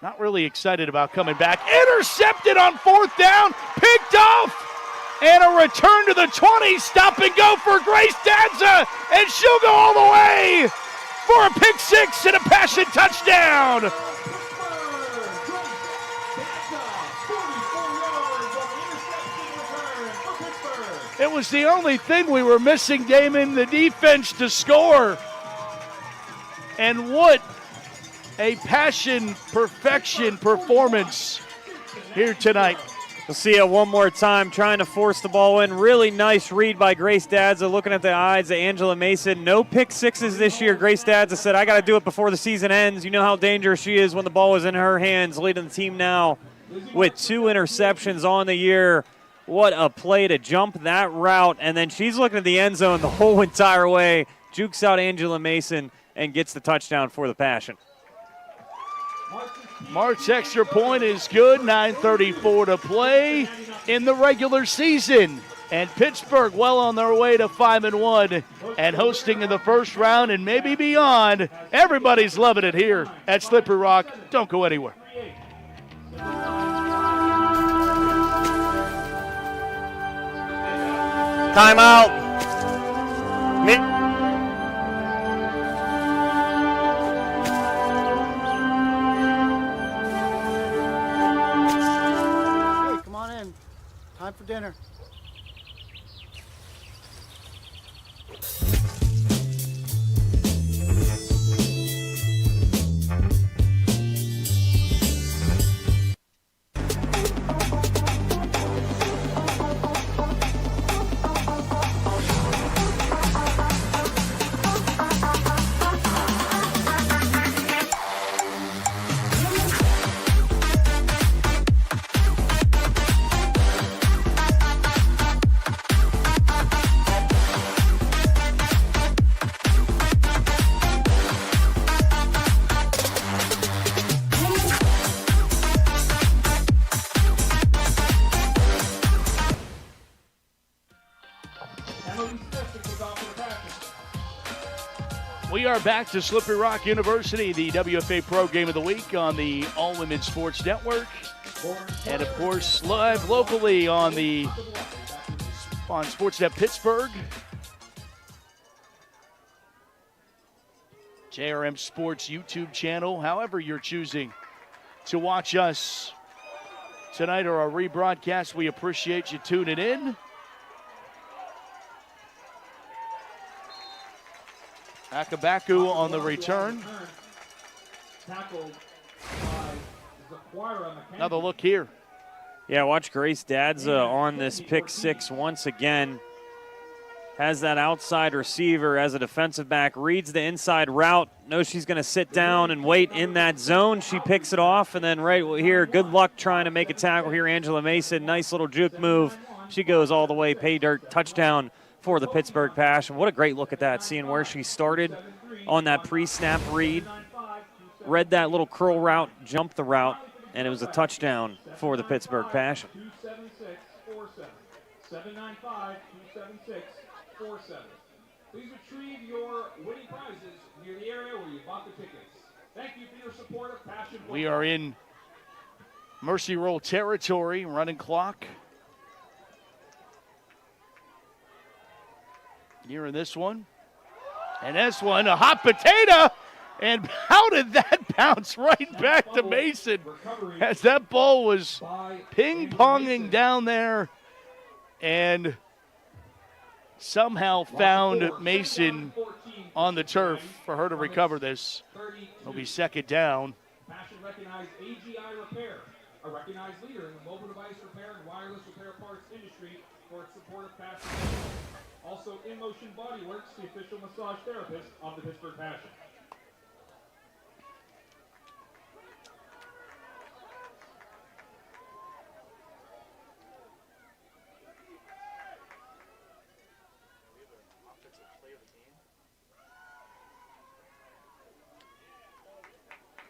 not really excited about coming back. Intercepted on fourth down, picked off, and a return to the 20. Stop and go for Grace Danza, and she'll go all the way for a pick six and a Passion touchdown. It was the only thing we were missing, Damon, the defense to score. And what a Passion perfection performance here tonight. We'll see it one more time, trying to force the ball in. Really nice read by Grace Dadza, looking at the eyes of Angela Mason. No pick sixes this year. Grace Dadza said, I got to do it before the season ends. You know how dangerous she is when the ball is in her hands, leading the team now with 2 interceptions on the year. What a play to jump that route. And then she's looking at the end zone the whole entire way, jukes out Angela Mason, and gets the touchdown for the Passion. Mark's extra point is good. 9:34 to play in the regular season. And Pittsburgh well on their way to 5-1 and hosting in the first round and maybe beyond. Everybody's loving it here at Slippery Rock. Don't go anywhere. Timeout. Time for dinner. We are back to Slippery Rock University, the WFA Pro Game of the Week on the All Women Sports Network. And, of course, live locally on Sportsnet Pittsburgh. JRM Sports YouTube channel, however you're choosing to watch us tonight or our rebroadcast. We appreciate you tuning in. Akabaku on the return. Another look here. Yeah, watch Grace Dadza on this pick six once again. Has that outside receiver as a defensive back, reads the inside route, knows she's going to sit down and wait in that zone. She picks it off, and then right here, good luck trying to make a tackle here, Angela Mason. Nice little juke move. She goes all the way, pay dirt, touchdown for the Pittsburgh Passion. What a great look at that, seeing where she started on that pre-snap read. Read that little curl route, jumped the route, and it was a touchdown for the Pittsburgh Passion. 795-276-47. Please retrieve your winning prizes near the area where you bought the tickets. Thank you for your support of Passion. We are in Mercy Roll territory, running clock. Here in this one. And this one, a hot potato And how did that bounce right back to Mason as that ball was ping-ponging down there and somehow found Mason on the turf for her to recover this. It'll be second down. Passion recognized AGI Repair, a recognized leader in the mobile device repair and wireless repair parts industry for its support of Passion. Also, In Motion Body Works, the official massage therapist of the Pittsburgh Passion.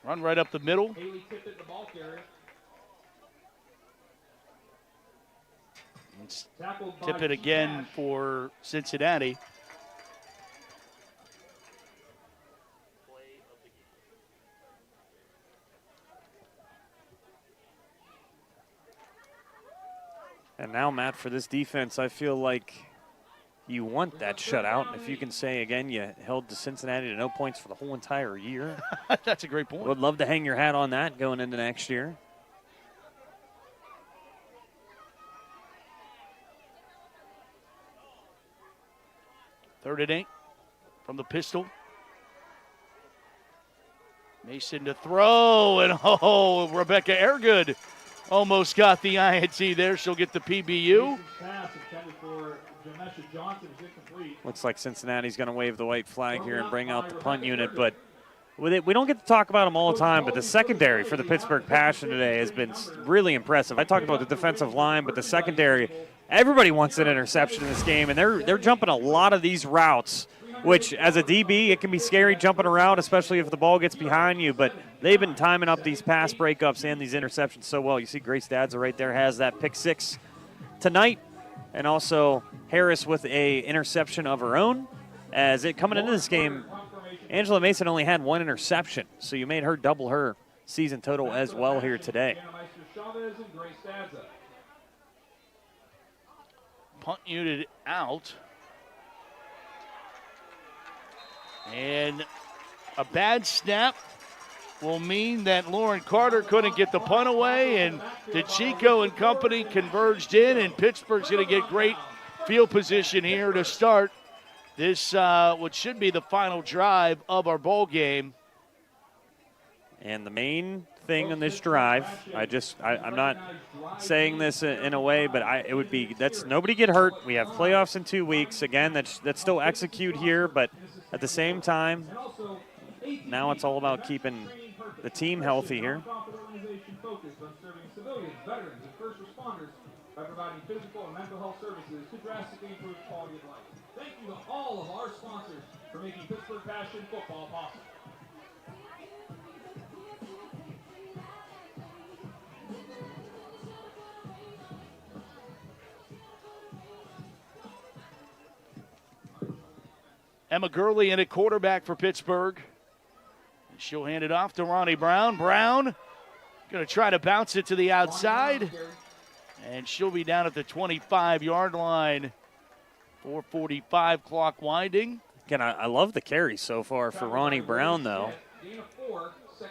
Run right up the middle. Haley Tippett, the ball carrier. Tip it again for Cincinnati. And now, Matt, for this defense, I feel like you want that shutout. If you can say, again, you held the Cincinnati to no points for the whole entire year. That's a great point. Would love to hang your hat on that going into next year. Third and 8 from the pistol. Mason to throw, and Rebecca Airgood almost got the INT there. She'll get the PBU. Looks like Cincinnati's going to wave the white flag here and bring out the punt unit, but with it, we don't get to talk about them all the time, but the secondary for the Pittsburgh Passion today has been really impressive. I talked about the defensive line, but the secondary, everybody wants an interception in this game, and they're jumping a lot of these routes, which as a DB, it can be scary jumping around, especially if the ball gets behind you, but they've been timing up these pass breakups and these interceptions so well. You see Grace Dadza right there has that pick six tonight, and also Harris with a interception of her own. As it coming into this game, Angela Mason only had one interception, so you made her double her season total as well here today. Punt unit out. And a bad snap will mean that Lauren Carter couldn't get the punt away, and DeChico and company converged in, and Pittsburgh's going to get great field position here to start this, what should be the final drive of our bowl game. And the main thing on this drive, I'm not saying this in a way, but it would be, that's nobody get hurt. We have playoffs in 2 weeks. Again, that's still execute here, but at the same time, now it's all about keeping the team healthy here. By providing physical and mental health services to drastically improve quality of life. Thank you to all of our sponsors for making Pittsburgh Passion football possible. Emma Gurley in at quarterback for Pittsburgh. She'll hand it off to Ronnie Brown. Brown going to try to bounce it to the outside. And she'll be down at the 25-yard line. 4:45 clock winding. Again, I love the carry so far for Ronnie Brown, though.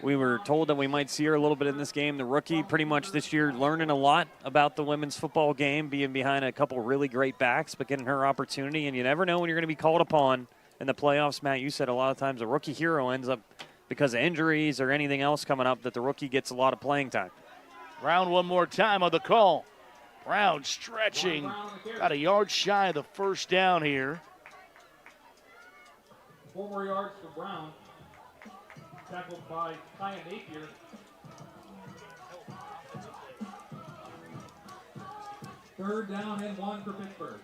We were told that we might see her a little bit in this game. The rookie pretty much this year learning a lot about the women's football game, being behind a couple really great backs, but getting her opportunity. And you never know when you're going to be called upon in the playoffs. Matt, you said a lot of times a rookie hero ends up, because of injuries or anything else coming up, that the rookie gets a lot of playing time. Brown one more time on the call. Brown stretching, got a yard shy of the first down here. 4 more yards for Brown. Tackled by Kaya Napier. Third down and 1 for Pittsburgh.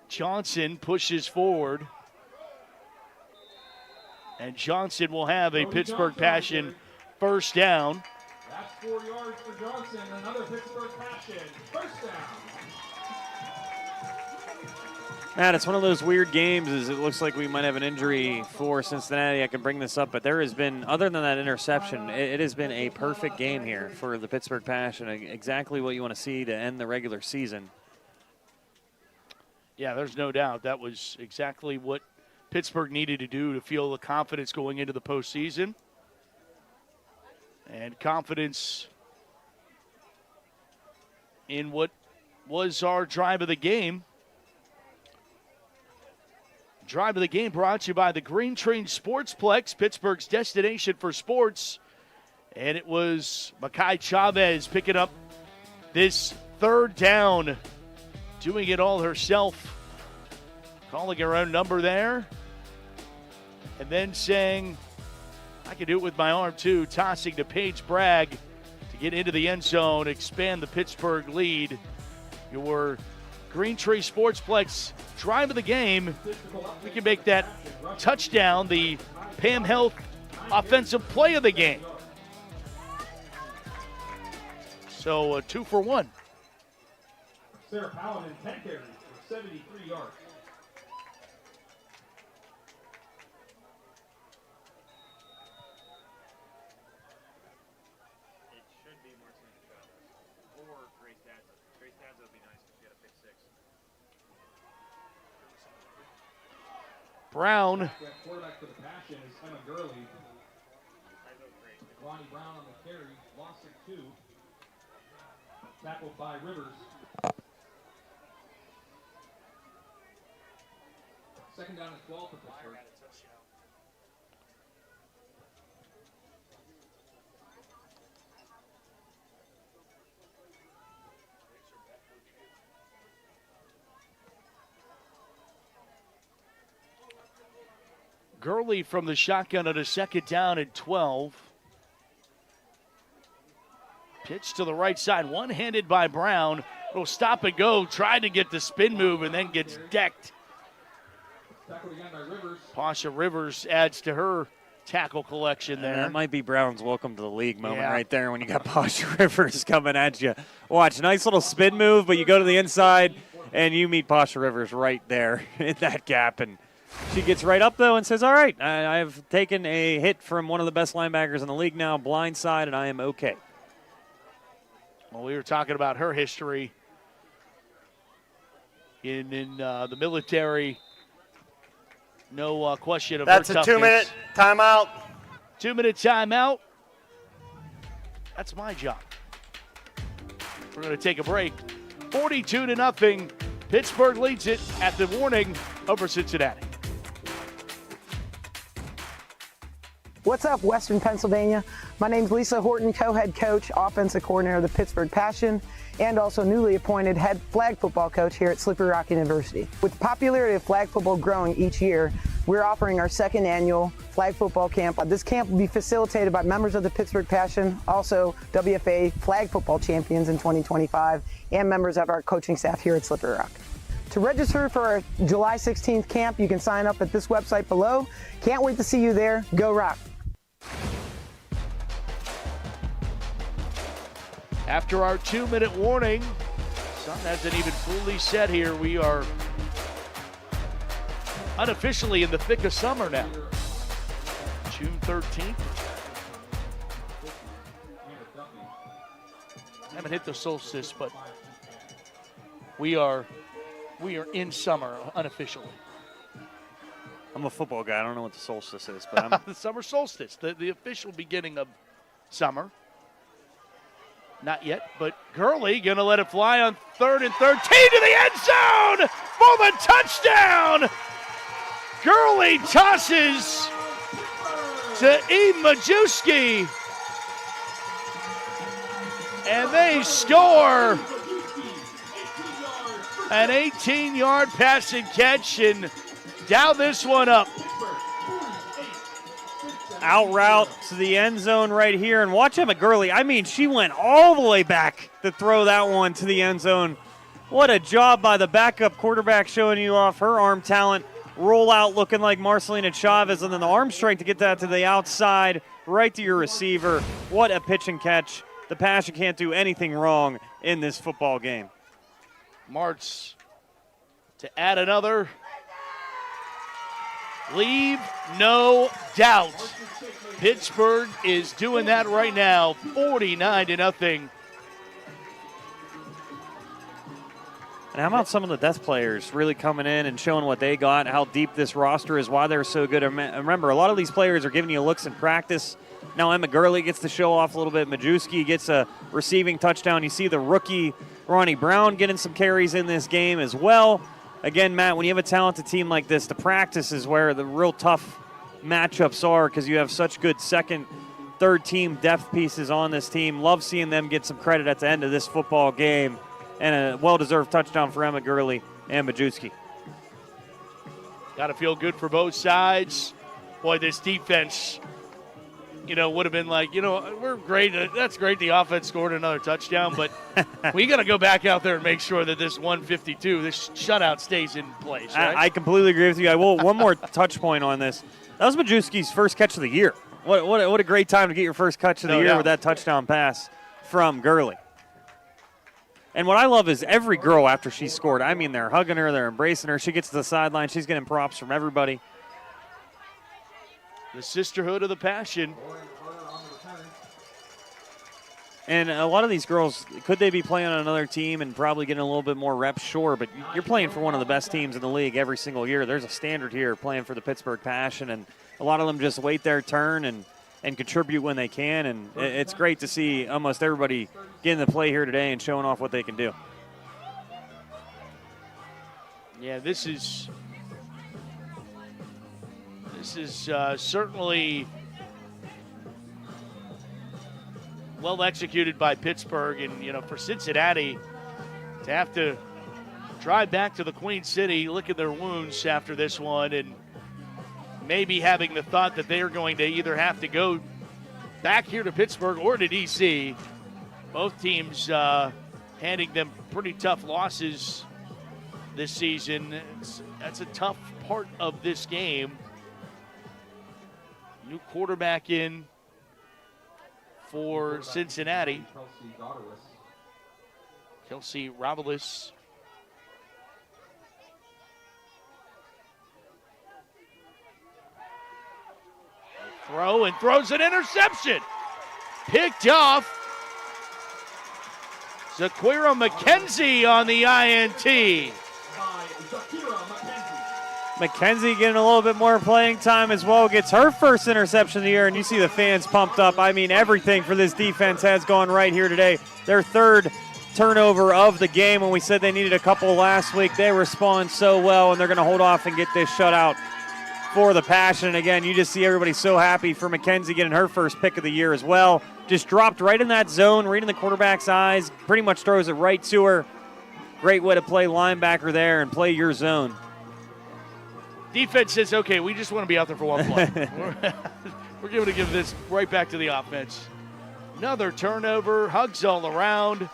Johnson pushes forward. And Johnson will have a Pittsburgh Passion first down. That's 4 yards for Johnson. Another Pittsburgh Passion first down. Matt, it's one of those weird games. Is it looks like we might have an injury for Cincinnati. I can bring this up, but there has been, other than that interception, it has been a perfect game here for the Pittsburgh Passion. Exactly what you want to see to end the regular season. Yeah, there's no doubt that was exactly what Pittsburgh needed to do to feel the confidence going into the postseason. And confidence in what was our drive of the game. Drive of the game brought to you by the Green Train Sportsplex, Pittsburgh's destination for sports. And it was Makai Chavez picking up this third down, doing it all herself, calling her own number there, and then saying, I can do it with my arm too, tossing to Paige Bragg to get into the end zone, expand the Pittsburgh lead. Your Green Tree Sportsplex drive of the game. We can make that touchdown the Pam Health offensive play of the game. So 2 for 1. Sarah Paladin, 10 carries for 73 yards. It should be Marcelina Chavez or Grace Dadza. Grace Dadza would be nice if she had a pick 6. Brown. Quarterback for the Passion is Emma Gurley. Lonnie Brown on the carry, lost it 2. Tackled by Rivers. Second down and 12 for Pittsburgh. Gurley from the shotgun on a second down and 12. Pitch to the right side, one-handed by Brown. Will stop and go, tried to get the spin move and then gets decked. Tackled again by Rivers. Pasha Rivers adds to her tackle collection there. That might be Brown's welcome to the league moment right there when you got Pasha Rivers coming at you. Watch, nice little spin move, but you go to the inside and you meet Pasha Rivers right there in that gap. And she gets right up, though, and says, all right, I've taken a hit from one of the best linebackers in the league now, blindside, and I am okay. Well, we were talking about her history in the military. No question of That's her a toughness. 2-minute timeout. 2-minute timeout. That's my job. We're going to take a break. 42-0. Pittsburgh leads it at the warning over Cincinnati. What's up, Western Pennsylvania? My name's Lisa Horton, co-head coach, offensive coordinator of the Pittsburgh Passion, and also newly appointed head flag football coach here at Slippery Rock University. With the popularity of flag football growing each year, we're offering our second annual flag football camp. This camp will be facilitated by members of the Pittsburgh Passion, also WFA flag football champions in 2025, and members of our coaching staff here at Slippery Rock. To register for our July 16th camp, you can sign up at this website below. Can't wait to see you there. Go Rock! After our 2-minute warning, sun hasn't even fully set here. We are unofficially in the thick of summer now. June 13th. Haven't hit the solstice, but we are in summer unofficially. I'm a football guy. I don't know what the solstice is, but I'm the summer solstice, the official beginning of summer. Not yet, but Gurley going to let it fly on 3rd and 13 to the end zone for the touchdown. Gurley tosses to Eve Majewski, and they score an 18-yard passing catch and dial this one up. out route to the end zone right here. And watch Emma Gurley. I mean, she went all the way back to throw that one to the end zone. What a job by the backup quarterback, showing you off her arm talent. Rollout looking like Marcelina Chavez, and then the arm strength to get that to the outside, right to your receiver. What a pitch and catch. The Passion can't do anything wrong in this football game. Martz to add another. Leave no doubt. Pittsburgh is doing that right now, 49-0. And how about some of the Death players really coming in and showing what they got, how deep this roster is, why they're so good. Remember, a lot of these players are giving you looks in practice. Now Emma Gurley gets to show off a little bit. Majewski gets a receiving touchdown. You see the rookie Ronnie Brown getting some carries in this game as well. Again, Matt, when you have a talented team like this, the practice is where the real tough matchups are because you have such good second, third team depth pieces on this team. Love seeing them get some credit at the end of this football game. And a well-deserved touchdown for Emma Gurley and Majewski. Got to feel good for both sides. Boy, this defense, would have been like, we're great. That's great. The offense scored another touchdown, but we got to go back out there and make sure that this 152, this shutout stays in place, right? I completely agree with you. I will one more touch point on this. That was Majewski's first catch of the year. What a great time to get your first catch of the year with that touchdown pass from Gurley. And what I love is every girl after she scored, they're hugging her, they're embracing her. She gets to the sideline. She's getting props from everybody. The sisterhood of the passion. And a lot of these girls, could they be playing on another team and probably getting a little bit more reps? Sure, but you're playing for one of the best teams in the league every single year. There's a standard here playing for the Pittsburgh Passion, and a lot of them just wait their turn and contribute when they can, and it's great to see almost everybody getting the play here today and showing off what they can do. Yeah, this is certainly well executed by Pittsburgh, and for Cincinnati to have to drive back to the Queen City, look at their wounds after this one, and maybe having the thought that they are going to either have to go back here to Pittsburgh or to D.C. Both teams handing them pretty tough losses this season. That's a tough part of this game. New quarterback in for Cincinnati. Kelsey Ravalis. Throw and throws an interception. Picked off. Zaquira McKenzie on the INT. McKenzie getting a little bit more playing time as well. Gets her first interception of the year, and you see the fans pumped up. Everything for this defense has gone right here today. Their third turnover of the game. When we said they needed a couple last week, they respond so well, and they're going to hold off and get this shutout for the Passion. And again, you just see everybody so happy for McKenzie getting her first pick of the year as well. Just dropped right in that zone, reading the quarterback's eyes, pretty much throws it right to her. Great way to play linebacker there and play your zone. Defense says, okay, we just want to be out there for one play. We're going to give this right back to the offense. Another turnover, hugs all around.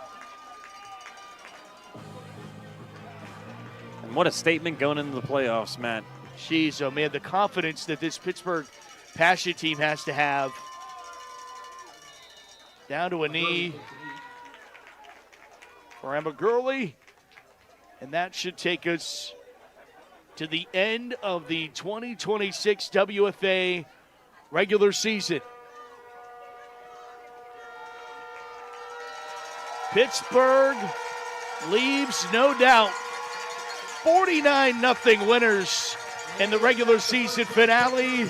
And what a statement going into the playoffs, Matt. Jeez, oh man, the confidence that this Pittsburgh Passion team has to have. Down to a knee for Emma Gurley. And that should take us to the end of the 2026 WFA regular season. Pittsburgh leaves, no doubt, 49-0 winners in the regular season finale.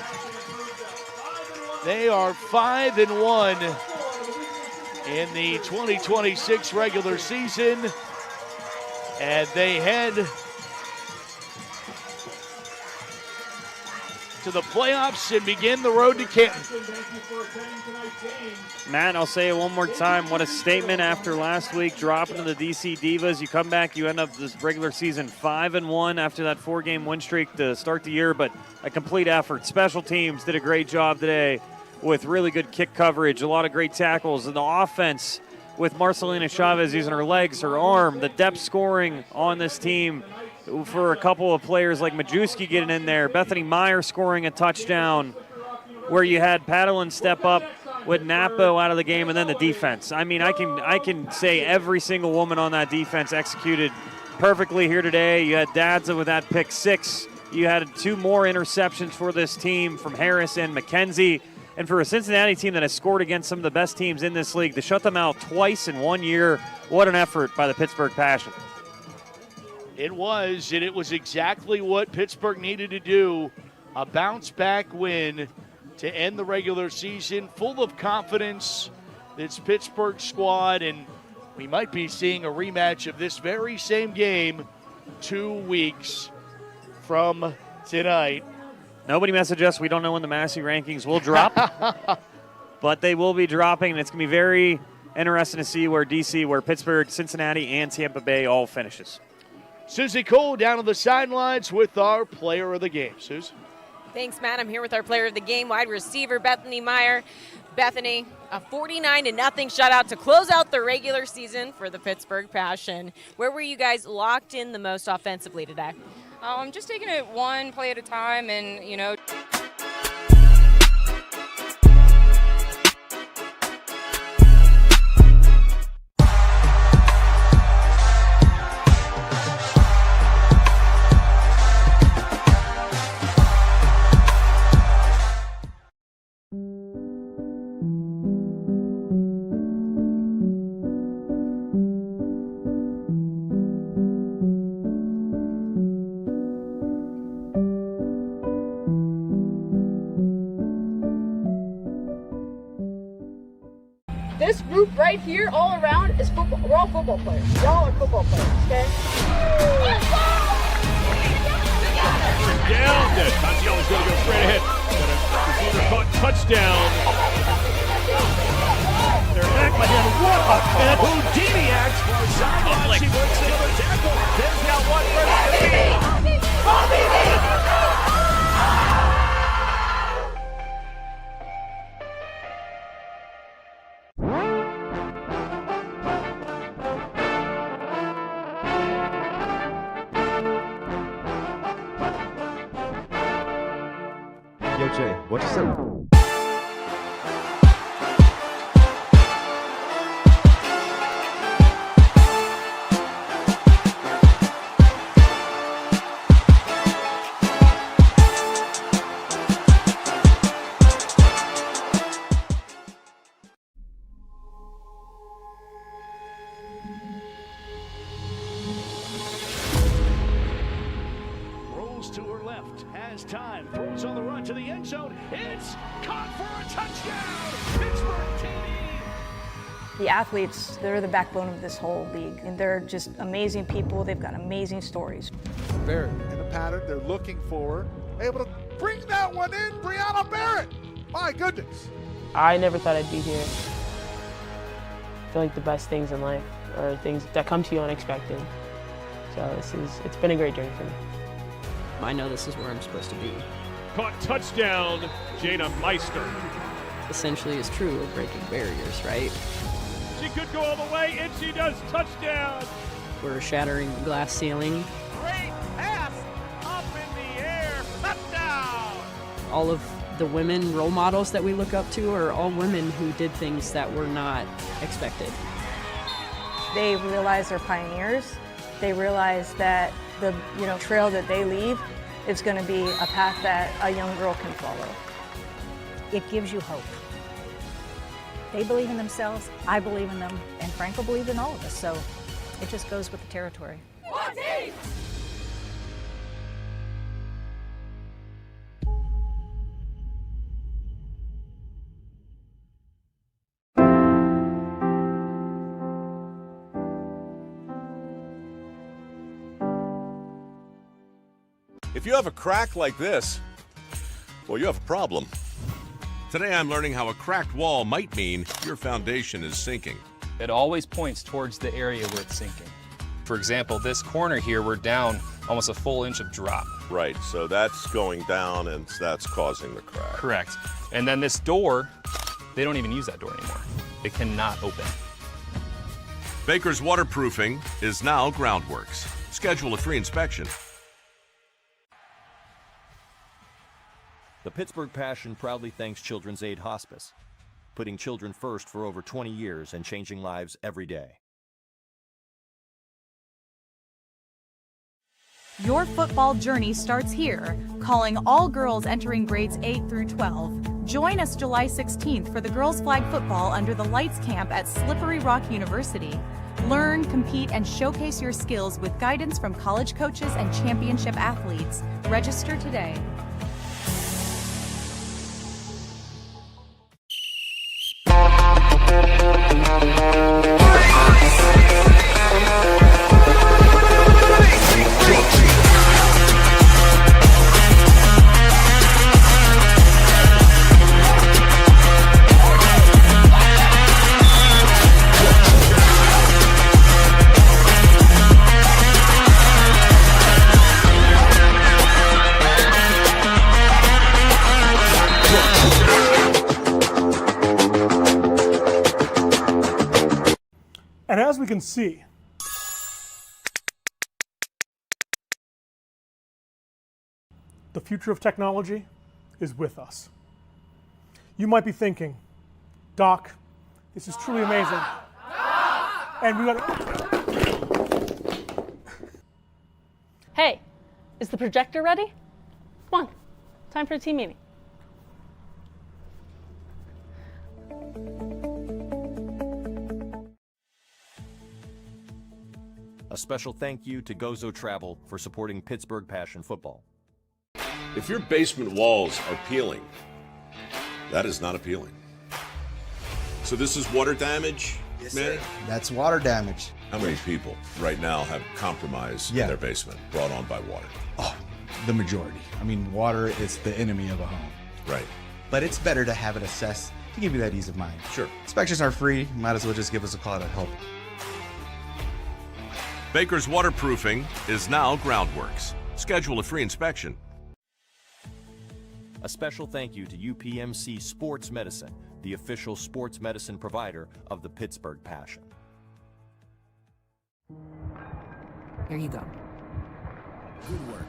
They are 5-1 in the 2026 regular season, and they head to the playoffs and begin the road to Canton. Matt, I'll say it one more time. What a statement after last week, dropping to the DC Divas. You come back, you end up this regular season 5-1 after that 4-game win streak to start the year, but a complete effort. Special teams did a great job today with really good kick coverage, a lot of great tackles, and the offense with Marcelina Chavez using her legs, her arm, the depth scoring on this team for a couple of players like Majewski getting in there, Bethany Meyer scoring a touchdown, where you had Paddlin step up with Napo out of the game, and then the defense. I mean, I can say every single woman on that defense executed perfectly here today. You had Dadza with that pick 6. You had 2 more interceptions for this team from Harris and McKenzie. And for a Cincinnati team that has scored against some of the best teams in this league, to shut them out twice in 1 year, what an effort by the Pittsburgh Passion. It was, and it was exactly what Pittsburgh needed to do. A bounce-back win to end the regular season, full of confidence. This Pittsburgh squad, and we might be seeing a rematch of this very same game 2 weeks from tonight. Nobody message us. We don't know when the Massey rankings will drop, but they will be dropping, and it's going to be very interesting to see where Pittsburgh, Cincinnati, and Tampa Bay all finishes. Susie Cole down on the sidelines with our player of the game. Suze? Thanks, Matt. I'm here with our player of the game, wide receiver Bethany Meyer. Bethany, a 49-0 shutout to close out the regular season for the Pittsburgh Passion. Where were you guys locked in the most offensively today? Just taking it one play at a time, and, you know. This group right here, all around, is football. We're all football players. Y'all are football players, okay? Down. Tatsiala's going to go straight ahead. Receiver caught, touchdown. They're back by him. What a Houdini act. Sideline, she breaks another tackle. There's now one for Yo, Jay, what you say? Rolls to her left, has time, throws on the run to the end zone. It's caught for a touchdown. Pittsburgh TD. The athletes, they're the backbone of this whole league, and they're just amazing people. They've got amazing stories. Barrett in the pattern, they're looking for her. Able to bring that one in, Brianna Barrett. My goodness. I never thought I'd be here. I feel like the best things in life are things that come to you unexpected. So it's been a great journey for me. I know this is where I'm supposed to be. Caught touchdown, Jana Meister. Essentially is true of breaking barriers, right? She could go all the way, and she does. Touchdown. We're shattering the glass ceiling. Great pass up in the air. Touchdown. All of the women role models that we look up to are all women who did things that were not expected. They realize they're pioneers. They realize that the trail that they leave is going to be a path that a young girl can follow. It gives you hope. They believe in themselves, I believe in them, and Frank will believe in all of us, so it just goes with the territory. If you have a crack like this, well, you have a problem. Today I'm learning how a cracked wall might mean your foundation is sinking. It always points towards the area where it's sinking. For example, this corner here, we're down almost a full inch of drop. Right, so that's going down and that's causing the crack. Correct. And then this door, they don't even use that door anymore. It cannot open. Baker's Waterproofing is now Groundworks. Schedule a free inspection. The Pittsburgh Passion proudly thanks Children's Aid Hospice, putting children first for over 20 years and changing lives every day. Your football journey starts here, calling all girls entering grades 8 through 12. Join us July 16th for the girls flag football under the Lights Camp at Slippery Rock University. Learn, compete, and showcase your skills with guidance from college coaches and championship athletes. Register today. And as we can see, the future of technology is with us. You might be thinking, Doc, this is truly amazing. And we got. Hey, is the projector ready? Come on, time for a team meeting. A special thank you to Gozo Travel for supporting Pittsburgh Passion Football. If your basement walls are peeling, that is not appealing. So this is water damage, Yes, man? sir. That's water damage. How many people right now have compromise in their basement brought on by water? Oh, the majority. I mean, water is the enemy of a home. Right. But it's better to have it assessed to give you that ease of mind. Sure. Inspections are free. Might as well just give us a call to help. Baker's Waterproofing is now Groundworks. Schedule a free inspection. A special thank you to UPMC Sports Medicine, the official sports medicine provider of the Pittsburgh Passion. Here you go. Good work.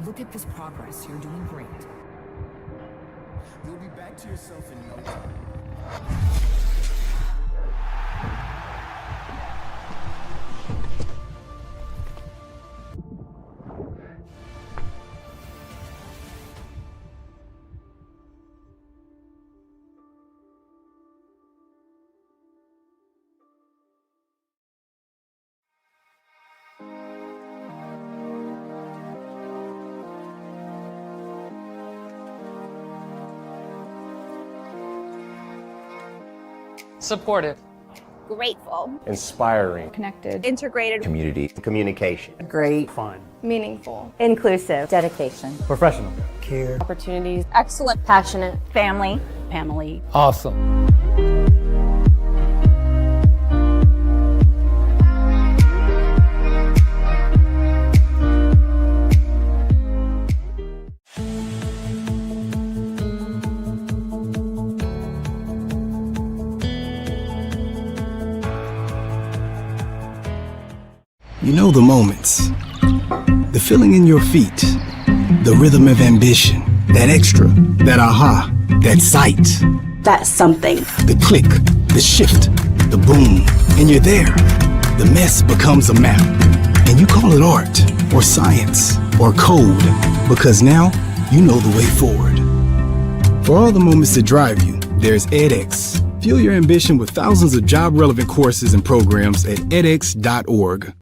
Look at this progress. You're doing great. You'll be back to yourself in no time. Supportive. Grateful. Inspiring. Connected. Integrated. Community. Communication. Great. Fun. Meaningful. Inclusive. Dedication. Professional. Care. Opportunities. Excellent. Passionate. Family. Family. Awesome. You know the moments, the feeling in your feet, the rhythm of ambition, that extra, that aha, that sight. That's something. The click, the shift, the boom, and you're there. The mess becomes a map, and you call it art, or science, or code, because now you know the way forward. For all the moments that drive you, there's edX. Fuel your ambition with thousands of job-relevant courses and programs at edX.org.